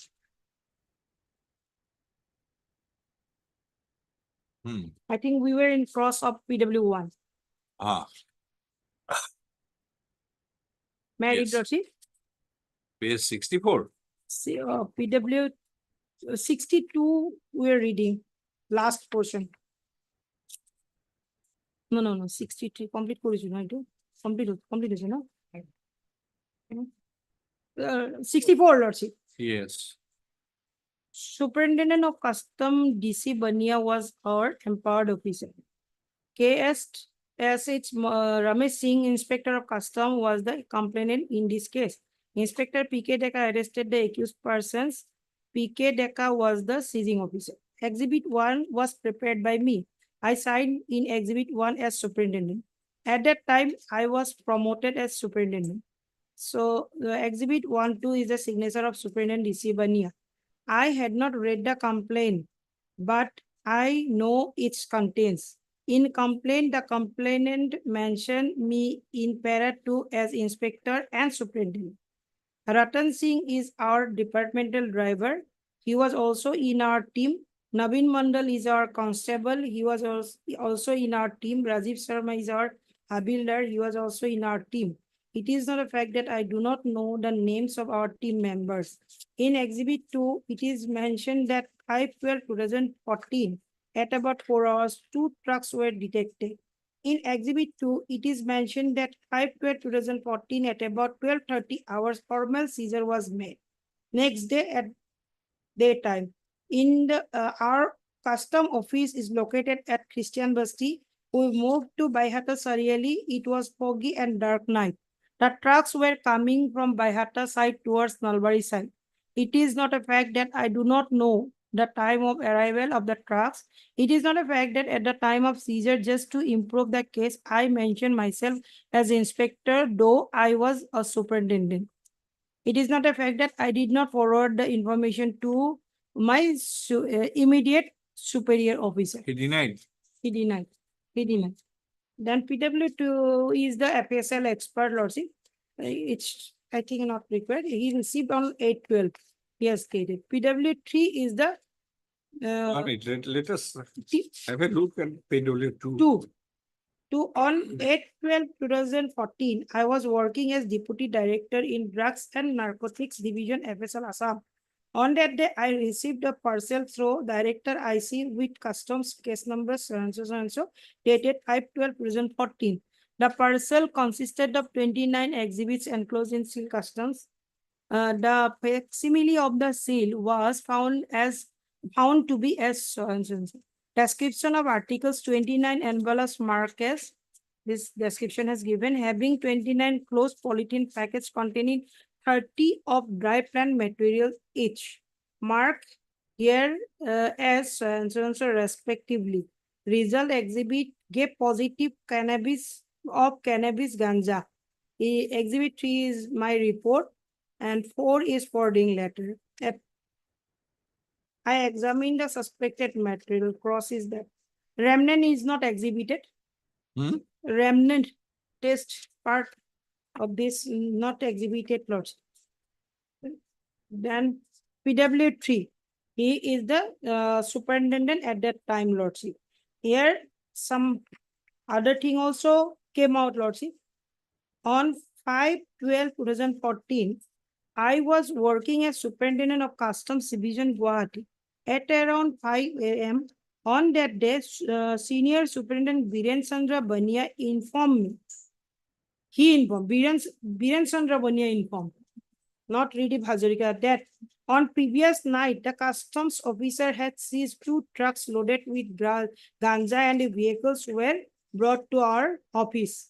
I think we were in cross of PW1. Ah, May I read, Yes. Lordship? page 64. See, PW 62 we're reading, last portion. No, 63 complete করেছি না একটু complete হয়েছে না 64 Lordship. Yes. Superintendent of Custom DC Bania was our empowered officer. KSH Ramesh Singh, Inspector of Custom, was the complainant in this case. Inspector PK Deka arrested the accused persons. PK Deka was the seizing officer. Exhibit 1 was prepared by me. I signed in Exhibit 1 as superintendent. At that time, I was promoted as superintendent. So the Exhibit 1-2 is the signature of Superintendent DC Bania. I had not read the complaint, but I know its contents. In complaint, the complainant mentioned me in para 2 as inspector and superintendent. Ratan Singh is our departmental driver. He was also in our team. Naveen Mandal is our constable. He was also in our team. Rajiv Sharma is our Habildar. He was also in our team. It is not a fact that I do not know the names of our team members. In Exhibit 2, it is mentioned that 5/12/2014, at about 4 hours, 2 trucks were detected. In Exhibit 2, it is mentioned that 5/12/2014, at about 12:30 hours, formal seizure was made. Next day at daytime, in our custom office is located at Christian Basti. We moved to Baihata Sariali. It was foggy and dark night. The trucks were coming from Baihata side towards Nalbari side. It is not a fact that I do not know the time of arrival of the trucks. It is not a fact that at the time of seizure, just to improve the case, I mentioned myself as inspector, though I was a superintendent. It is not a fact that I did not forward the information to my immediate superior officer. He denied. He denied. Then PW2 is the FSL expert, Lordship. It's, I think, not required. He received on 8/12. He has stated. PW three is the Let us T- have a look at PW2. two on 8/12/2014. I was working as Deputy Director in Drugs and Narcotics Division, FSL Assam. On that day, I received a parcel through Director IC with customs case number so and so, dated 5/12/2014. The parcel consisted of 29 exhibits enclosed in seal customs. The facsimile of the seal was found to be as so and so. Description of articles 29 envelopes marked as, this description has given, having 29 closed polythene packets containing 30 of dry plant material each, marked here as so and so respectively. Result exhibit gave positive cannabis ganja. Exhibit 3 is my report and 4 is forwarding letter. I examined the suspected material. Cross is that. Remnant is not exhibited. Hmm? Remnant test part of this not exhibited, Lords. Then PW3. He is the superintendent at that time, Lordship. Here, some other thing also came out, Lordship. On 5/12/2014, I was working as superintendent of Customs Division, Guwahati. At around 5 a.m. on that day, Senior Superintendent Biren Chandra Bania informed me. He informed, Biren Chandra Bania informed, not Ridip Hazarika, that on previous night, the customs officer had seized 2 trucks loaded with ganja and the vehicles were brought to our office.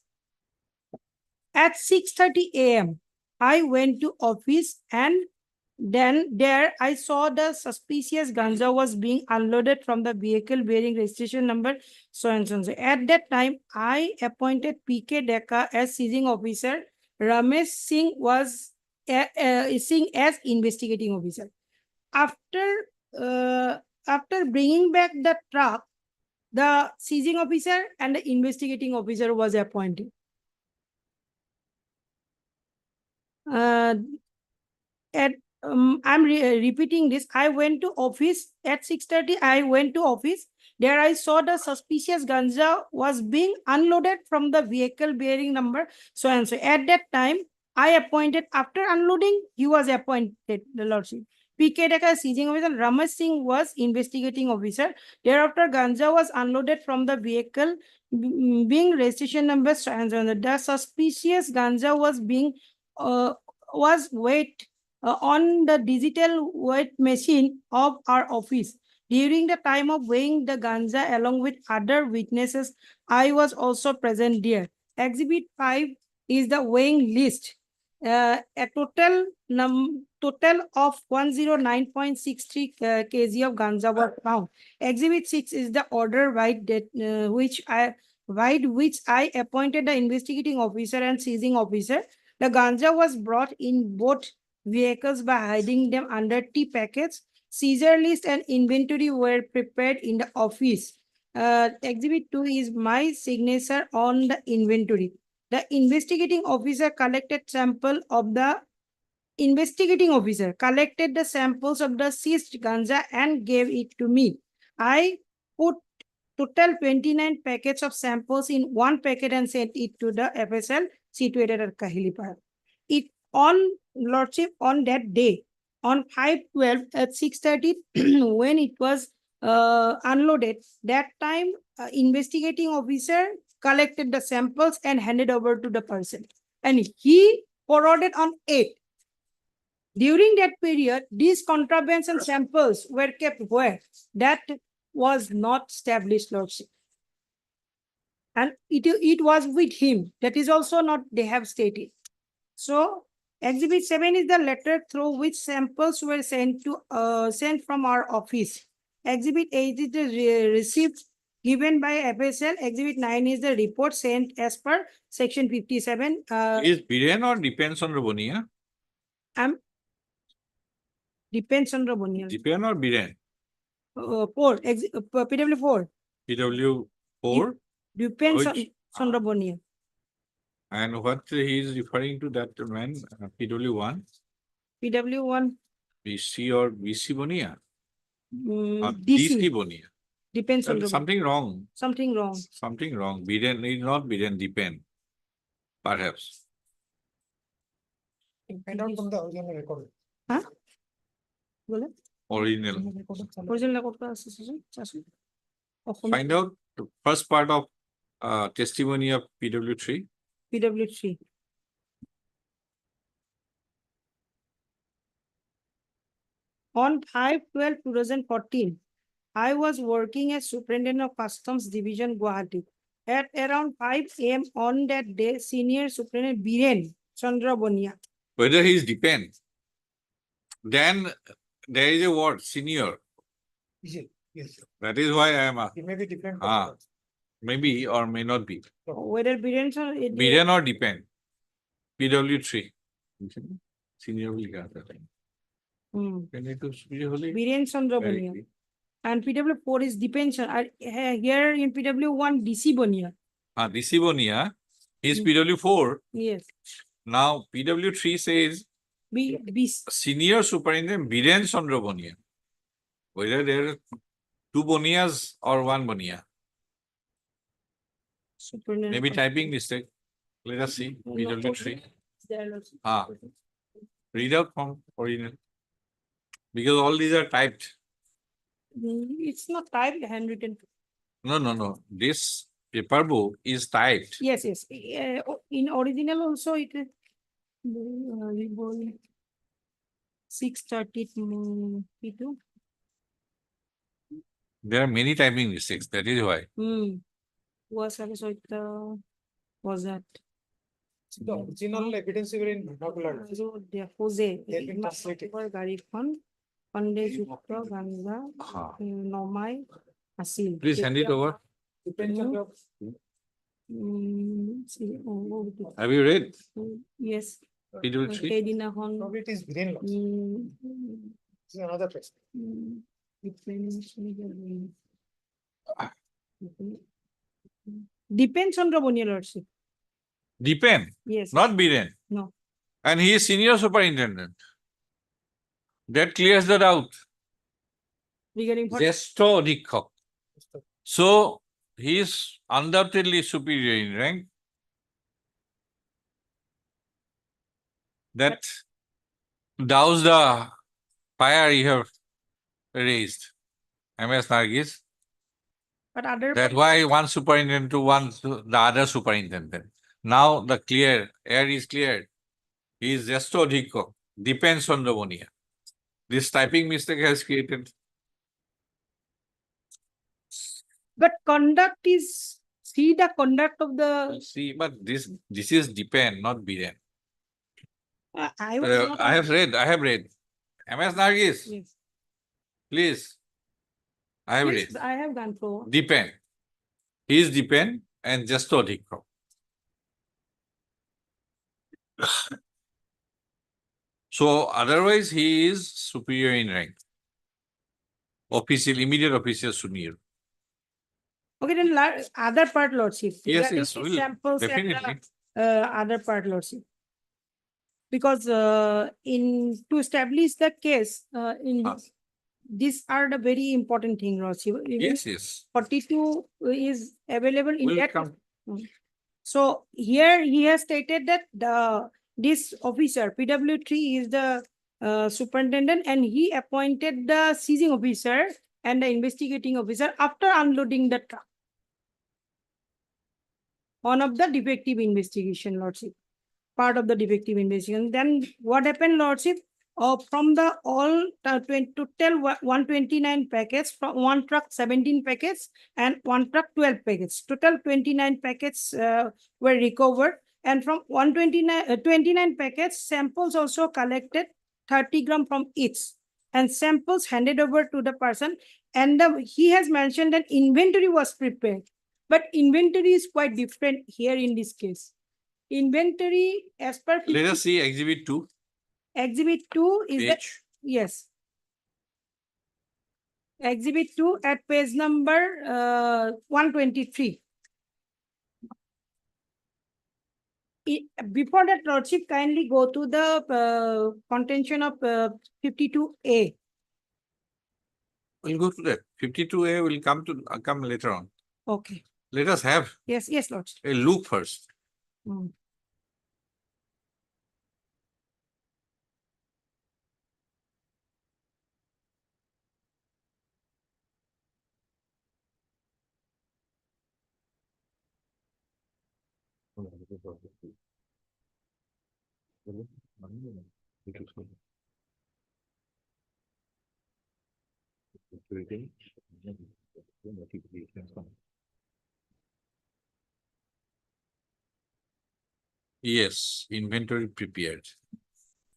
At 6:30 a.m., I went to office and then there I saw the suspicious ganja was being unloaded from the vehicle bearing registration number so and so. At that time, I appointed PK Deka as seizing officer. Ramesh Singh was Singh as investigating officer. After bringing back the truck, the seizing officer and the investigating officer was appointed. I'm repeating this. I went to office at 6:30. I went to office. There I saw the suspicious ganja was being unloaded from the vehicle bearing number so and so. At that time, I appointed, after unloading, he was appointed, the Lordship. PK Deka seizing officer, Ramesh Singh was investigating officer. Thereafter, ganja was unloaded from the vehicle being registration number so and so. The suspicious ganja was being weighed on the digital weight machine of our office. During the time of weighing the ganja along with other witnesses, I was also present there. Exhibit 5 is the weighing list. A total of 109.63 kg of ganja was found. Exhibit 6 is the order which I appointed the investigating officer and seizing officer. The ganja was brought in both vehicles by hiding them under tea packets. Seizure list and inventory were prepared in the office. Exhibit 2 is my signature on the inventory. The investigating officer collected the samples of the samples of the seized ganja and gave it to me. I put total 29 packets of samples in one packet and sent it to the FSL situated at Kahilipar. It on Lordship on that day, on 5/12 at 6:30, when it was unloaded, that time investigating officer collected the samples and handed over to the person. And he forwarded on 8. During that period, these contrabands and samples were kept where? That was not established, Lordship. And it was with him. That is also not, they have stated. So, Exhibit 7 is the letter through which samples were sent from our office. Exhibit 8 is the receipt given by FSL. Exhibit 9 is the report sent as per Section 57. Is Biren or depends on Rabonia? Depends on Rabonia. Dipen or Biren? PW4. PW4? Depends on Which- Rabonia. And what he is referring to that man, PW1, PW1, BC or BC Bonia? Or DC, DC Bonia? depends on There's the, something wrong, something wrong. something wrong. Bidden need not bidden, depend. Perhaps. Find out from the original record. বলে? Original. Original record টা আছে, আছে? Asamiya Find out the first part of testimony of PW3. PW3. On 5/12/2014, I was working as Superintendent of Customs Division, Guwahati. At around 5 AM on that day, Senior Superintendent Biren Chandra Bonia. Whether he is depend. Then there is a word, senior. Yes, yes, That is why I am, it may be different. Ah. maybe or may not be. Whether Biren Chandra. Bidden or depend. PW3. Senior will get that. When it was really Biren Chandra very Bonia. quick. And PW4 is depension. Here in PW1, DC Bonia. DC Bonia is Hmm. PW4. Yes. Now PW3 says B. Senior Superintendent Biren Chandra Bonia. Whether there are two Bonias or one Bonia. Superintendent. Maybe typing mistake. Let us see. No, PW3. there also. Ah. Read out from original. Because all these are typed. It's not typed, handwritten. No. This paper book is typed. Yes. In original also it is. 6:30 There are many typing mistakes. That is why. was also was that. The original evidence were in vernacular. So there Jose. They've been translated. Garifan, Pandey Jupra, Ganga, Ah. Nomai, Asil. Please hand it over. Depends on the Have you read Yes. PW3? সেইদিনাখন probably it is Biren laws. This is another test. Depends on Raboniya Lordship. Depend, Yes. not Biren. No. And he is senior superintendent. That clears the doubt. Regarding what? Jesto Dikhok. So he is undoubtedly superior in rank. That douse the fire you have raised. MS Nargis. But other. That's why one superintendent to one to the other superintendent. Now the air is cleared. He is Jesto Dikhok. Depends on the Bonia. This typing mistake has created. But conduct is, see the conduct of the, See, but this is depend, not Biren. I was not. I have read. MS Nargis, Yes. please. I have Yes, read. I have gone through. Depend. He is depend and Jesto Dikhok. So otherwise he is superior in rank. Official, immediate official senior. Okay, then other part Lordship. Yes, Regarding yes, the will, samples and the, definitely. other part Lordship. Because to establish the case, these are the very important thing, Lordship. Even Yes. 42 is available in Will that. come. So here he has stated that this officer, PW3 is the superintendent, and he appointed the seizing officer and the investigating officer after unloading the truck. One of the defective investigation, Lordship. Part of the defective investigation. Then what happened, Lordship? From the all total 129 packets, from one truck 17 packets and one truck 12 packets. Total 29 packets were recovered, and from 29 packets, samples also collected 30 gram from each, and samples handed over to the person. And he has mentioned that inventory was prepared, but inventory is quite different here in this case. Inventory as per Let us see Exhibit 2. Exhibit 2 is the, Page. yes. Exhibit 2 at page number 123. Before that, Lordship, kindly go to the contention of 52A. We'll go to that. 52A will come later on. Okay. Let us have Yes, yes, Lordship. a look first. Hmm. Yes, inventory prepared.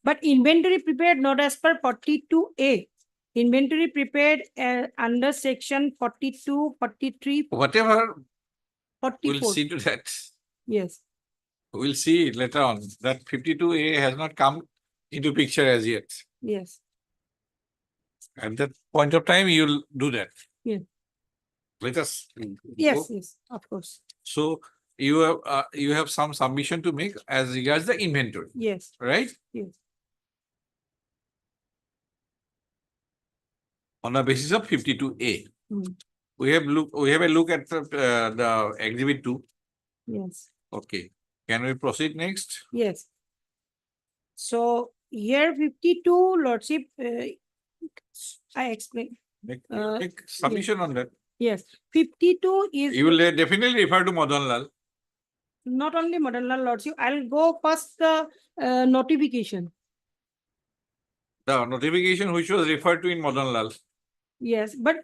But inventory prepared not as per 42A. Inventory prepared under section 42, 43, Whatever, we'll 44. see to that. Yes, We'll see later on. That 52A has not come into picture as yet. yes, At that point of time, you'll do that. Yeah. Let us. yes, go. yes, of course. So you have some submission to make as regards the inventory, Yes, right? yes. On the basis of 52A. Hmm. We have a look at the exhibit 2. Yes, Okay. Can we proceed next? yes. So here 52, Lordship, I explain. Make, Uh, make submission on that. Yes, 52 is You will definitely refer to Madan Lal. not only Madan Lal Lordship. I'll go first the notification. The notification which was referred to in Madan Lal. Yes, but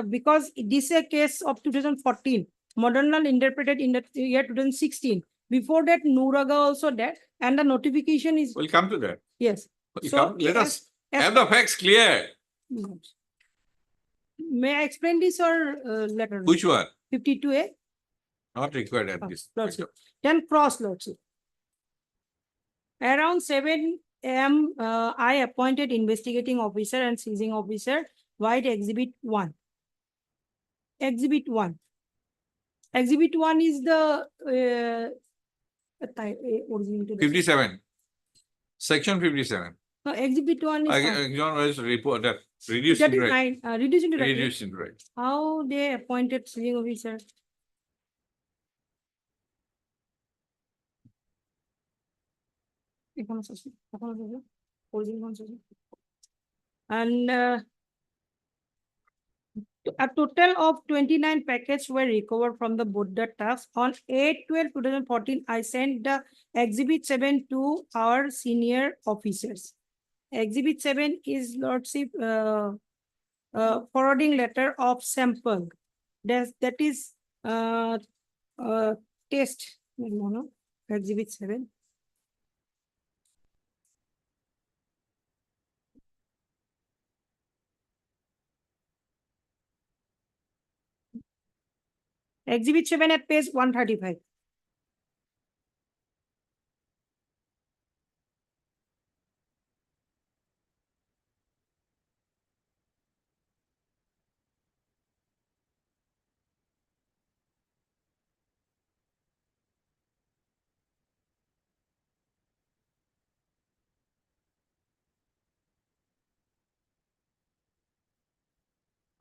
because this is a case of 2014, Madan Lal interpreted in the year 2016. Before that, Nuraga also that, and the notification is We'll come to that. yes. We So come- let us as- have the facts clear. May I explain this or later? Which one? 52A, Not required at Oh, this. Lordship. Then cross Lordship. Around 7 AM, I appointed investigating officer and seizing officer, White Exhibit 1. Exhibit 1. Exhibit 1 is the original. 57. Section 57. No, Exhibit 1 is John was report that reduced that in is right. reducing to right. Reduced in right. How they appointed seizing officer? And a total of 29 packets were recovered from the Buddha task. On 8/12/2014, I sent the Exhibit 7 to our senior officers. Exhibit 7 is Lordship forwarding letter of sample. That is test. No, Exhibit 7. Exhibit 7 at page 135.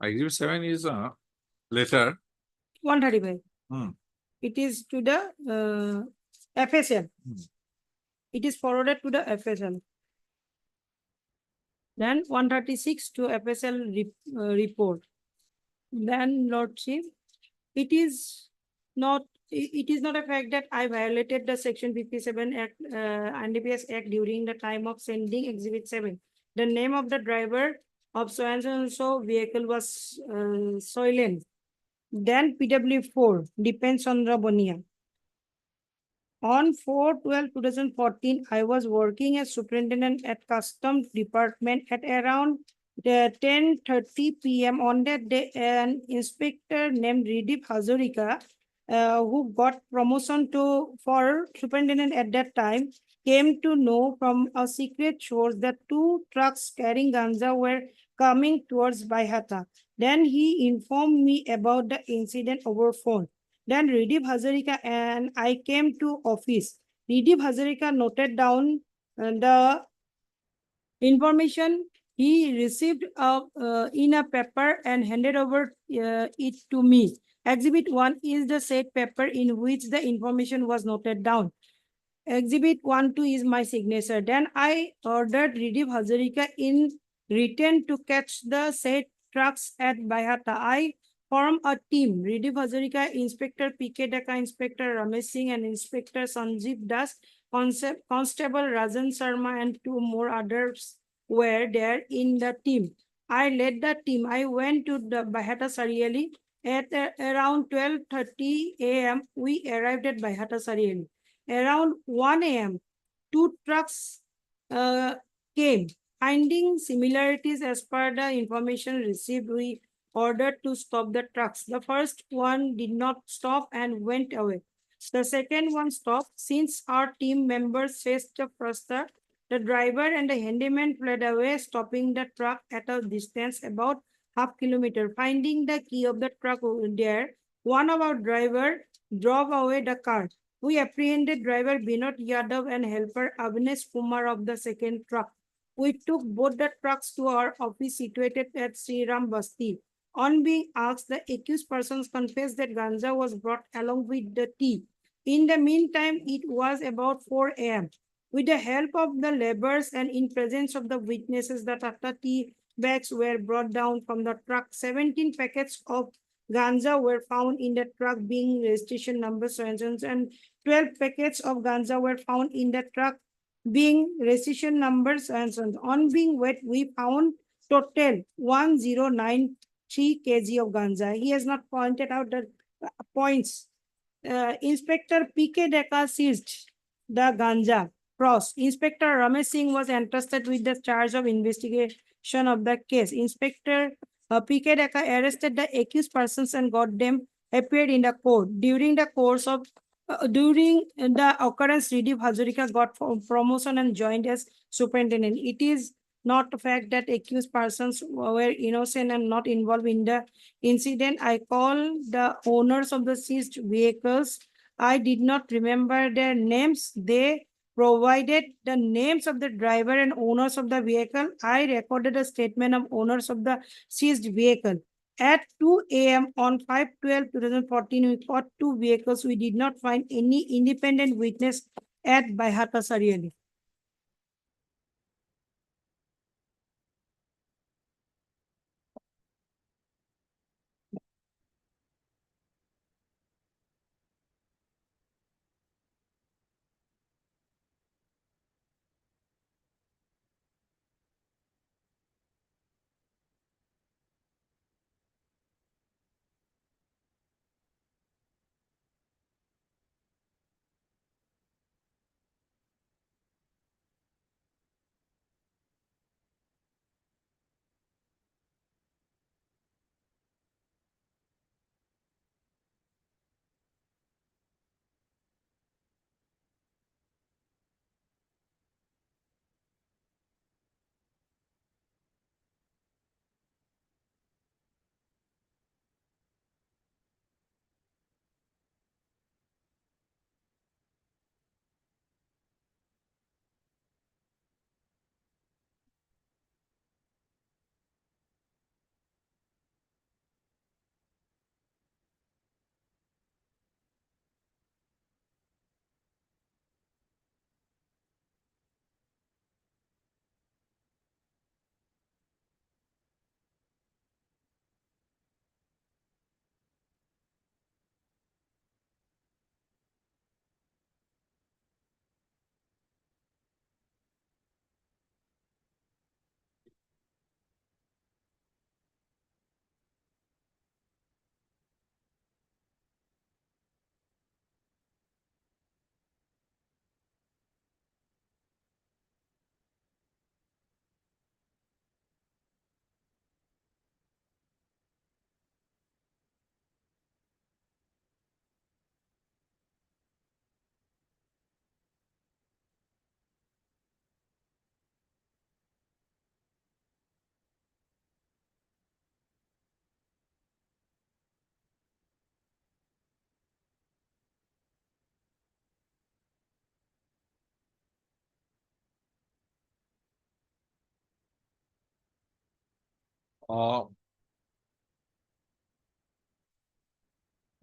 Exhibit 7 is a letter. 135. Hmm. It is to the FSL. Hmm. It is forwarded to the FSL. Then 136 to FSL report. Then Lordship, it is not a fact that I violated the Section 57 Act, NDPS Act during the time of sending Exhibit 7. The name of the driver of so and so vehicle was Soilen. Then PW4 depends on Rabonia. On 4/12/2014, I was working as superintendent at Customs Department at around 10:30 PM. On that day, an inspector named Ridip Hazarika, who got promotion for superintendent at that time, came to know from a secret source that 2 trucks carrying ganja were coming towards Baihata. Then he informed me about the incident over phone. Then Ridip Hazarika and I came to office. Riddhi Hazarika noted down the information he received in a paper and handed over it to me. Exhibit 1 is the said paper in which the information was noted down. Exhibit 1-2 is my signature. Then I ordered Riddhi Hazarika in written to catch the said trucks at Baihata. I formed a team. Riddhi Hazarika, Inspector P.K. Daka, Inspector Ramesh Singh, and Inspector Sanjeev Das, Constable Rajan Sharma, and 2 more others were there in the team. I led the team. I went to the Baihata Sariali. At around 12:30 a.m., we arrived at Baihata Sariali. Around 1 a.m., 2 trucks came. Finding similarities as per the information received, we ordered to stop the trucks. The first one did not stop and went away. The second one stopped. Since our team members faced the frustration, the driver and the handyman fled away, stopping the truck at a distance about half kilometer. Finding the key of the truck there, one of our driver drove away the car. We apprehended driver Binod Yadav and helper Avnesh Kumar of the second truck. We took both the trucks to our office situated at Sri Ram Basti. On being asked, the accused persons confessed that ganja was brought along with the tea. In the meantime, it was about 4 a.m. With the help of the laborers and in presence of the witnesses, the Tata tea bags were brought down from the truck. 17 packets of ganja were found in the truck being registration number and 12 packets of ganja were found in the truck being registration numbers and so on. On being wet, we found total 1093 kg of ganja. He has not pointed out the points. Inspector P.K. Deka seized the ganja. Cross. Inspector Ramesh Singh was entrusted with the charge of investigation of the case. Inspector P.K. Deka arrested the accused persons and got them appeared in the court. During the occurrence, Riddhi Hazarika got promotion and joined as superintendent. It is not the fact that accused persons were innocent and not involved in the incident. I call the owners of the seized vehicles. I did not remember their names. They provided the names of the driver and owners of the vehicle. I recorded a statement of owners of the seized vehicle. At 2 a.m. on 5/12/2014, we caught 2 vehicles. We did not find any independent witness at Baihata Sariali.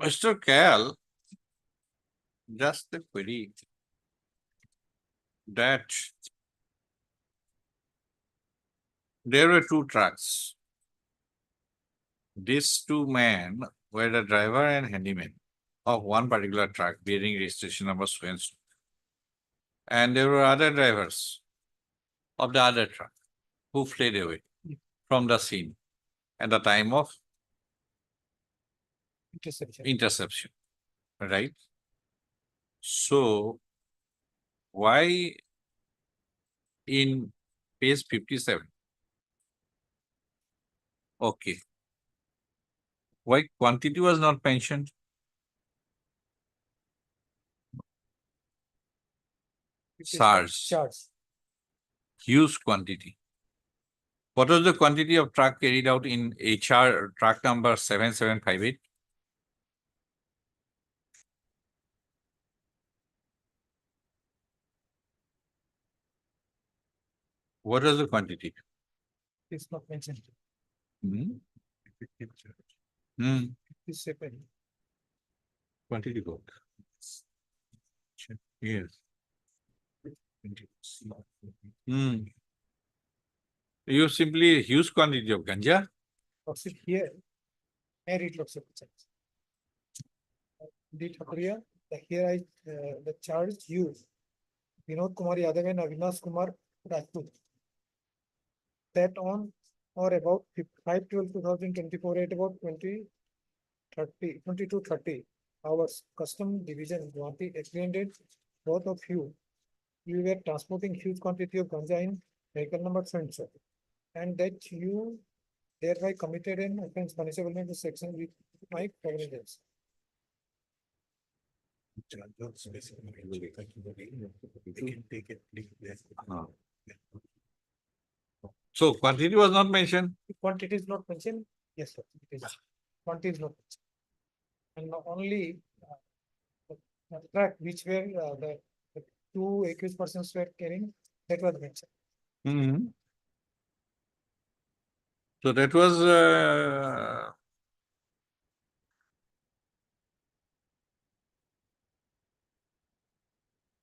Mr. Cal, just a query that there were two trucks. These two men were the driver and handyman of one particular truck bearing registration number so and so. And there were other drivers of the other truck who fled away from the scene at the time of Interception. interception, right? So why in page 57? Okay. Why quantity was not mentioned? It is SARS, Charge. huge quantity. What was the quantity of truck carried out in HR truck number 7758? What was the quantity? It's not mentioned. Hmm? Hmm. It's separate. Quantity code. Yes. Hmm. You simply huge quantity of ganja. What's it here? I read lots of charge. Did Hapriya, here the charge used Vinod Kumar Yadav and Avinash Kumar Rajput. That on or about 5/12/2024 at about 22:30 hours, Custom Division Guwahati apprehended both of you. You were transporting huge quantity of ganja in vehicle number so and so, and that you thereby committed an offense punishable under section with my cognizance. So quantity was not mentioned. If quantity is not mentioned, yes, sir, it is. Quantity is not mentioned. And only the track which were the two accused persons were carrying, that was mentioned. Mhm. So that was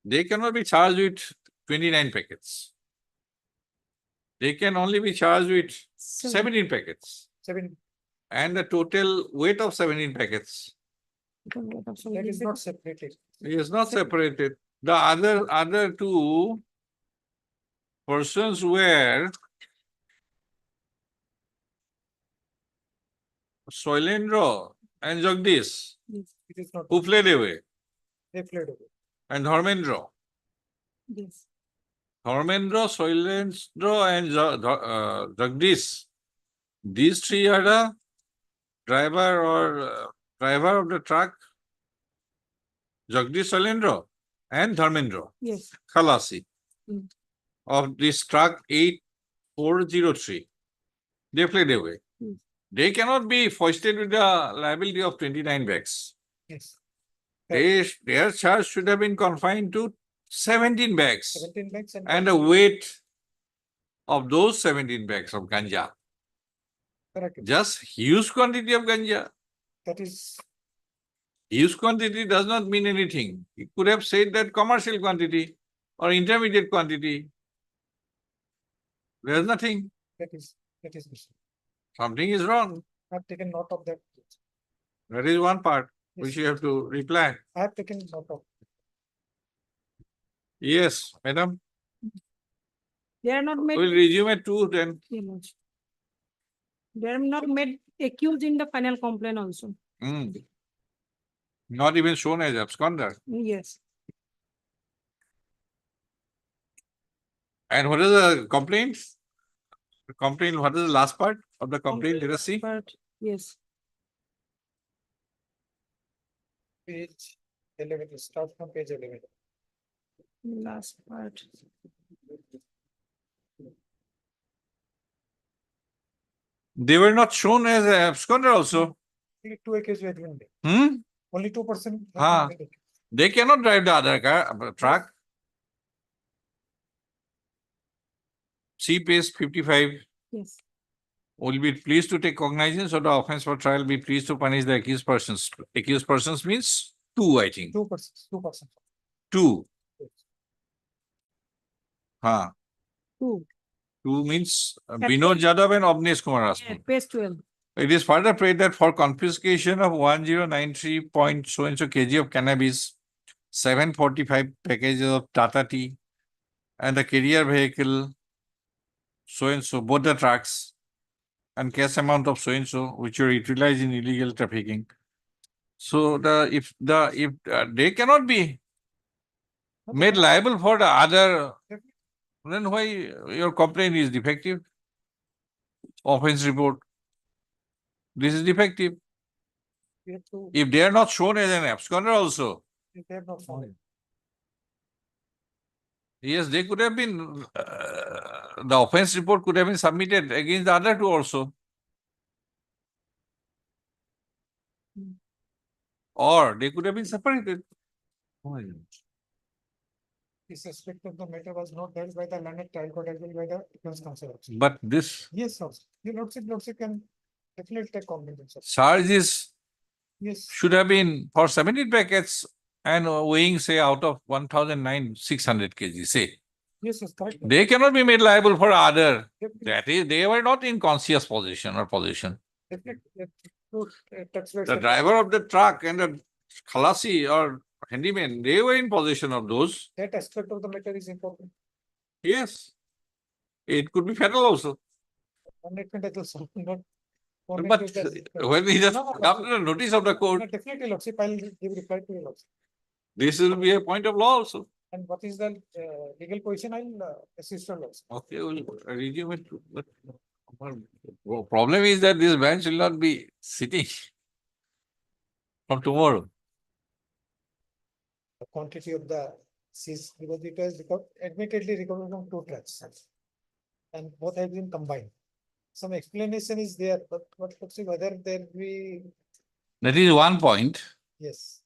they cannot be charged with 29 packets. They can only be charged with 17 packets. 7, And the total weight of 17 packets that is not separated. is not separated. The other two persons were Soilendra and Jagdish, It is not, who fled away, they fled away. and Dharmendra. Yes. Dharmendra, Soilendra, and Jagdish. These three are the driver of the truck, Jagdish, Soilendra, and Dharmendra, Yes. Khalasi, Mm. of this truck 8403. They fled away. Mm. They cannot be foisted with the liability of 29 bags. Yes, Their charge should have been confined to 17 bags 17 bags and the weight of those 17 bags of ganja. correct. Just huge quantity of ganja. That is, Huge quantity does not mean anything. You could have said that commercial quantity or intermediate quantity. There is nothing. that is missing. Something is wrong. I have taken note of that. That is one part which Yes, you have to reply. I have taken note of. Yes, madam. They are not made. We'll resume at 2 then. They are not made accused in the final complaint also. Hmm. Not even shown as absconder. Yes. And what is the complaint? The complaint, what is the last part of the complaint? Let us see. But yes. Page 11, start from page 11. Last part. They were not shown as absconder also. Only two accused were given. Hmm? Only 2%. Ah. They cannot drive the other car, truck. See page 55. Yes. will be pleased to take cognizance of the offense for trial, be pleased to punish the accused persons. Accused persons means two, I think, 2%. two. Huh. Two. Two means At Binod Jadhav and Avnesh Kumar Yeah, Asman. page 12. It is further prayed that for confiscation of 1093 point so and so kg of cannabis, 745 packages of Tata tea, and the carrier vehicle, so and so, both the trucks, and cash amount of so and so, which were utilized in illegal trafficking. So if they cannot be made liable for the other, then why your complaint is defective? Offense report. This is defective. We have to, If they are not shown as an absconder also, if they have not found it. yes, they could have been, the offense report could have been submitted against the other two also. Or they could have been separated. This aspect of the matter was not dealt by the learned trial court as well by the defense counsel also. But this Yes, also. Your lordship can definitely take cognizance of. charge is, Yes, should have been for 17 packets and weighing say out of 1,600 kg, say. yes, correct. They cannot be made liable for other. Definitely, That is, they were not in conscious possession or possession. definitely, tax The driver of the truck and the khalasi or handyman, they were in possession of those. that aspect of the matter is important. Yes. It could be fatal also. Commitment is also not. one But is just- when he just No, no, come to the notice of the No, court, definitely, lordship, I'll give reply to your lordship. this will be a point of law also. And what is the legal position, I'll assist your lordship. Okay, we'll resume it. But our problem is that this bench will not be sitting from tomorrow. The quantity of the seized, because it was admittedly recovered from two trucks. And both have been combined. Some explanation is there, but let's see whether there be, That is one point. yes.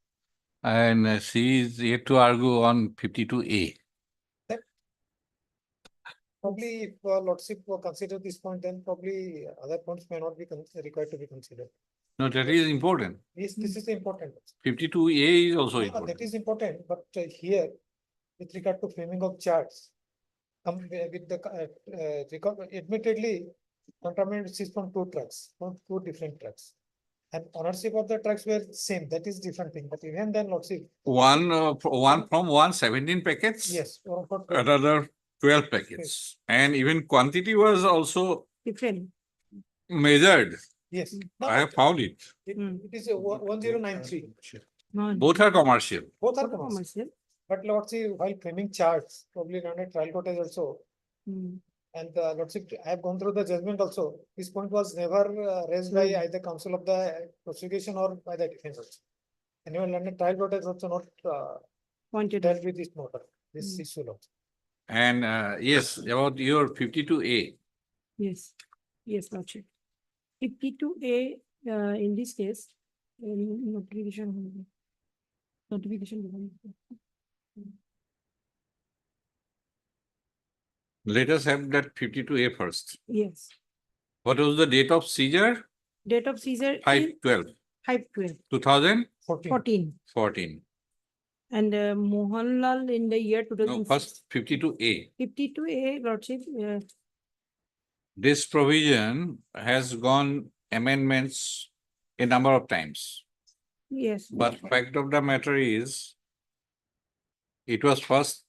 And she is yet to argue on 52A. Probably if lordship will consider this point, then probably other points may not be required to be considered. No, that is important. Yes, this is important. 52A is also That important. is important, but here, with regard to framing of charts. With the, admittedly, contaminant is from two trucks, from two different trucks. And ownership of the trucks were same, that is different thing, but even then, lordship, One from 117 packets. yes. Another 12 packets. And even quantity was also Different. measured. Yes. I have found it. It is a 1093, No, Both are commercial. both are not commercial. commercial. But lordship, while framing charts, probably run a trial court has also. Hmm. And lordship, I have gone through the judgment also. This point was never raised by either counsel of the prosecution or by the defense also. And even London trial court has also not Pointed dealt out. with this matter, this Mm. issue also. And yes, about your 52A. Yes, yes, Lordship. 52A, in this case, notification. Notification. given. Let us have that 52A first. Yes, What was the date of seizure? date of seizure is 5/12, 5/12, 2014. 14. And Mohanlal in the year two No, thousand. first 52A. 52A, Lordship, This provision has gone amendments a number of times. yes. But fact of the matter is, it was first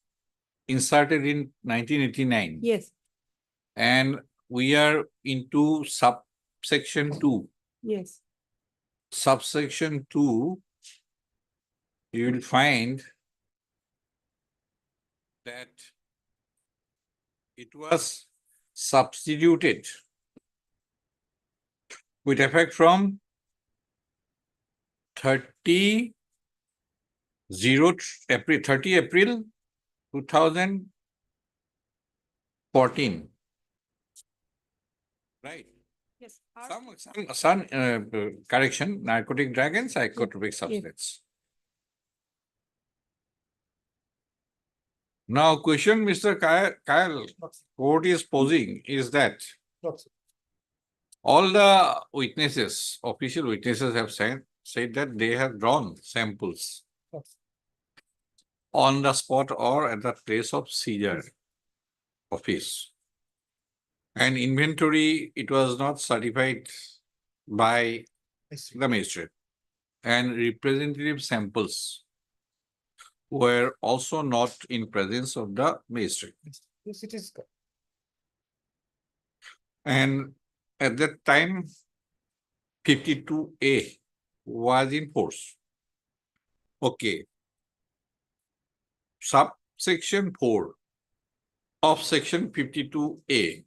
inserted in 1989. Yes, And we are into subsection 2. yes, Subsection 2, you will find that it was substituted with effect from 30 April 2014. Right. yes. Some correction, narcotic drug and psychotropic substance. Now, question Mr. Kyle, court is posing is that Lordship. All the witnesses, official witnesses have said that they have drawn samples Yes. on the spot or at the place of seizure office. And inventory, it was not certified by I see. the magistrate. And representative samples were also not in presence of the magistrate. Yes, it is. Correct. And at that time, 52A was in force. Okay. Subsection 4 of section 52A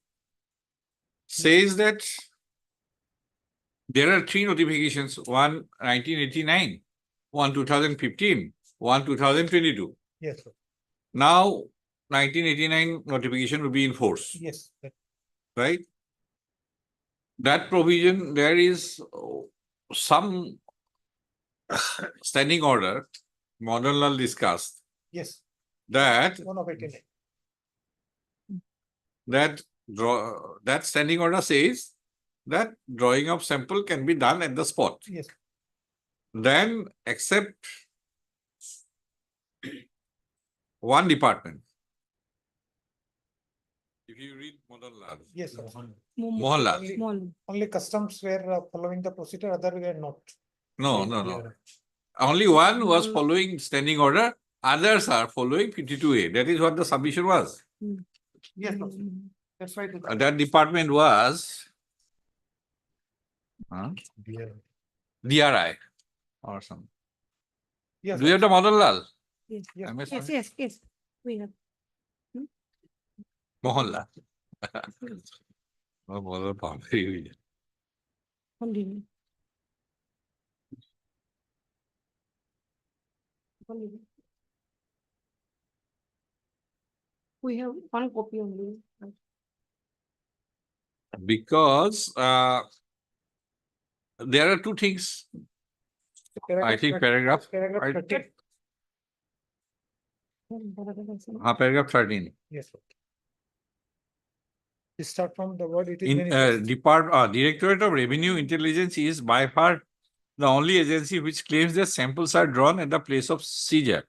says that there are three notifications, one 1989, one 2015, one 2022. Yes, sir. Now 1989 notification will be in force, Yes, that- right? That provision, there is some standing order, Mohanlal discussed, yes, that one of 89. that standing order says that drawing of sample can be done at the spot. Yes, Then except one department. If you read Mohanlal, yes, sir. Mohanlal, Small. Only customs were following the procedure, other were not. no. Only one was following standing order, others are following 52A. That is what the submission was. Yes, sir. That's right. That department was DRI or something. Yes, Do you have the Mohanlal? Yes, yes. MS yes, we have. Mohanlal. Oh, Mohanlal पागल हुई है। Continue. Continue. We have one copy only. Because there are two things. I think paragraph, Paragraph I- 13. paragraph 13. Yes, sir. We start from the word, it is In manifest. Directorate of Revenue Intelligence is by far the only agency which claims that samples are drawn at the place of seizure,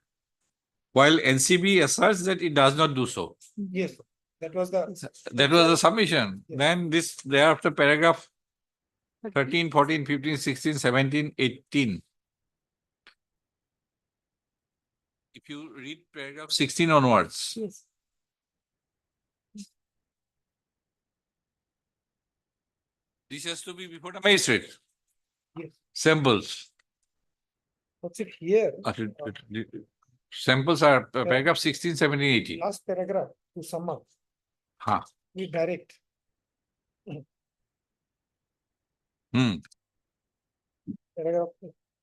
while NCB asserts that it does not do so. Yes, sir. That was the, That was the submission. Yes. Then this thereafter paragraph 13, 14, 15, 16, 17, 18. If you read paragraph 16 onwards, Yes. this has to be before the magistrate. yes, Samples. what's it here? Samples are paragraph 16, 17, 18. Last paragraph to sum up. Huh. We direct. Hmm. Paragraph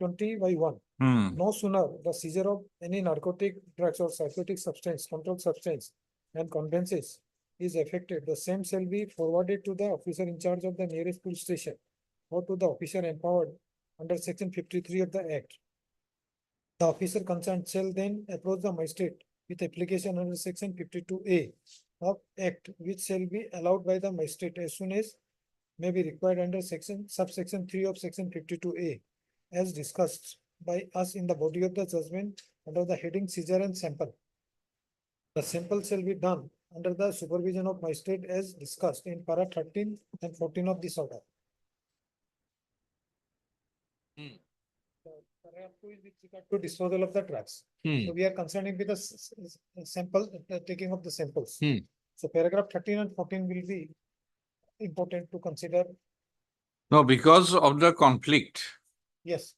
20/1. Hmm. No sooner the seizure of any narcotic drugs or psychotic substance, controlled substance, and conveyances is effected, the same shall be forwarded to the officer in charge of the nearest police station or to the officer empowered under section 53 of the Act. The officer concerned shall then approach the magistrate with application under section 52A of Act, which shall be allowed by the magistrate as soon as may be required under subsection 3 of section 52A, as discussed by us in the body of the judgment under the heading seizure and sample. The sample shall be done under the supervision of magistrate as discussed in para 13 and 14 of this order. Hmm. Paragraph 2 is with regard to disposal of the drugs. Hmm. So we are concerning with the sample, taking of the samples. Hmm. So paragraph 13 and 14 will be important to consider. No, because of the conflict, Yes,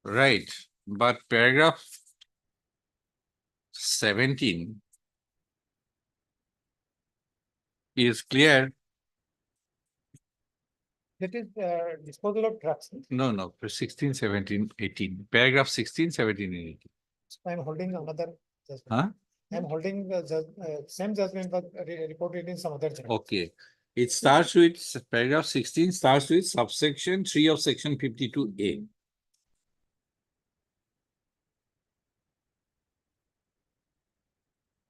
right? But paragraph 17 is clear. that is disposal of drugs. No, for 16, 17, 18. Paragraph 16, 17, and 18. I am holding another judgment. Huh? I am holding the same judgment but reported in some other judgment. Okay. It starts with paragraph 16 starts with subsection 3 of section 52A.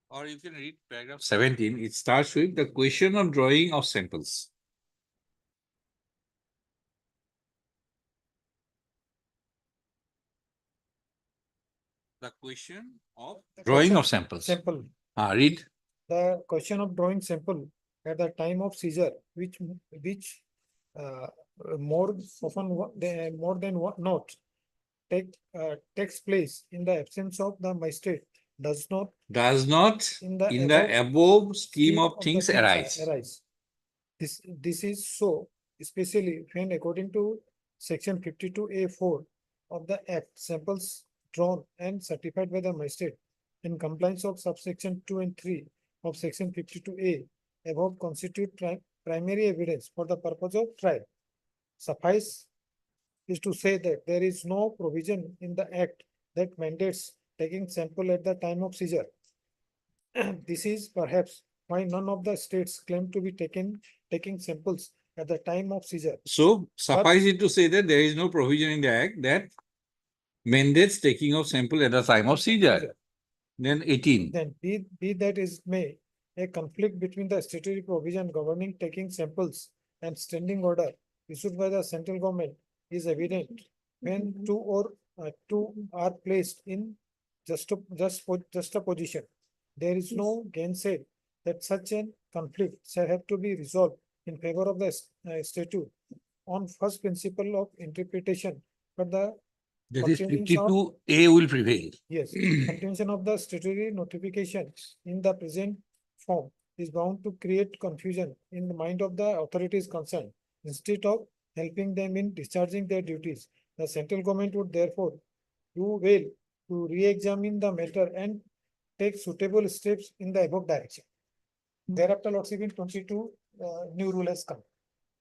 Or you can read paragraph 17. It starts with the question of drawing of samples. The question of The drawing question- of samples. Sample. Read. The question of drawing sample at the time of seizure, which uh, more often more than one not takes place in the absence of the magistrate does not Does not in the in the above scheme of the things arise. This is so, especially when according to section 52A4 of the Act, samples drawn and certified by the magistrate in compliance of subsection 2 and 3 of section 52A above constitute primary evidence for the purpose of trial. Suffice is to say that there is no provision in the Act that mandates taking sample at the time of seizure. This is perhaps why none of the states claim to be taking samples at the time of seizure. So suffice it to say that there is no provision in the act that mandates taking of sample at the time of seizure. Then 18. Then be that is may, a conflict between the statutory provision governing taking samples and standing order issued by the central government is evident when two are placed in juxtaposition. There is no gainsay that such a conflict shall have to be resolved in favor of the statute on first principle of interpretation, but the That is Continuing of- 52A will prevail. yes, continuation of the statutory notification in the present form is bound to create confusion in the mind of the authorities concerned. Instead of helping them in discharging their duties, the central government would therefore do well to re-examine the matter and take suitable steps in the above direction. Thereafter, Lordship, in 22, new rule has come.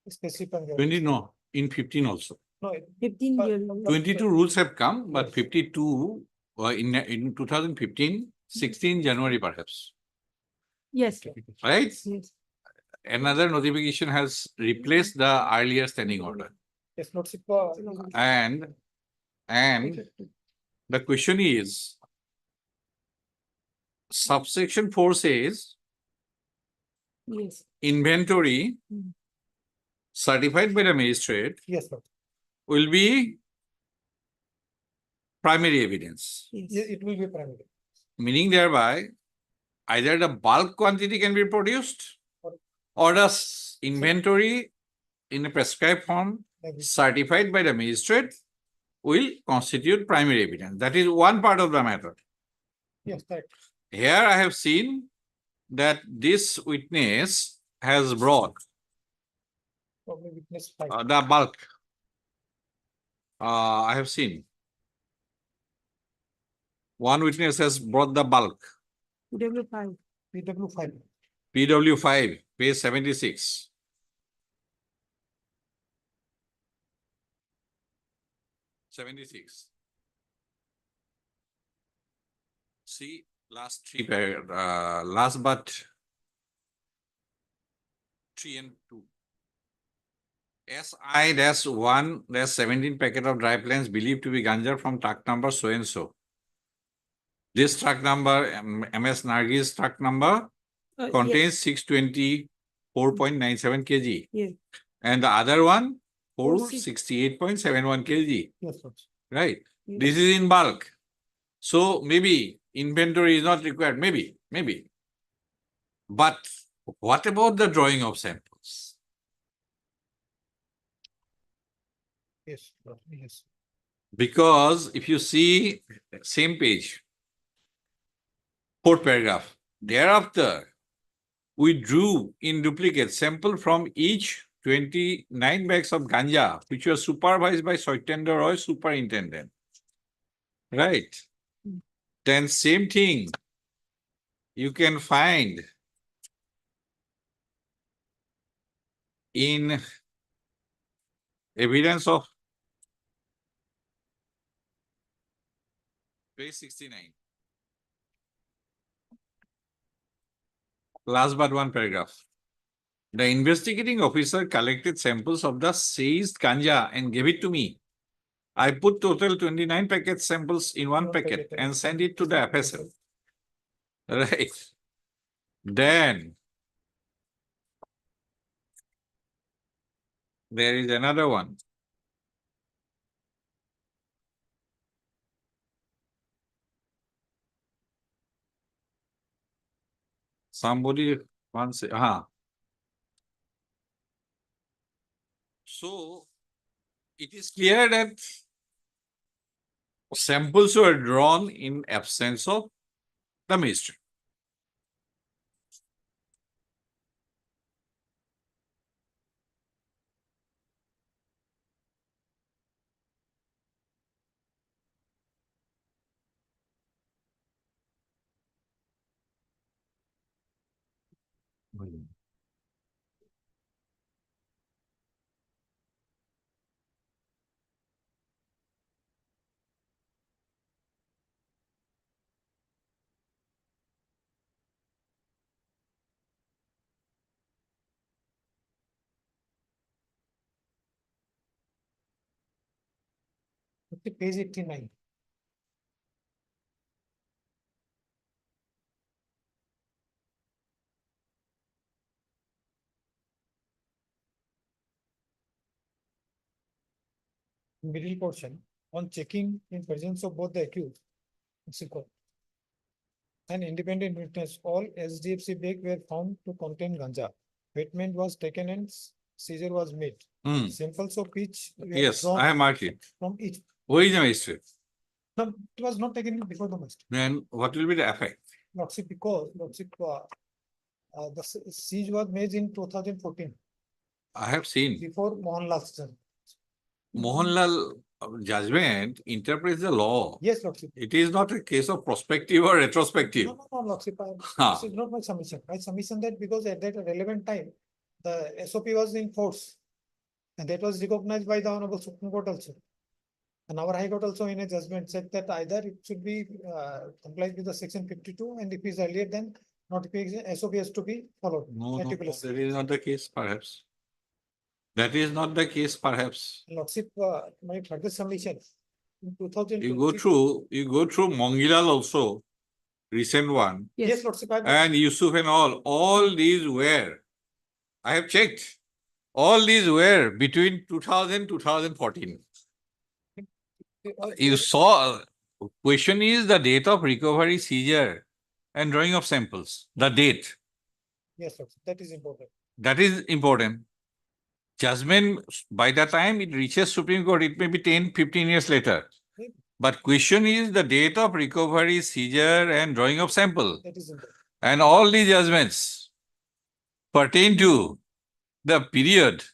Specific. 20, no, in 15 also. No, 15 But- years. 22 rules have come, but Yes. 52 in 2015, 16 January perhaps, Yes, right? yes. Another notification has replaced the earlier standing order. yes, Lordship. And the question is, subsection 4 says Yes, inventory Mm. certified by the magistrate Yes, Lord. will be primary evidence, yes. It will be primary. meaning thereby either the bulk quantity can be produced or the inventory in a prescribed form Agree. certified by the magistrate will constitute primary evidence. That is one part of the matter. Yes, that Here I have seen that this witness has brought probably witness five. the bulk. I have seen. One witness has brought the bulk, W5. PW five. PW5, page 76. See, last three last but 3 and 2. SI-1-17 packet of dry plants believed to be ganja from truck number so and so. This truck number, MS Nargis truck number, contains 624.97 kg. Yes. And the other one, 460. 468.71 kg, Yes, Lord. right? Yes. This is in bulk. So maybe inventory is not required, maybe. But what about the drawing of samples? Yes, Lord. Yes. Because if you see same page, fourth paragraph, thereafter, we drew in duplicate sample from each 29 bags of ganja, which were supervised by Satyendra Roy, superintendent. Right? Then same thing, you can find in evidence of page 69. Last but one paragraph. The investigating officer collected samples of the seized ganja and gave it to me. I put total 29 packet samples in one packet and sent it to the FSL. Right. Then there is another one. somebody once, So it is clear that samples were drawn in absence of the ministry. Okay, page 89. Middle portion, on checking in presence of both the accused, it's equal. An independent witness, all SDFC bag were found to contain ganja. Weighment was taken and seizure was made. Hmm. Samples of each were Yes, drawn I have marked it. from each. Where is the magistrate? No, it was not taken before the magistrate. Then what will be the effect? Lordship, because Lordship, the siege was made in 2014 I have seen before Mohanlal's term. Mohanlal judgment interprets the law. Yes, Lordship. It is not a case of prospective or retrospective. No, Lordship, Huh. this is not my submission. My submission that because at that relevant time, the SOP was in force. And that was recognized by the Honorable Supreme Court also. And our High Court also in a judgment said that either it should be complied with the section 52, and if it's earlier, then notification SOP has to be followed. No, that meticulously. is not the case, perhaps. That is not the case, perhaps. Lordship, my further submission in 2020. You go through Mongilal also, recent one, Yes, Lordship, and Yusuf and all these were, I have checked, all these were between 2000 2014. You saw, question is the date of recovery, seizure, and drawing of samples, the date. Yes, Lordship, that is important. That is important. Judgment, by the time it reaches Supreme Court, it may be 10, 15 years later. But question is the date of recovery, seizure, and drawing of sample. That is important. And all these judgments pertain to the period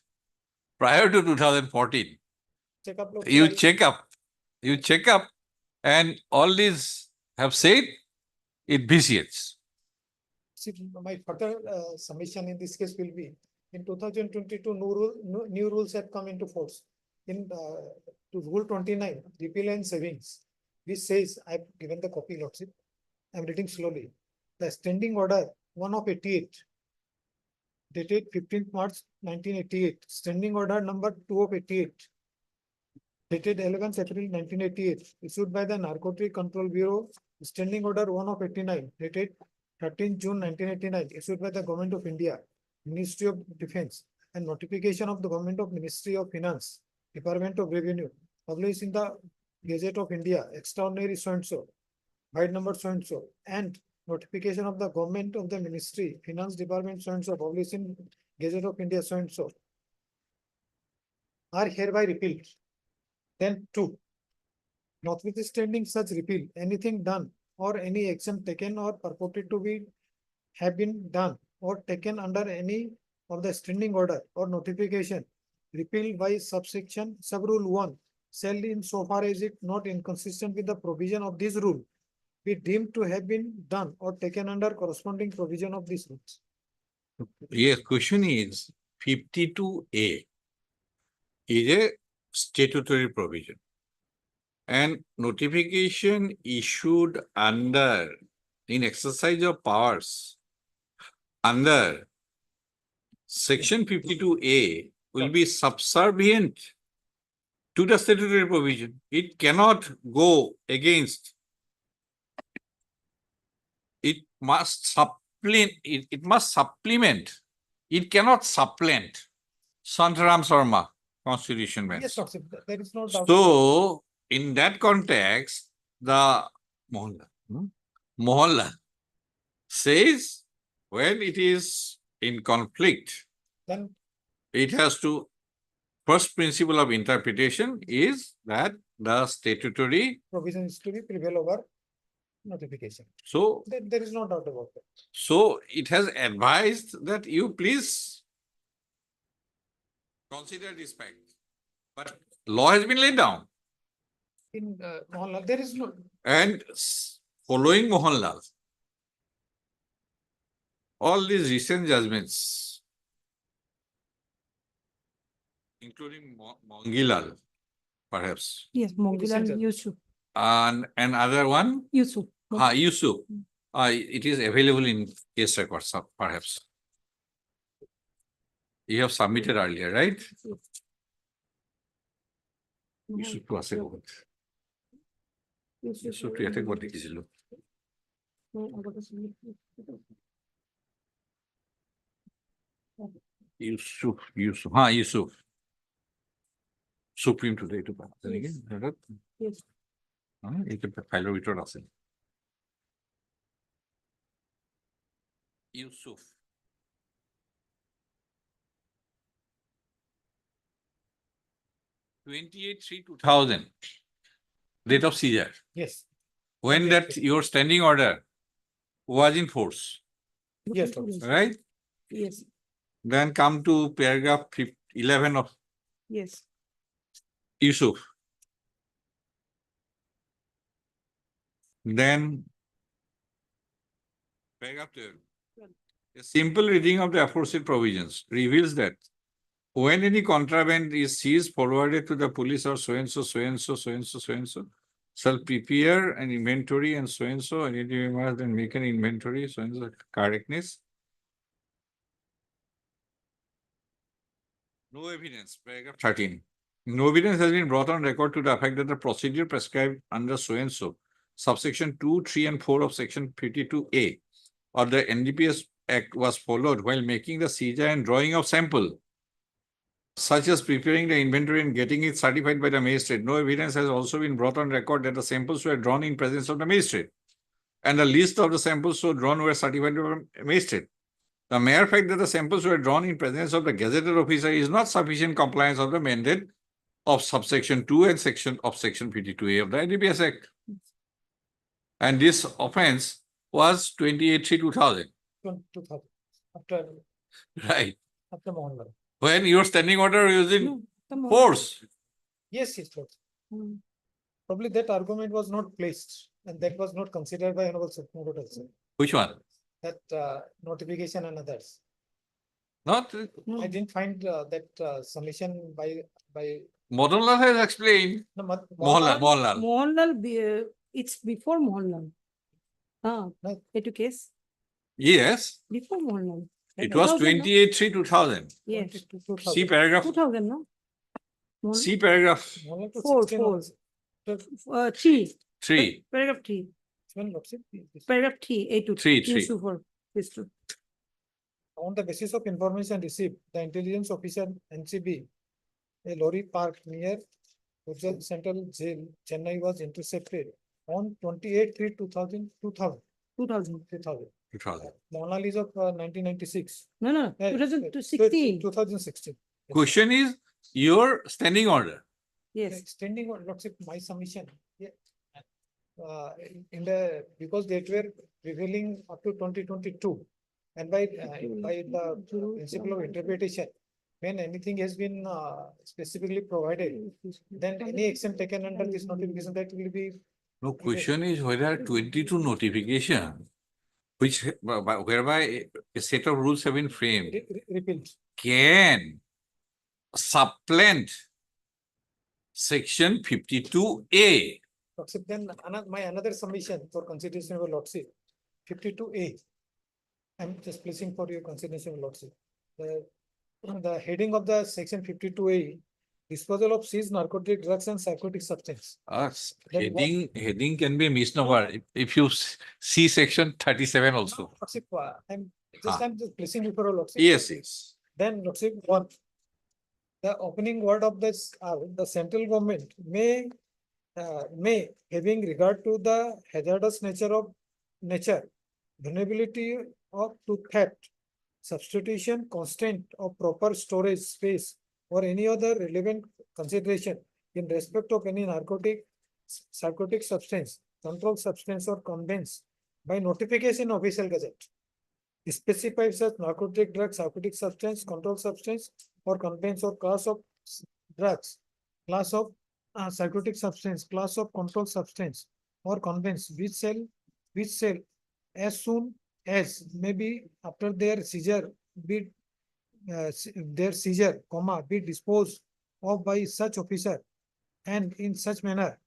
prior to 2014. Check up. Lordship, You check up, and all these have said it vitiates. See, my further submission in this case will be, in 2022, new rules have come into force. In to Rule 29, repeal and savings, which says, I've given the copy, Lordship. I'm reading slowly. The standing order 1 of 88, dated 15th March 1988, standing order number 2 of 88, dated 11th April 1988, issued by the Narcotic Control Bureau, standing order 1 of 89, dated 13th June 1989, issued by the Government of India, Ministry of Defence, and notification of the Government of Ministry of Finance, Department of Revenue, published in the Gazette of India, extraordinary so-and-so, byte number so-and-so, and notification of the Government of the Ministry, Finance Department so-and-so, published in Gazette of India so-and-so, are hereby repealed. Then 2. Notwithstanding such repeal, anything done or any action taken or purported to be have been done or taken under any of the standing order or notification repealed by subsection sub-rule 1 shall, in so far as it not inconsistent with the provision of this rule, be deemed to have been done or taken under corresponding provision of this rules. Yes, question is 52A is a statutory provision. And notification issued under, in exercise of powers, under section 52A will be subservient to the statutory provision. It cannot go against. It must supplement, it must supplement. It cannot supplant. Santaram Sharma, Constitution bench. Yes, Dr. There is no doubt. So, in that context, the Mohanlal says when it is in conflict, Then it has to, first principle of interpretation is that the statutory, provision is to be prevail over notification. so, There is no doubt about that. so it has advised that you please consider this fact. But law has been laid down. In Mohanlal, there is no, And following Mohanlal, all these recent judgments, including Mongilal, perhaps, Yes, Mogilan judge. Yusuf, and another one, Yusuf. Yusuf. It is available in case records, perhaps. You have submitted earlier, right? Yusuf to আছে বহুত। Yusuf to ইয়াতে ক'ত দেখিছিলো। Yusuf, Yusuf. Supreme today to pass. Yes. Yes. এইটো ফাইলৰ ভিতৰত আছে। Yusuf. (28/3/2000), date of seizure. yes, When Yes, that yes. your standing order was in force, yes, Lord. right? Yes, Then come to paragraph 11 of yes, Yusuf. Then paragraph 12. A simple reading of the aforesaid provisions reveals that when any contraband is seized, forwarded to the police or so and so, so and so, so and so, so and so, shall prepare an inventory and so and so, and it must then make an inventory, so and so, correctness. No evidence, paragraph 13. No evidence has been brought on record to the effect that the procedure prescribed under so and so, subsection 2, 3, and 4 of section 52A or the NDPS Act was followed while making the seizure and drawing of sample, such as preparing the inventory and getting it certified by the magistrate. No evidence has also been brought on record that the samples were drawn in presence of the magistrate, and the list of the samples so drawn were certified by the magistrate. The mere fact that the samples were drawn in presence of the gazetted officer is not sufficient compliance of the mandate of subsection 2 and section 52A of the NDPS Act. And this offense was 28/3/2000, 2000, after, right? after Mohanlal. When your standing order was in no, come on. force. Yes, yes, Lord. Mm. Probably that argument was not placed and that was not considered by Honorable Supreme Court also. Which one? That notification and others. Not, No. I didn't find that submission by Mohanlal has explained. no, Mohanlal. Mohanlal, it's before Mohanlal. Ah, No. it case, Yes, before Mohanlal. it was 2000, no? 28/3/2000. Yes, See paragraph, 2000, no? Mohan- see paragraph Four, 3, 3. paragraph 3, On paragraph 3, A to Three. Yusuf or this two. the basis of information received, the intelligence officer NCB, a lorry parked near Ujjal Central Jail, Chennai was intercepted on 28/3/2000, 2000. 2000. Mohanlal is of 1996. No, no, Eh, 2016. 2016. Yes, Question is your standing order. Yes, extending on lots of my submission, yeah. In the, because they were prevailing up to 2022. And by the principle of interpretation, when anything has been specifically provided, then any action taken under this notification that will be, No, question is whether 22 notification, which whereby a set of rules have been framed, repealed. can supplant section 52A. Except then my another submission for consideration of a lordship, 52A. I'm just placing for your consideration of lordship. The heading of the section 52A, disposal of seized narcotic drugs and psychotic substance. Then what- Heading can be a misnomer. If you see section 37 also. Lordship, I'm Ah. I'm just placing before a lordship. Yes. Then lordship one. The opening word of this, the central government may, having regard to the hazardous nature vulnerability of to theft, substitution, constant or proper storage space, or any other relevant consideration in respect of any narcotic substance, controlled substance or conveyance by notification official gazette. Specifies as narcotic drug, narcotic substance, controlled substance, or conveyance or class of drugs, class of psychotic substance, class of controlled substance, or conveyance which shall as soon as maybe after their seizure be their seizure, comma, be disposed of by such officer and in such manner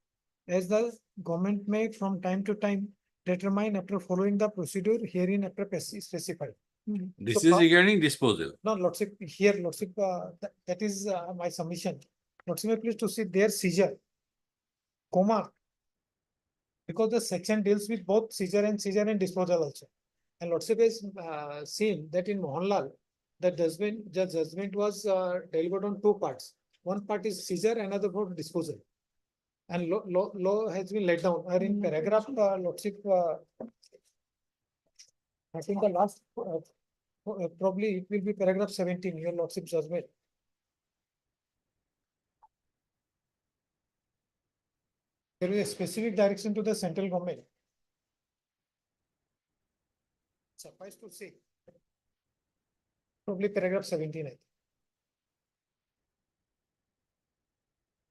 as the government may from time to time determine after following the procedure herein after specified. This So, is regarding disposal. No, Lordship, here, Lordship, that is my submission. Lordship, may please to see their seizure, comma. Because the section deals with both seizure and disposal also. And Lordship has seen that in Mohanlal, the judgment was delivered on two parts. One part is seizure, another for disposal. And law has been laid down, or in paragraph, Lordship, I think the last, probably it will be paragraph 17, your Lordship judgment. There is a specific direction to the central government. Suffice to say, probably paragraph 17, I think.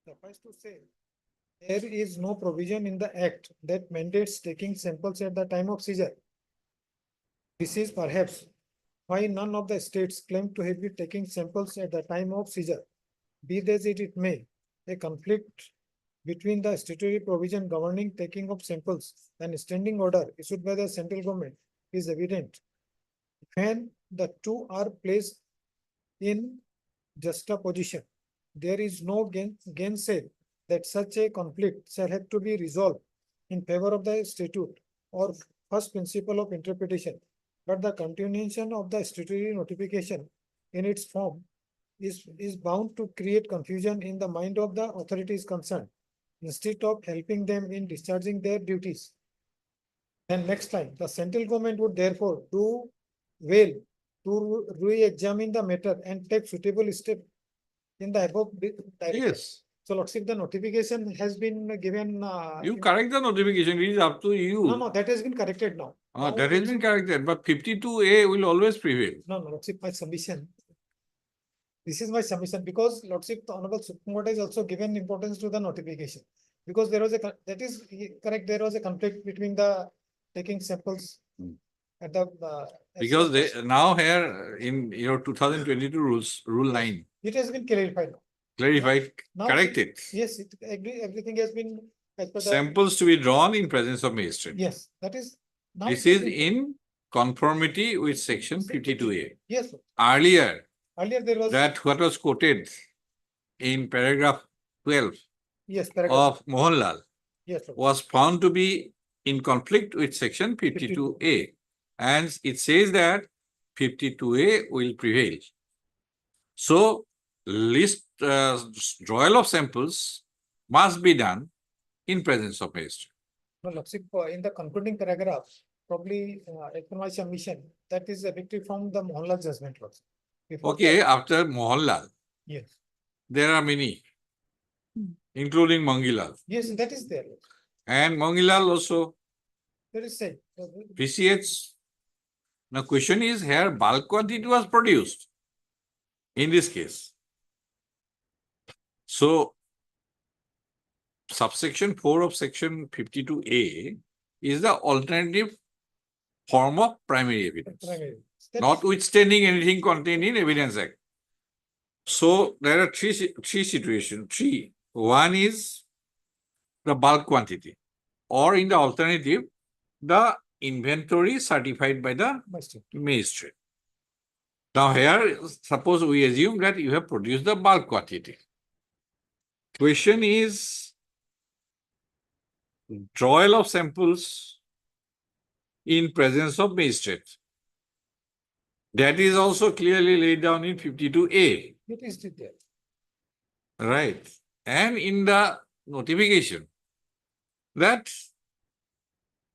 Suffice to say, there is no provision in the act that mandates taking samples at the time of seizure. This is perhaps why none of the states claim to have been taking samples at the time of seizure. Be this as it may, a conflict between the statutory provision governing taking of samples and standing order issued by the central government is evident. When the two are placed in juxtaposition, there is no gainsay that such a conflict shall have to be resolved in favor of the statute or first principle of interpretation. But the continuation of the statutory notification in its form is bound to create confusion in the mind of the authorities concerned, instead of helping them in discharging their duties. And next time, the central government would therefore do well to re-examine the matter and take suitable step in the above direction. Yes, So Lordship, the notification has been given. you correct the notification, it is up to you. No, that has been corrected now. Now That has been corrected, but 52A will always prevail. No, Lordship, my submission. This is my submission because Lordship, the Honorable Supreme Court has also given importance to the notification. Because there was that is correct, there was a conflict between the taking samples at the. Because now here in your 2022 rules, rule 9, It has been clarified. clarified, Now- corrected. Yes, everything has been. As per the- Samples to be drawn in presence of magistrate. Yes, that is. now This it is has been- in conformity with section 52A. Yes, Earlier, earlier there was. that what was quoted in paragraph 12 Yes, paragraph, of Mohanlal yes, Lord. was found to be in conflict with section 52A. And it says that 52A will prevail. So list drawal of samples must be done in presence of magistrate. No, Lordship, in the concluding paragraph, probably, as per my submission, that is effective from the Mohanlal judgment, Lordship. Before Okay, that- after Mohanlal, Yes, there are many, including Mangilal. yes, that is there. And Mangilal also There is said. PCH. Now question is here bulk quantity was produced in this case. So subsection 4 of section 52A is the alternative form of primary evidence, Primary. That is- notwithstanding anything contained in Evidence Act. So there are three situations. One is the bulk quantity, or in the alternative, the inventory certified by the must be. magistrate. Now here, suppose we assume that you have produced the bulk quantity. Question is drawal of samples in presence of magistrate. That is also clearly laid down in 52A, It is there. right? And in the notification that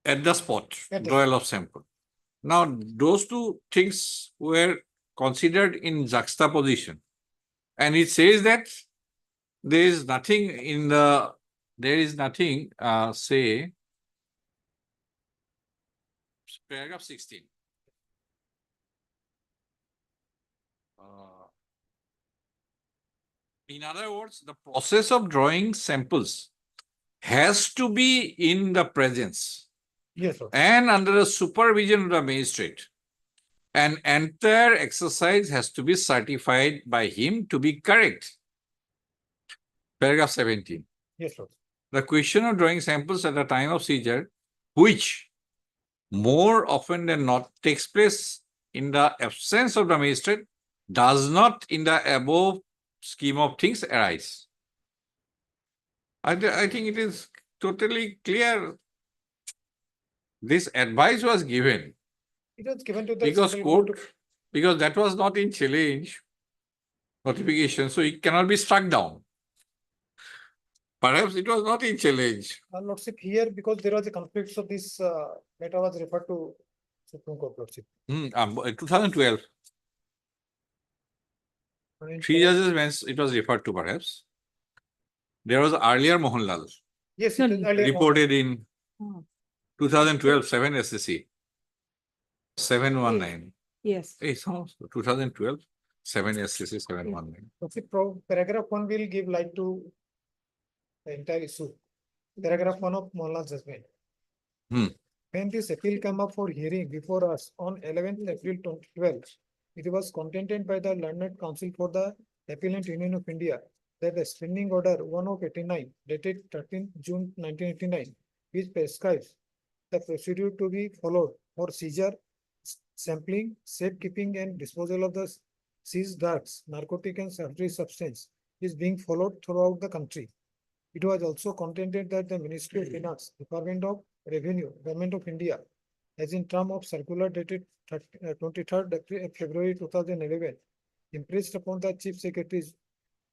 at the spot, At the drawal of sample. Now, those two things were considered in juxtaposition. And it says that there is nothing in the, there is nothing, say, paragraph 16. In other words, the process of drawing samples has to be in the presence Yes, Lord. and under the supervision of the magistrate. An entire exercise has to be certified by him to be correct. Paragraph 17. Yes, Lord. The question of drawing samples at the time of seizure, which more often than not takes place in the absence of the magistrate, does not in the above scheme of things arise. I think it is totally clear. This advice was given It was given to the. because central court, government because that was not in challenge notification, so it cannot be struck down. Perhaps it was not in challenge. Lordship, here, because there was a conflict, so this matter was referred to Supreme Court, Lordship. 2012, And, three judges when it was referred to perhaps. There was earlier Mohanlal Yes, No, it is no. earlier. reported in Oh, 2012, 7 SCC, 719. yes. It's also 2012, 7 SCC, 719. Lordship, paragraph 1 will give light to the entire issue. Paragraph 1 of Mohanlal's judgment. Hmm. When this appeal came up for hearing before us on 11th April 2012, it was contended by the Learned Counsel for the Appellant Union of India that the Standing Order 1 of 89 dated 13th June 1989, which prescribes the procedure to be followed for seizure, sampling, safekeeping and disposal of the seized drugs, narcotic and sundry substance is being followed throughout the country. It was also contended that the Ministry of Finance, Department of Revenue, Government of India, as in term of circular dated 23rd February 2011, impressed upon the Chief Secretaries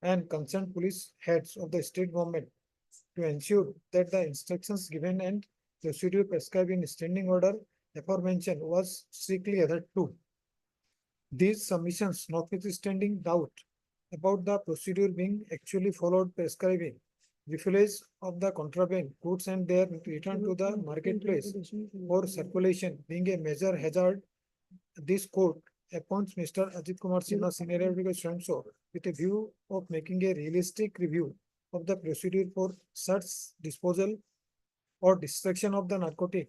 and concerned police heads of the state government to ensure that the instructions given and procedure prescribed in standing order aforementioned was strictly adhered to. These submissions, notwithstanding doubt about the procedure being actually followed, prescribing refillage of the contraband goods and their return to the marketplace or circulation being a major hazard, this court appoints Mr. Ajit Kumar Sinha, Senior Advocate Swayam with a view of making a realistic review of the procedure for search, disposal, or destruction of the narcotic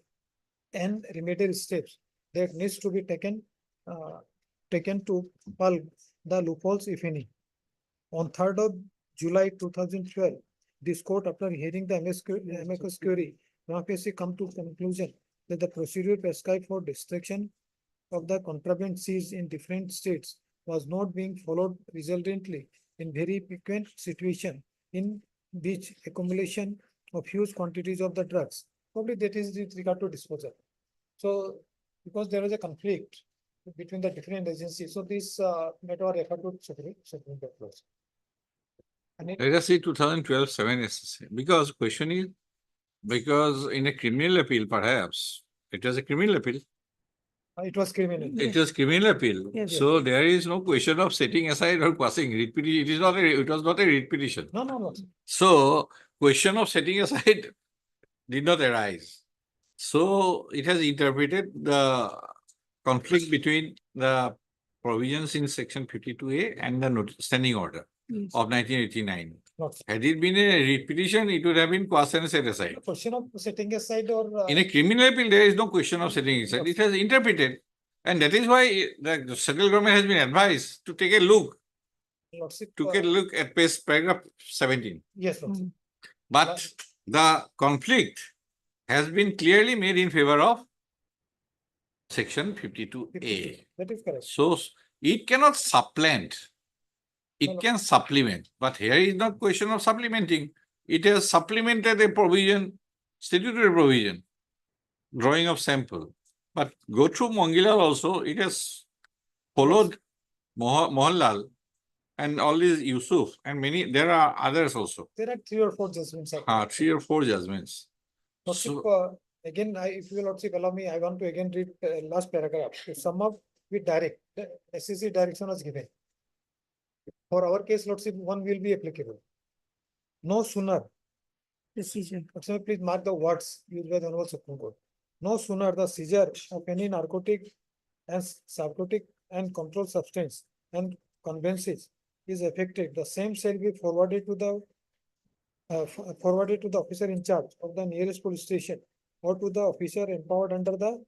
and remedial steps that needs to be taken to plug the loopholes, if any. On 3rd of July 2012, this court, after hearing the amicus query, come to conclusion that the procedure prescribed for destruction of the contraband seized in different states was not being followed, resultantly in very frequent situation in which accumulation of huge quantities of the drugs, probably that is with regard to disposal. So, because there was a conflict between the different agencies, so this matter referred to Supreme Court. And it, Let us see 2012, 7 SCC. Because question is, because in a criminal appeal, perhaps, it was a criminal appeal. it was criminal. It was criminal appeal. Yes. So there is no question of setting aside or passing writ petition. It is not a, it was not a writ petition. No. So question of setting aside did not arise. So it has interpreted the conflict between the provisions in section 52A and the standing order Yes. of 1989. Not. Had it been a writ petition, it would have been passed and set aside. Question of setting aside or. In a criminal appeal, there is no question of setting aside. It has interpreted. And that is why the central government has been advised to take a look, at paragraph 17. Yes, Lord. Mm. But the conflict has been clearly made in favor of section 52A. That is correct. So it cannot supplant. No, It no. can supplement, but here is not question of supplementing. It has supplemented a provision, statutory provision, drawing of sample. But go through Mongilal also, it has followed Mohanlal and all these Yusuf and many, there are others also. There are 3 or 4 judgments. 3 or 4 judgments. Lordship, So, again, if you lordship allow me, I want to again read last paragraph. To sum up with direct, the SEC direction was given. For our case, lordship, one will be applicable. No sooner, Decision. lordship, please mark the words used by the Honorable Supreme Court. No sooner the seizure of any narcotic and subcotic and controlled substance and conveyances is effected, the same shall be forwarded to the officer in charge of the nearest police station or to the officer empowered under the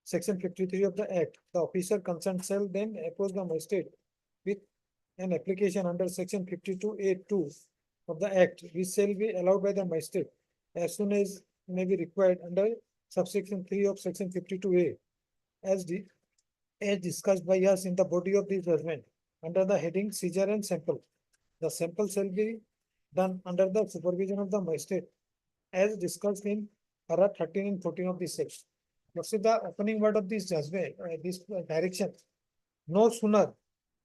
section 53 of the act. The officer concerned shall then approach the magistrate with an application under section 52(a)(2) of the act, which shall be allowed by the magistrate as soon as may be required under subsection 3 of section 52(a), as discussed by us in the body of this judgment under the heading seizure and sample. The sample shall be done under the supervision of the magistrate as discussed in para 13 and 14 of this section. What's the opening word of this judgment, this direction? No sooner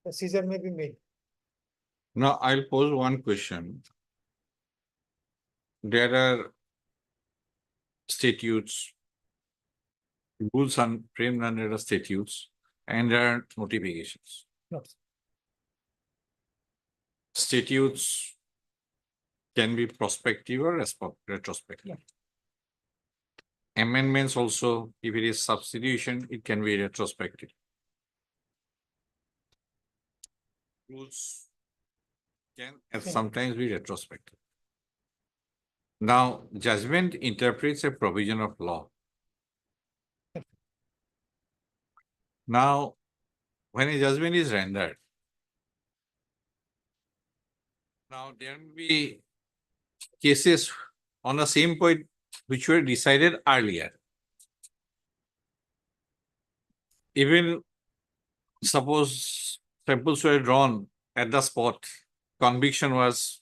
the seizure may be made. Now, I'll pose one question. There are statutes, rules and framed under the statutes, and there are notifications. No. Statutes can be prospective or retrospective. Amendments also, if it is substitution, it can be retrospective. Rules can sometimes be retrospective. Now, judgment interprets a provision of law. Now, when a judgment is rendered, now there may be cases on the same point which were decided earlier. Even suppose samples were drawn at the spot, conviction was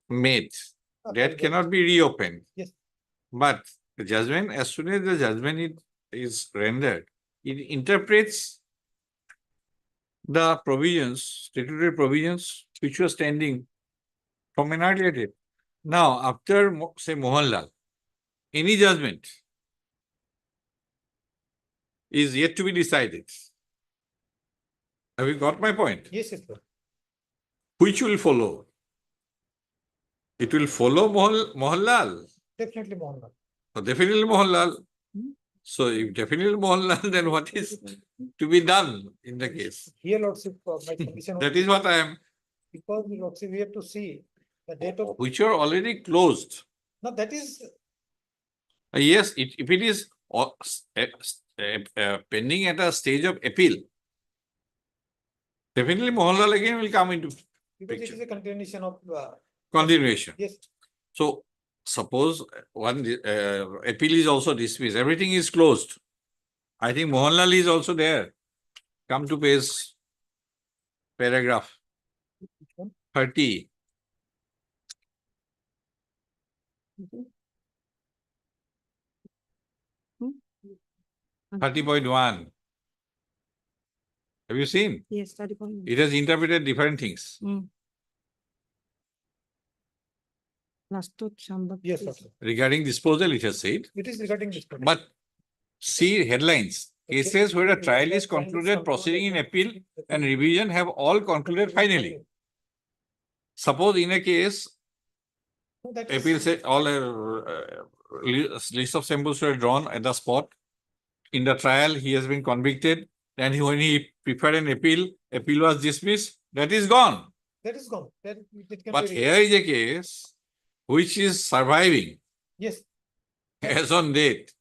made, that cannot be reopened. Yes. But the judgment, as soon as the judgment is rendered, it interprets the provisions, statutory provisions, which were standing from an earlier date. Now, after, say, Mohanlal, any judgment is yet to be decided. Have you got my point? Yes, yes, sir. Which will follow? It will follow Mohanlal. Definitely Mohanlal. So definitely Mohanlal. So if definitely Mohanlal, then what is to be done in the case? Here, lordship, my condition. That is what I am, Because lordship, we have to see the date of, which are already closed. no, that is, Yes, if it is pending at a stage of appeal, definitely Mohanlal again will come into because it picture. is a continuation of, Continuation. yes, So suppose one appeal is also dismissed, everything is closed. I think Mohanlal is also there. Come to paragraph 30. 30.1. Have you seen? Yes, 30.1. It has interpreted different things. Last to Chamba. yes, lordship. Regarding disposal, it has said. It is regarding this. But see headlines. Cases where a trial is concluded, proceeding in appeal and revision have all concluded finally. Suppose in a case, No, that is- appeal said all list of samples were drawn at the spot. In the trial, he has been convicted. And when he preferred an appeal, appeal was dismissed. That is gone. That is gone. That it can But be. here is a case which is surviving Yes, as on date.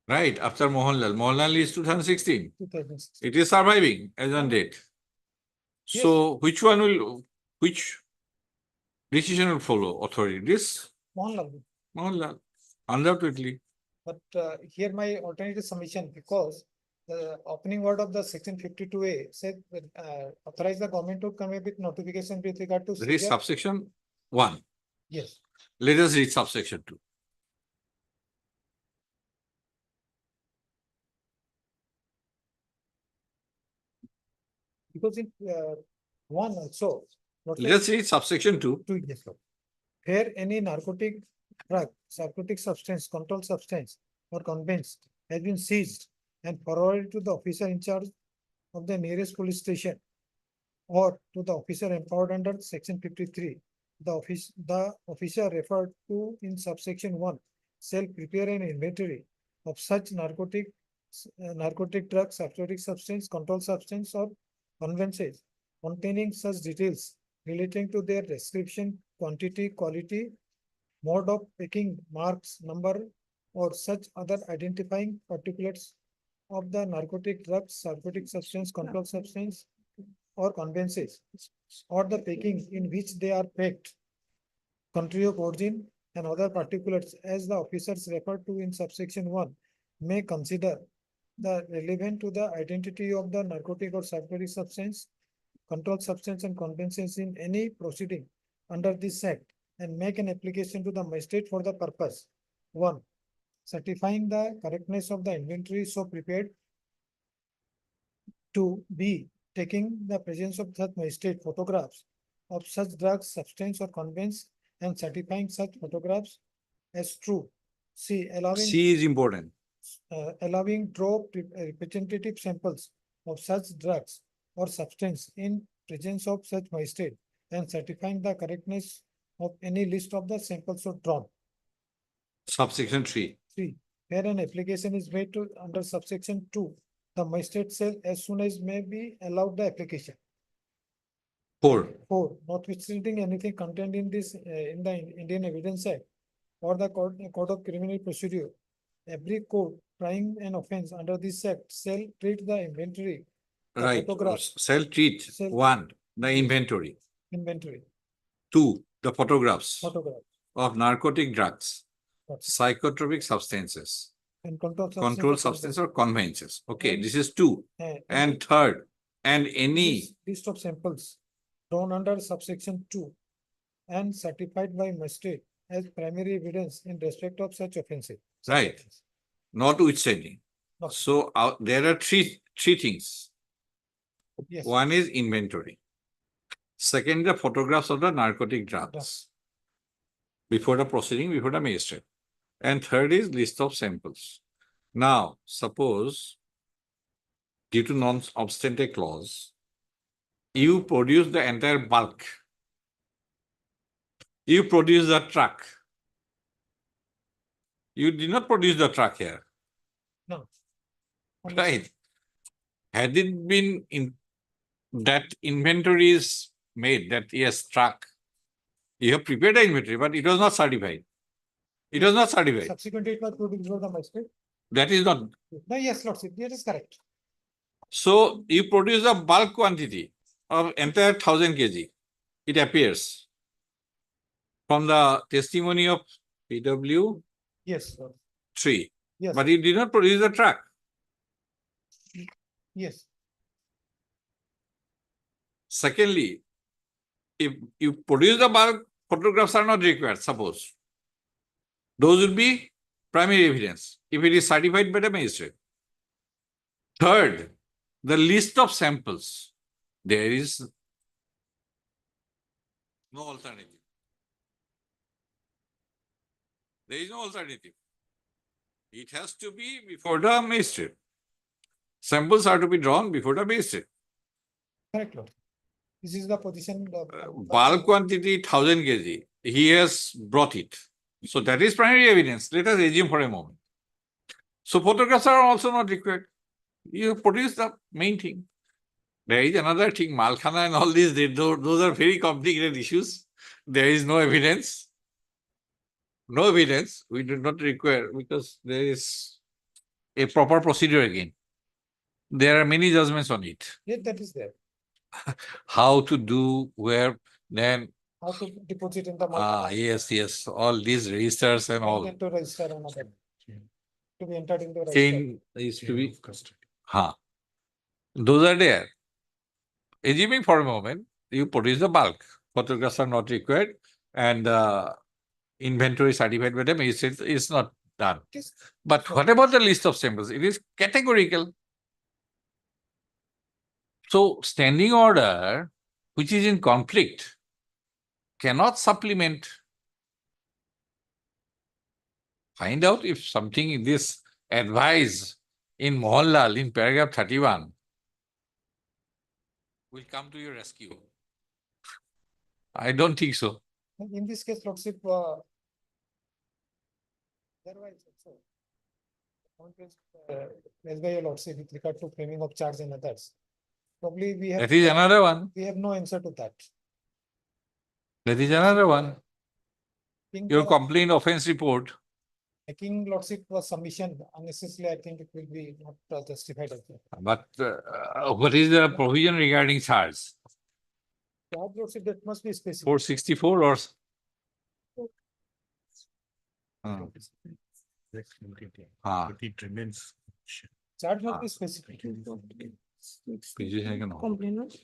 Right, after Mohanlal. Mohanlal is 2016. 2006. It is surviving as on date. So which decision will follow authority? This Mohanlal. Mohanlal, undoubtedly. But here my alternative submission, because the opening word of the section 52(a) said that authorize the government to come up with notification with regard to. That is seizure. subsection 1. Yes, Let us read subsection 2. because in one also. Let us read subsection 2. Yes, sir. Where any narcotic drug, narcotic substance, controlled substance, or convinced has been seized and forwarded to the officer in charge of the nearest police station or to the officer empowered under section 53. The officer referred to in subsection 1 shall prepare an inventory of such narcotic drugs, narcotic substance, controlled substance, or conveyances containing such details relating to their description, quantity, quality, mode of picking, marks, number, or such other identifying particulars of the narcotic drugs, narcotic substance, controlled substance, or conveyances, or the packing in which they are packed, country of origin, and other particulars as the officers referred to in subsection 1 may consider the relevant to the identity of the narcotic or narcotic substance, controlled substance, and conveyances in any proceeding under this act, and make an application to the magistrate for the purpose. 1. Certifying the correctness of the inventory so prepared. 2. B. Taking the presence of such magistrate photographs of such drugs, substance, or conveyance, and certifying such photographs as true. C. C is important. Allowing draw representative samples of such drugs or substance in presence of such magistrate, and certifying the correctness of any list of the samples so drawn. Subsection 3. 3. Where an application is made to under subsection 2, the magistrate shall as soon as may be allowed the application. 4. 4. Notwithstanding anything contained in this in the Indian Evidence Act or the Code of Criminal Procedure, every court trying an offence under this act shall treat the inventory, the Right. photographs. Shall treat. Shall- 1. The inventory. 2. The photographs Photograph, of narcotic drugs, Got it. psychotropic substances, and controlled controlled substance or conveyances. Okay, And- this is 2. And third, and any, list of samples drawn under subsection 2 and certified by magistrate as primary evidence in respect of such offences. Right. notwithstanding. Not- So there are three things. Yes. One is inventory. Second, the photographs of the narcotic drugs before the proceeding, before the magistrate. And third is list of samples. Now, suppose due to non-obstante clause, you produce the entire bulk. You produce the truck. You did not produce the truck here, No. right? Had it been in that inventory is made, that yes, truck, you have prepared the inventory, but it was not certified. It was not certified. Subsequently, it was put before the magistrate. That is not. No, yes, Lordship, that is correct. So you produce a bulk quantity of entire 1000 kg. It appears from the testimony of PW3. Yes, Lord. Yes, But you did not produce the truck. yes, Secondly, if you produce the bulk, photographs are not required, suppose. Those will be primary evidence if it is certified by the magistrate. Third, the list of samples. There is no alternative. There is no alternative. It has to be before the magistrate. Samples are to be drawn before the magistrate. correct, Lord. This is the position. Bulk quantity 1000 kg. He has brought it. So that is primary evidence. Let us assume for a moment. So photographs are also not required. You produce the main thing. There is another thing, Malkhana and all these, those are very complicated issues. There is no evidence. No evidence. We do not require because there is a proper procedure again. There are many judgments on it. Yes, that is there. How to do, where, then, How to deposit in the. yes, all these registers and all. Get to register another. To be entered into register. Chain is to be, those are there. Assuming for a moment, you produce the bulk, photographs are not required, and inventory certified by the magistrate is not done. Yes. But what about the list of samples? It is categorical. So standing order, which is in conflict, cannot supplement Find out if something in this advice in Mohanlal in paragraph 31 will come to your rescue. I don't think so. In this case, Lordship, otherwise also. Point is, raised by your Lordship with regard to framing of charge and others. Probably we have. That is another one. We have no answer to that. That is another one. Your Think, complaint offense report. Making Lordship was submission unnecessarily, I think it will be not justified. as well. But what is the provision regarding charge? Charge Lordship, that must be specific. 464 or? It remains. Charge must be specific. Complainant.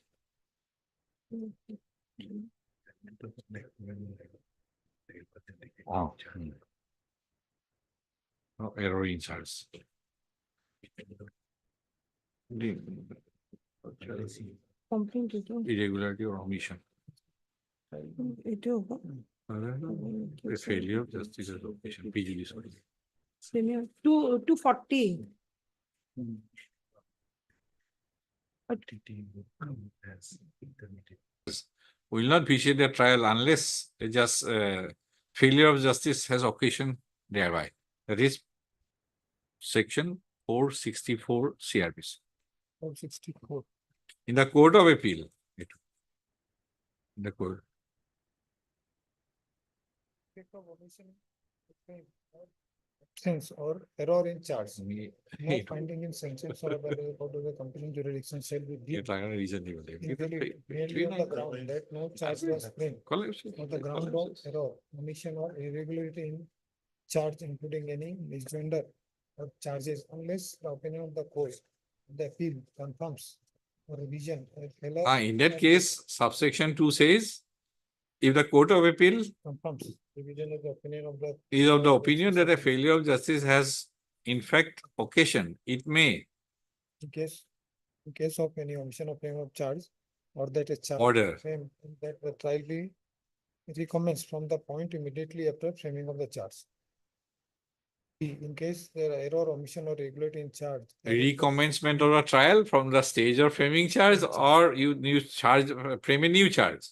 No error in charge. Complaint itu. Irregularity or omission. Itu apa? A failure of justice or omission, PGD, sorry. Senior, 240. Will not vitiate the trial unless a just failure of justice has occasion thereby. That is section 464 CRPC. 464. In the court of appeal. In the court. Absence or error in charge. No Hey, finding in sentence or other out of the compelling jurisdiction shall be you're deemed trying to reason the invalid merely on the ground that no charge was framed. On the ground of error, omission or irregularity in charge, including any misgender or charges, unless the opinion of the court, the appeal confirms or revision. or failure In that case, subsection 2 says, if the court of appeal Confirms revision of the opinion of the. is of the opinion that a failure of justice has in fact occasioned, it may In case of any omission of frame of charge or that a charge. order. Frame that the trial be recommenced from the point immediately after framing of the charge. In case there are error, omission or irregularity in charge. Recommencement of a trial from the stage of framing charge, or you charge, frame a new charge.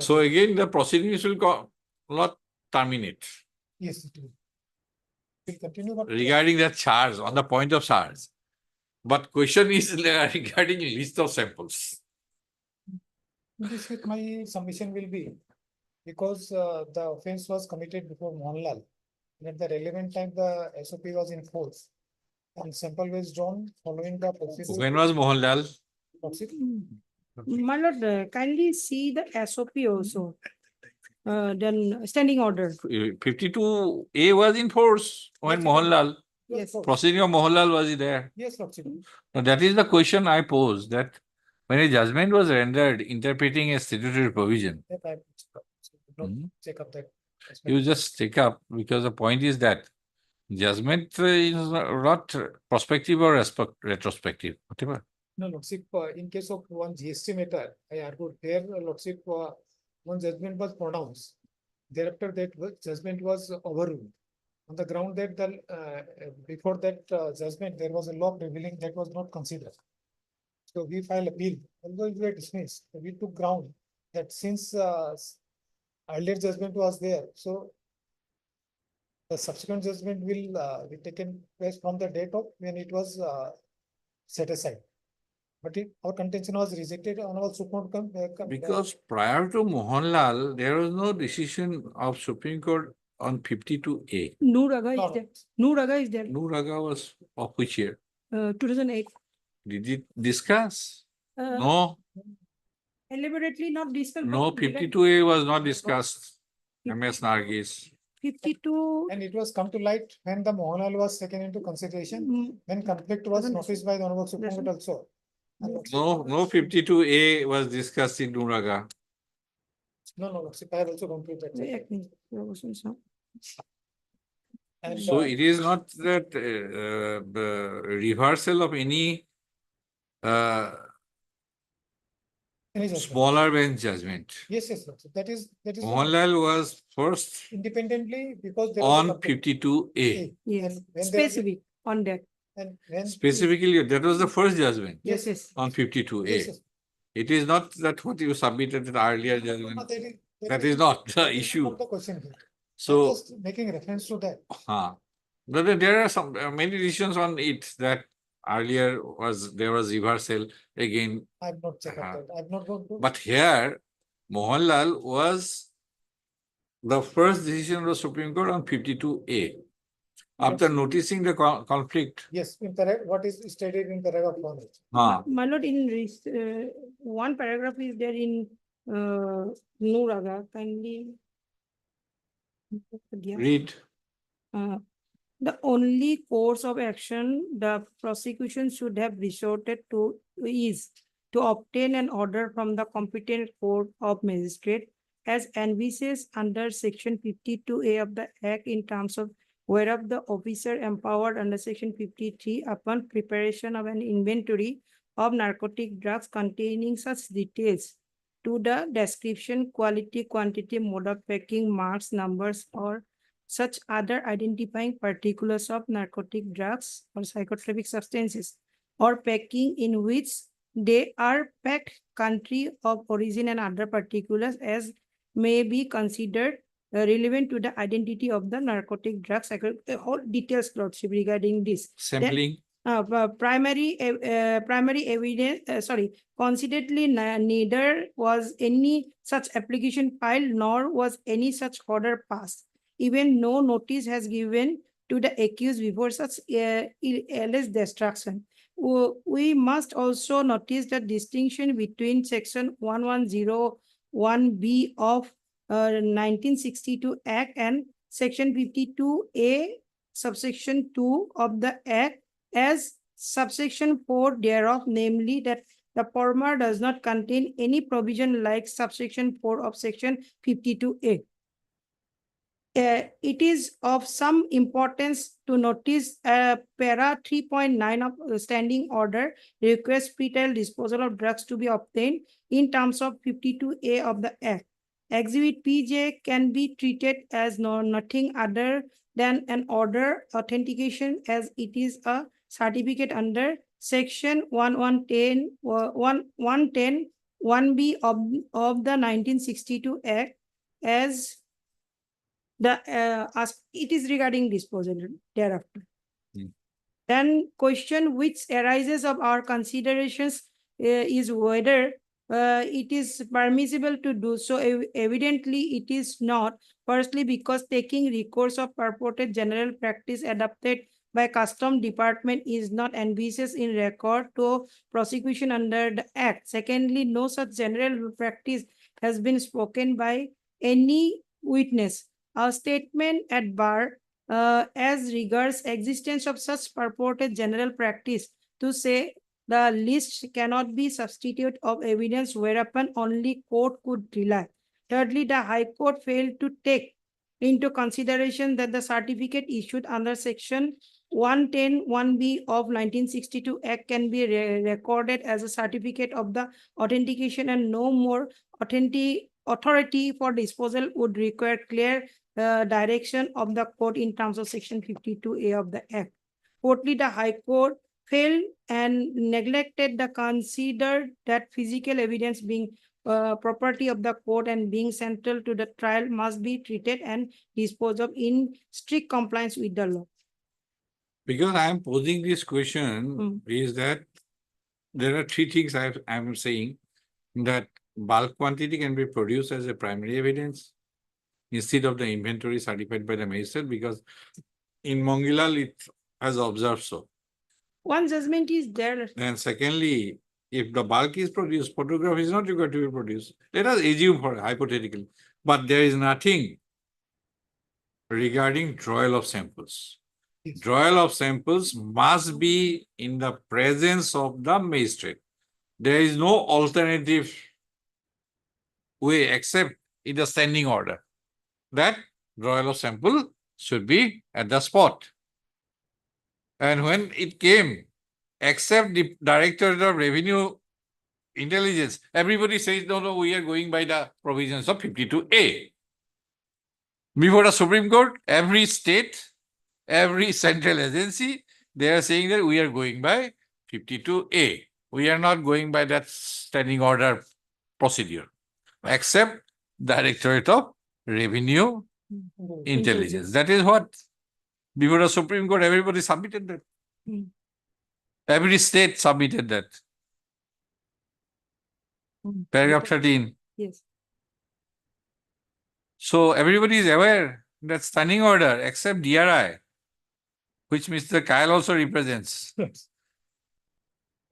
So again, the proceedings will not terminate Yes, it will. Will continue, but. regarding that charge, on the point of charge. But question is regarding list of samples. In this case, my submission will be, because the offense was committed before Mohanlal. and at the relevant time, the SOP was in force. And sample was drawn following the procedure. When was Mohanlal? My lord, kindly see the SOP also. Then standing order. 52A was in force when Yes, Mohanlal, Yes, sir. proceeding of Mohanlal was there. Yes, Lordship. Now that is the question I posed, that when a judgment was rendered interpreting a statutory provision, That I don't Hmm. check up that. aspect. you just take up, because the point is that judgment is not prospective or retrospective, whatever. No, Lordship, in case of one GST matter, I argued here, Lordship, one judgment was pronounced. Thereafter, judgment was overruled. On the ground that before that judgment, there was a law prevailing that was not considered. So we filed appeal, although we were dismissed, we took ground that since earlier judgment was there, so the subsequent judgment will be taken place from the date of when it was set aside. But our contention was rejected on our Supreme Court. Because prior to Mohanlal, there was no decision of Supreme Court on 52A. Noor No, Agha is there. Noor Agha is there. Noor Agha was of which year? 2008. Did it discuss? Uh, No, Elaborately not discussed. no, but regard- 52A was not discussed. MS Nargis. 52. And it was come to light when the Mohanlal was taken into consideration, mm, when conflict was Doesn't- noticed by the Honorable Supreme Court also. No 52A was discussed in Noor Agha. No, Lordship, I have also gone through that. এক minute, your question, sir. And So it is not that the reversal of any Any judgment. smaller bench judgment. Yes, yes, sir. So that is the Mohanlal was first independently because there was a on complaint. 52A. Yes, And when there was a- specific on that. And when. Specifically, that was the first judgment Yes, yes. on Yes, 52A. yes. It is not that what you submitted in earlier No, judgment. that That is not the that is issue. not the question here. I'm So, just making reference to that. but then there are some many decisions on it that earlier there was reversal again. I've not checked Uh-huh. out that. I've not gone to. But here, Mohanlal was the first decision of the Supreme Court on 52A. After Yes. noticing the conflict, Yes, in what is stated in paragraph 1. My lord, in one paragraph is there in Nuraga, kindly. read. The only course of action the prosecution should have resorted to is to obtain an order from the competent court of magistrate as envisages under section 52A of the Act in terms of whereof the officer empowered under section 53 upon preparation of an inventory of narcotic drugs containing such details to the description, quality, quantity, mode of packing, marks, numbers, or such other identifying particulars of narcotic drugs or psychotropic substances or packing in which they are packed, country of origin and other particulars as may be considered relevant to the identity of the narcotic drugs, all details, Lordship, regarding this. Sampling. Primary evidence, considerately neither was any such application filed nor was any such order passed. Even no notice has given to the accused before such alleged destruction. We must also notice the distinction between section 1101B of 1962 Act and section 52A subsection 2 of the Act as subsection 4 thereof, namely that the former does not contain any provision like subsection 4 of section 52A. It is of some importance to notice para 3.9 of the standing order requests pretrial disposal of drugs to be obtained in terms of 52A of the Act. Exhibit PJ can be treated as nothing other than an order authentication as it is a certificate under section 1110 1B of the 1962 Act as it is regarding disposal thereafter. Then question which arises of our considerations is whether it is permissible to do so. Evidently, it is not. Firstly, because taking recourse of purported general practice adopted by Custom Department is not envisaged in record to prosecution under the Act. Secondly, no such general practice has been spoken by any witness. A statement at bar as regards existence of such purported general practice to say the list cannot be substitute of evidence whereupon only court could rely. Thirdly, the High Court failed to take into consideration that the certificate issued under section 110(1)(b) of 1962 Act can be recorded as a certificate of the authentication and no more authority for disposal would require clear direction of the court in terms of section 52A of the Act. Fourthly, the High Court failed and neglected the considered that physical evidence being property of the court and being central to the trial must be treated and disposed of in strict compliance with the law. Because I am posing this question is that there are three things I am saying that bulk quantity can be produced as a primary evidence instead of the inventory certified by the magistrate because in Mohanlal it has observed so. One judgment is there. And secondly, if the bulk is produced, photograph is not required to be produced. Let us assume for hypothetically, but there is nothing regarding drawal of samples. Drawal of samples must be in the presence of the magistrate. There is no alternative way except in the standing order that drawal of sample should be at the spot. And when it came, except the Directorate of Revenue intelligence. Everybody says, no, no, we are going by the provisions of 52A. Before the Supreme Court, every state, every central agency, they are saying that we are going by 52A. We are not going by that standing order procedure, except Directorate of Revenue Intelligence. That is what, before the Supreme Court, everybody submitted that. Hmm. Every state submitted that. Paragraph 13. Yes. So everybody is aware that standing order, except DRI, which Mr. Kyle also represents.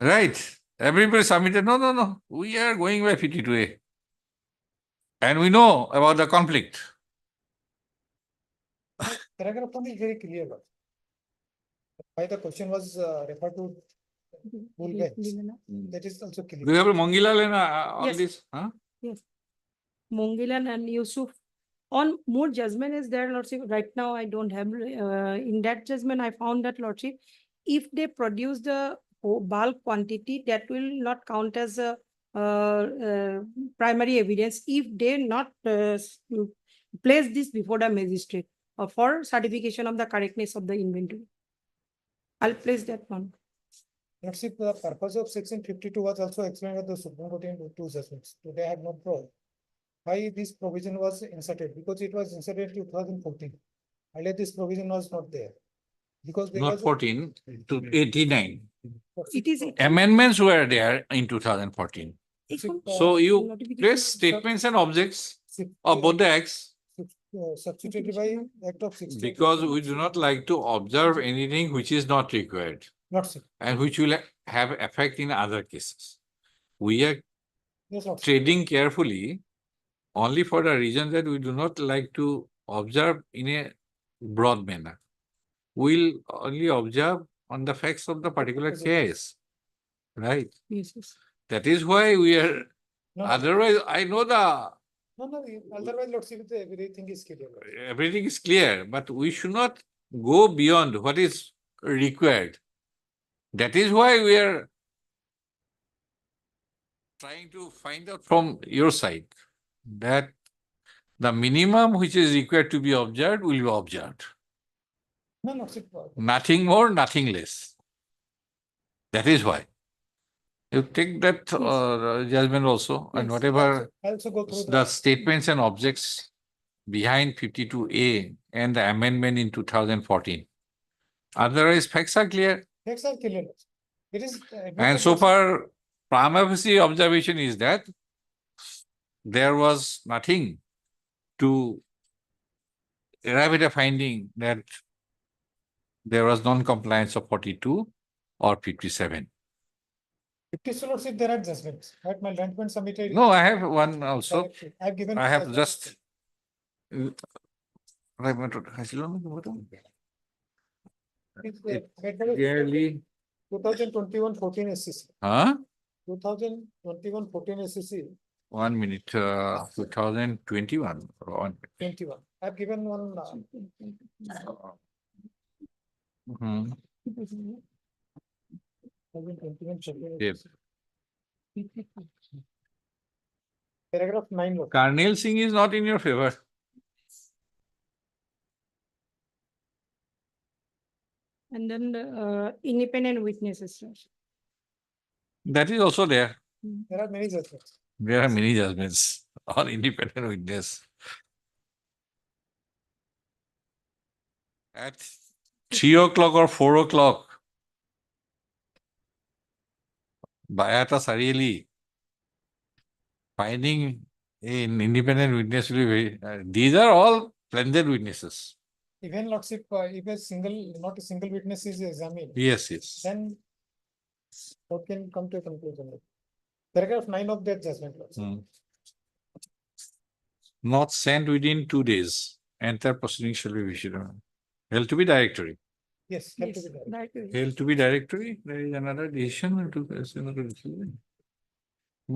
Right. Everybody submitted, no, no, no, we are going by 52A. And we know about the conflict. Paragraph 1 is very clear. Lord. Why the question was referred to Bull bench. That is also Do you clear. have a Mongilal and all Yes. this? Huh? Mongilan and Yusuf. On more judgment is there, Lordship. Right now, I don't have, in that judgment, I found that, Lordship, if they produce the bulk quantity, that will not count as a primary evidence if they not place this before the magistrate for certification of the correctness of the inventory. I'll place that one. Let's see, the purpose of section 52 was also explained by the Supreme Court in two judgments. Today I have not brought. Why this provision was inserted? Because it was inserted in 2014. Earlier this provision was not there. Because there Not was 14 to 89. It is. Amendments were there in 2014. So you place statements and objects of both the acts substituted by Act of 16. because we do not like to observe anything which is not required Not sir. and which will have effect in other cases. We are Yes, not sir. trading carefully only for the reason that we do not like to observe in a broad manner. We'll only observe on the facts of the particular case, right? Yes, yes. That is why we are, No, otherwise I know the no, otherwise let's see if everything is clear. everything is clear, but we should not go beyond what is required. That is why we are trying to find out from your side that the minimum which is required to be observed will be observed. No, not sir. Nothing more, nothing less. That is why. You take that judgment also and Yes, whatever I also go through the statements and objects behind 52A and the amendment in 2014. Otherwise, facts are clear. Facts are clear. It is. And so far, prima facie observation is that there was nothing to arrive at a finding that there was non-compliance of 42 or 57. 50 solar if there are judgments. At my landment submitted. No, I have one also. I've given. I have just. Clearly, 2021-14 SCC. huh? 2021-14 SCC 1 minute, 2021. 21. I've given one. Mhm. 2021 Yes. Paragraph 9. What? Karnal Singh is not in your favor. And then the independent witnesses. Sir. That is also there. There are many judgments. There are many judgments on independent witness. At 3 o'clock or 4 o'clock, Bayata Sarili, finding an independent witness will be very, these are all blended witnesses. Even lordship, if a single, not a single witness is examined, Yes, yes. then court can come to a conclusion. Paragraph 9 of that judgment. Lordship. Hmm. Not sent within 2 days. Entire proceeding shall be issued. Held to be directory. Yes. have to Yes, be there. that- Held to be directory. There is another decision to.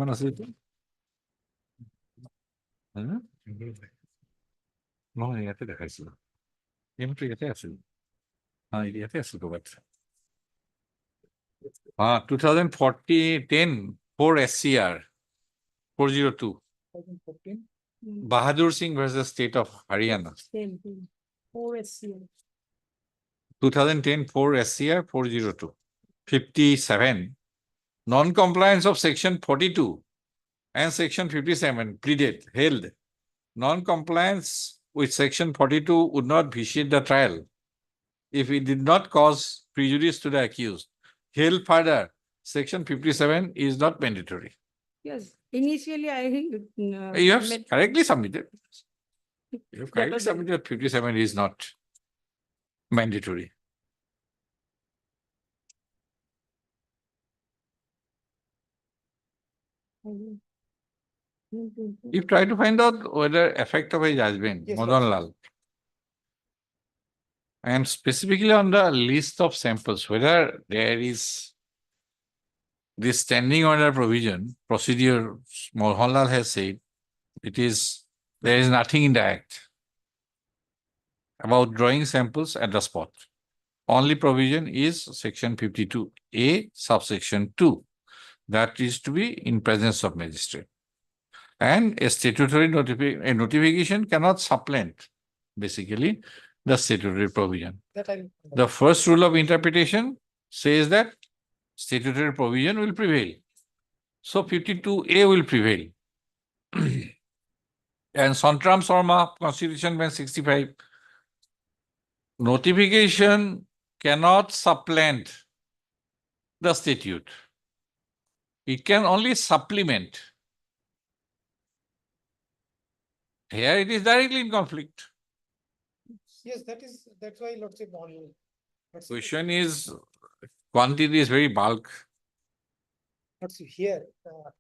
One আছে এইটো? হয়নে? নহয়, ইয়াতে দেখাইছিল। এইমাত্ৰ ইয়াতে আছিল। ইয়াতে আছিল ক'ৰবাত। 2010 4 SCR, 402, 2014. Bahadur Singh versus State of Haryana, Same thing. 4 SCM. 2010, 4 SCR, 402. 57, non-compliance of section 42 and section 57 pleaded, held. Non-compliance with section 42 would not vitiate the trial if it did not cause prejudice to the accused. Held further, section 57 is not mandatory. Yes, initially I. You have made- correctly submitted. You have That correctly was it. submitted 57 is not mandatory. You try to find out whether effect of a judgment, Yes, Madan sir. Lal. And specifically on the list of samples, whether there is this standing order provision, procedure, Mohanlal has said, there is nothing in the act about drawing samples at the spot. Only provision is section 52A subsection 2. That is to be in presence of magistrate. And a statutory notification cannot supplant, basically, the statutory provision. That I. The first rule of interpretation says that statutory provision will prevail. So 52A will prevail. And Santram Sharma, Constitution Bench 65, notification cannot supplant the statute. It can only supplement. Here it is directly in conflict. Yes, that's why Lordship on. Question is, quantity is very bulk. But see here,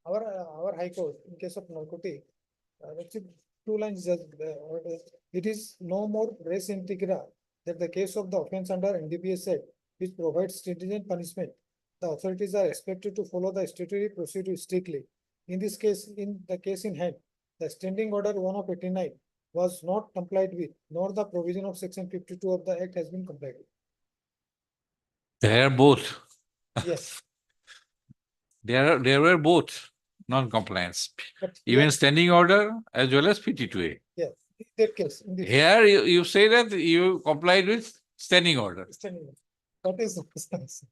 our High Court, in case of Narkoti, Lordship, 2 lines just, it is no more res integra that the case of the offence under NDPS Act, which provides stringent punishment. The authorities are expected to follow the statutory procedure strictly. In this case, in the case in hand, the standing order 1 of 89 was not complied with, nor the provision of section 52 of the Act has been complied with. They are both. Yes, There were both non-compliance. but Even here, standing order as well as 52A. in that case, in this Here you say that you complied with standing order. standing order, what is the distance?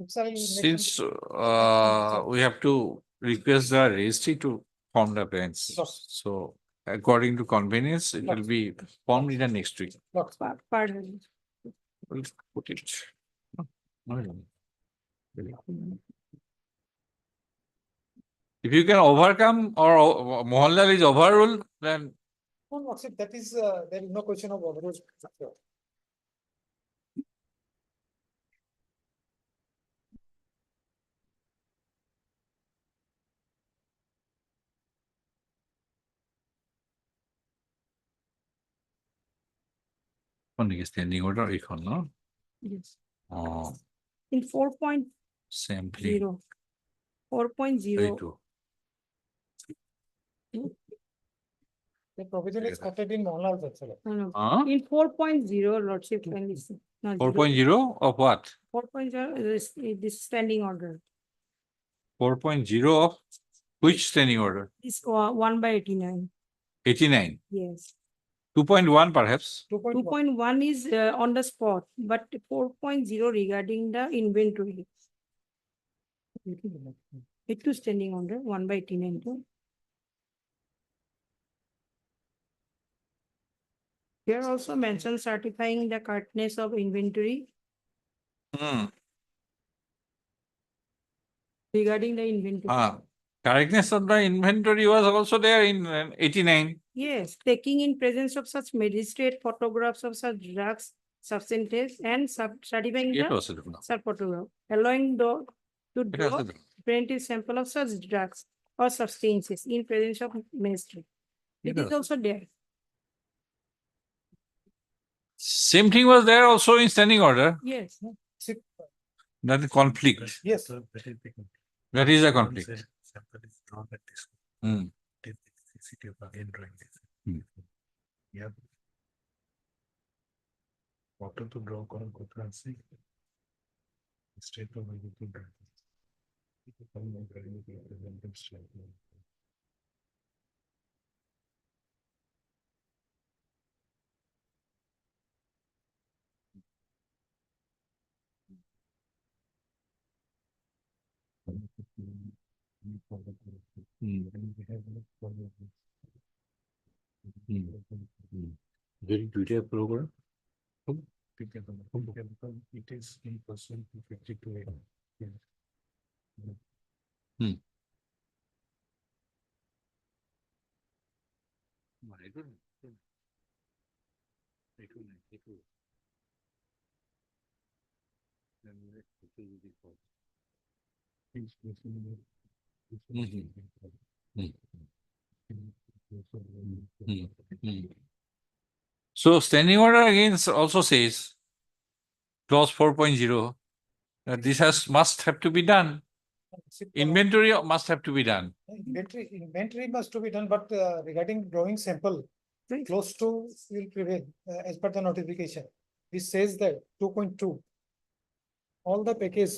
Since we have to request the registry to form the bench. Yes. So according to convenience, it will be formed in the next week. Pardon. We'll put it. No. If you can overcome or Mohanlal is overruled, then No, no, see, that is, there is no question of overrule. only standing order এখন no? Yes. Oh, In 4.0, sampling 4.0, এইটো The provision is quoted in Mohanlal actually. no, Huh? in 4.0, Lordship, can listen. No, 4.0 of what? 4.0 is this standing order. 4.0 of which standing order? This 1/89, 89. yes. 2.1 perhaps. 2.1. 2.1 is on the spot, but 4.0 regarding the inventory. It to standing order 1/89 too. Here also mentions certifying the correctness of inventory regarding the inventory. Correctness of the inventory was also there in 89. Yes, taking in presence of such magistrate photographs of such drugs, substances and certifying It the was it now. such photograph, allowing to It draw was it. preventive sample of such drugs or substances in presence of magistrate. It is Yes. also there. Same thing was there also in standing order. Yes, See, That is conflict. yes, That is a conflict. Hmm. Hmm. Yeah. কত তো draw করার কথা আছে state of Very detailed program. It is in percent to 52. So standing order again also says clause 4.0 that this must have to be done. Inventory must have to be done. Inventory must to be done, but regarding drawing sample, Right. close to will prevail as per the notification. This says that 2.2. All the package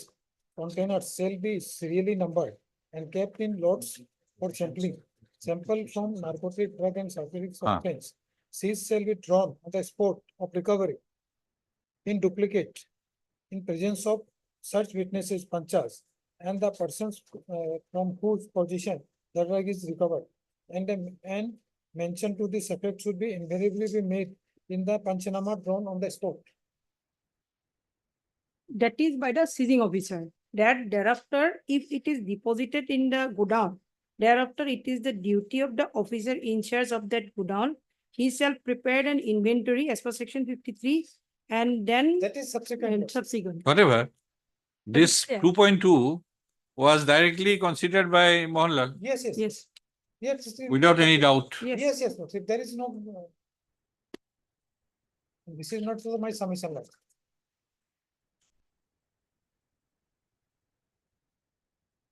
containers shall be serially numbered and kept in lots for sampling. Sample from narcotic drug and psychotic substance. These shall be drawn on the spot of recovery in duplicate in presence of such witnesses panchas and the persons from whose position the drug is recovered. And mention to this effect should be invariably be made in the panchanama drawn on the spot. That is by the seizing officer. That thereafter, if it is deposited in the godown, thereafter it is the duty of the officer in charge of that godown. He shall prepare an inventory as per section 53 and then That is subsequent. and subsequent. Whatever. This Yeah. 2.2 was directly considered by Mohanlal Yes, yes. Yes, Yes. without any doubt. yes. Yes, but if there is no. This is not my submission letter.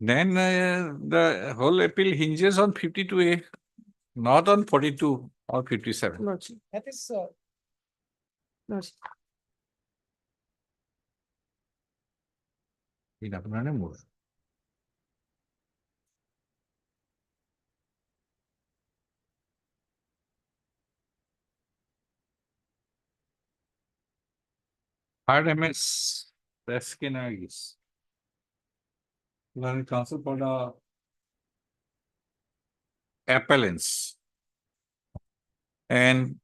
Then the whole appeal hinges on 52A, not on 42 or 57. Lordship, That is, lordship. In আপনার মোর Hard MS Reskinagis. Learning Council for the appellants. And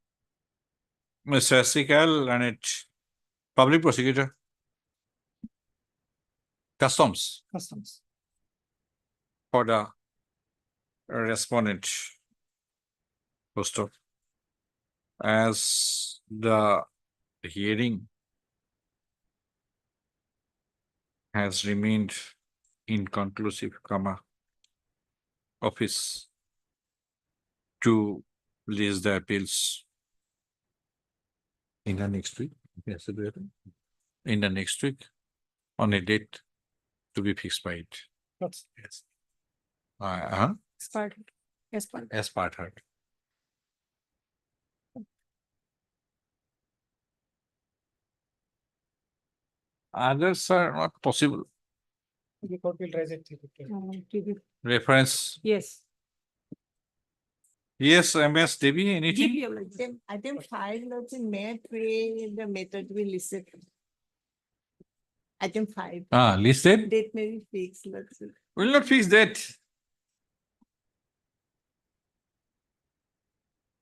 Mr. Sikal and it public prosecutor. Customs customs. for the respondent. Poster. As the hearing has remained inconclusive, office to release the appeals in the next week. Yes, in the next week on a date to be fixed by it. Yes. Yes. Part, yes, part. As part heard. Others are not possible. The court will raise it. Reference. Yes. Yes, MS Devi, anything? GPO like that. Item 5, let's say, may I pray the method will listed. Item 5, Listed. date may be fixed, let's say. Will not fix that.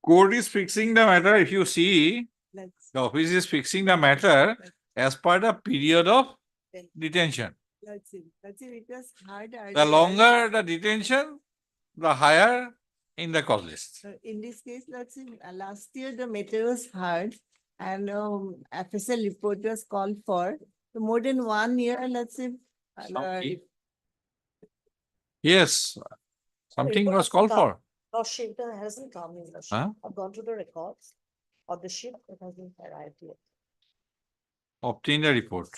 Court is fixing the matter. If you see, Let's, the office is fixing the matter as per the period of detention. let's see, it was hard. The longer the detention, the higher in the cause list. In this case, let's see, last year the matter was heard and FSL report was called for. So more than 1 year, let's say. Okay. Yes, something was called for. Lordship, it hasn't come in, Lordship. Huh? I've gone to the records of the ship, it hasn't arrived yet. Obtain the report.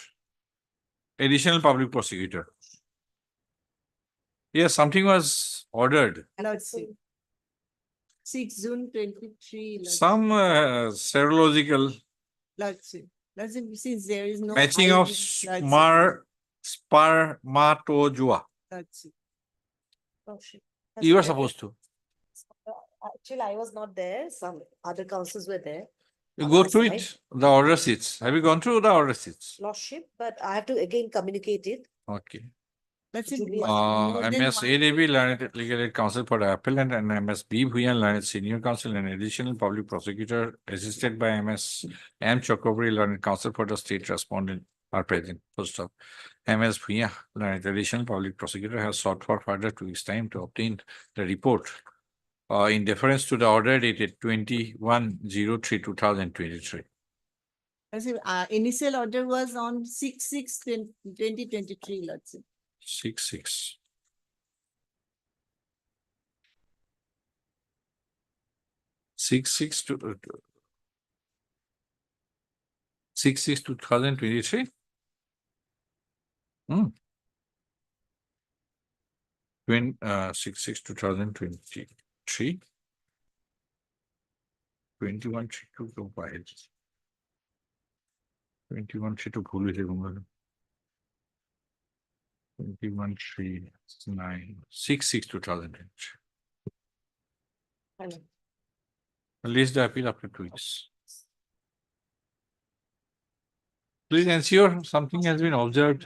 Additional public prosecutor. Yes, something was ordered. Let's see. 6 June 23. let's see. Some serological Let's see. That's it, since there is no. Matching of spermatozoa. That's it. Lordship. You are supposed to. Actually, I was not there. Some other councils were there. You on go our through side. it, the order sheets. Have you gone through the order sheets? Lordship, but I have to again communicate it. Okay. That's it. Julia. More than MS one- ADB Learned Legal Aid Counsel for the appellant and MS B Bhuyan Learned Senior Counsel and additional public prosecutor assisted by MS M Chakraborty Learned Counsel for the state respondent are present. First of MS Bhuyan Learned additional public prosecutor has sought for further 2 weeks time to obtain the report in deference to the order dated 21/03/2023. That's it. Initial order was on 6/6/2023, Lordship. 6/6. 6/6 to 6/6/2023. When 6/6/2023. 21/3 to provide. 21/3 to ভুল হয়েছে কোনগুলো। 21/3/9 6/6/2023. Hello. Release the appeal after 2 weeks. Please ensure something has been observed.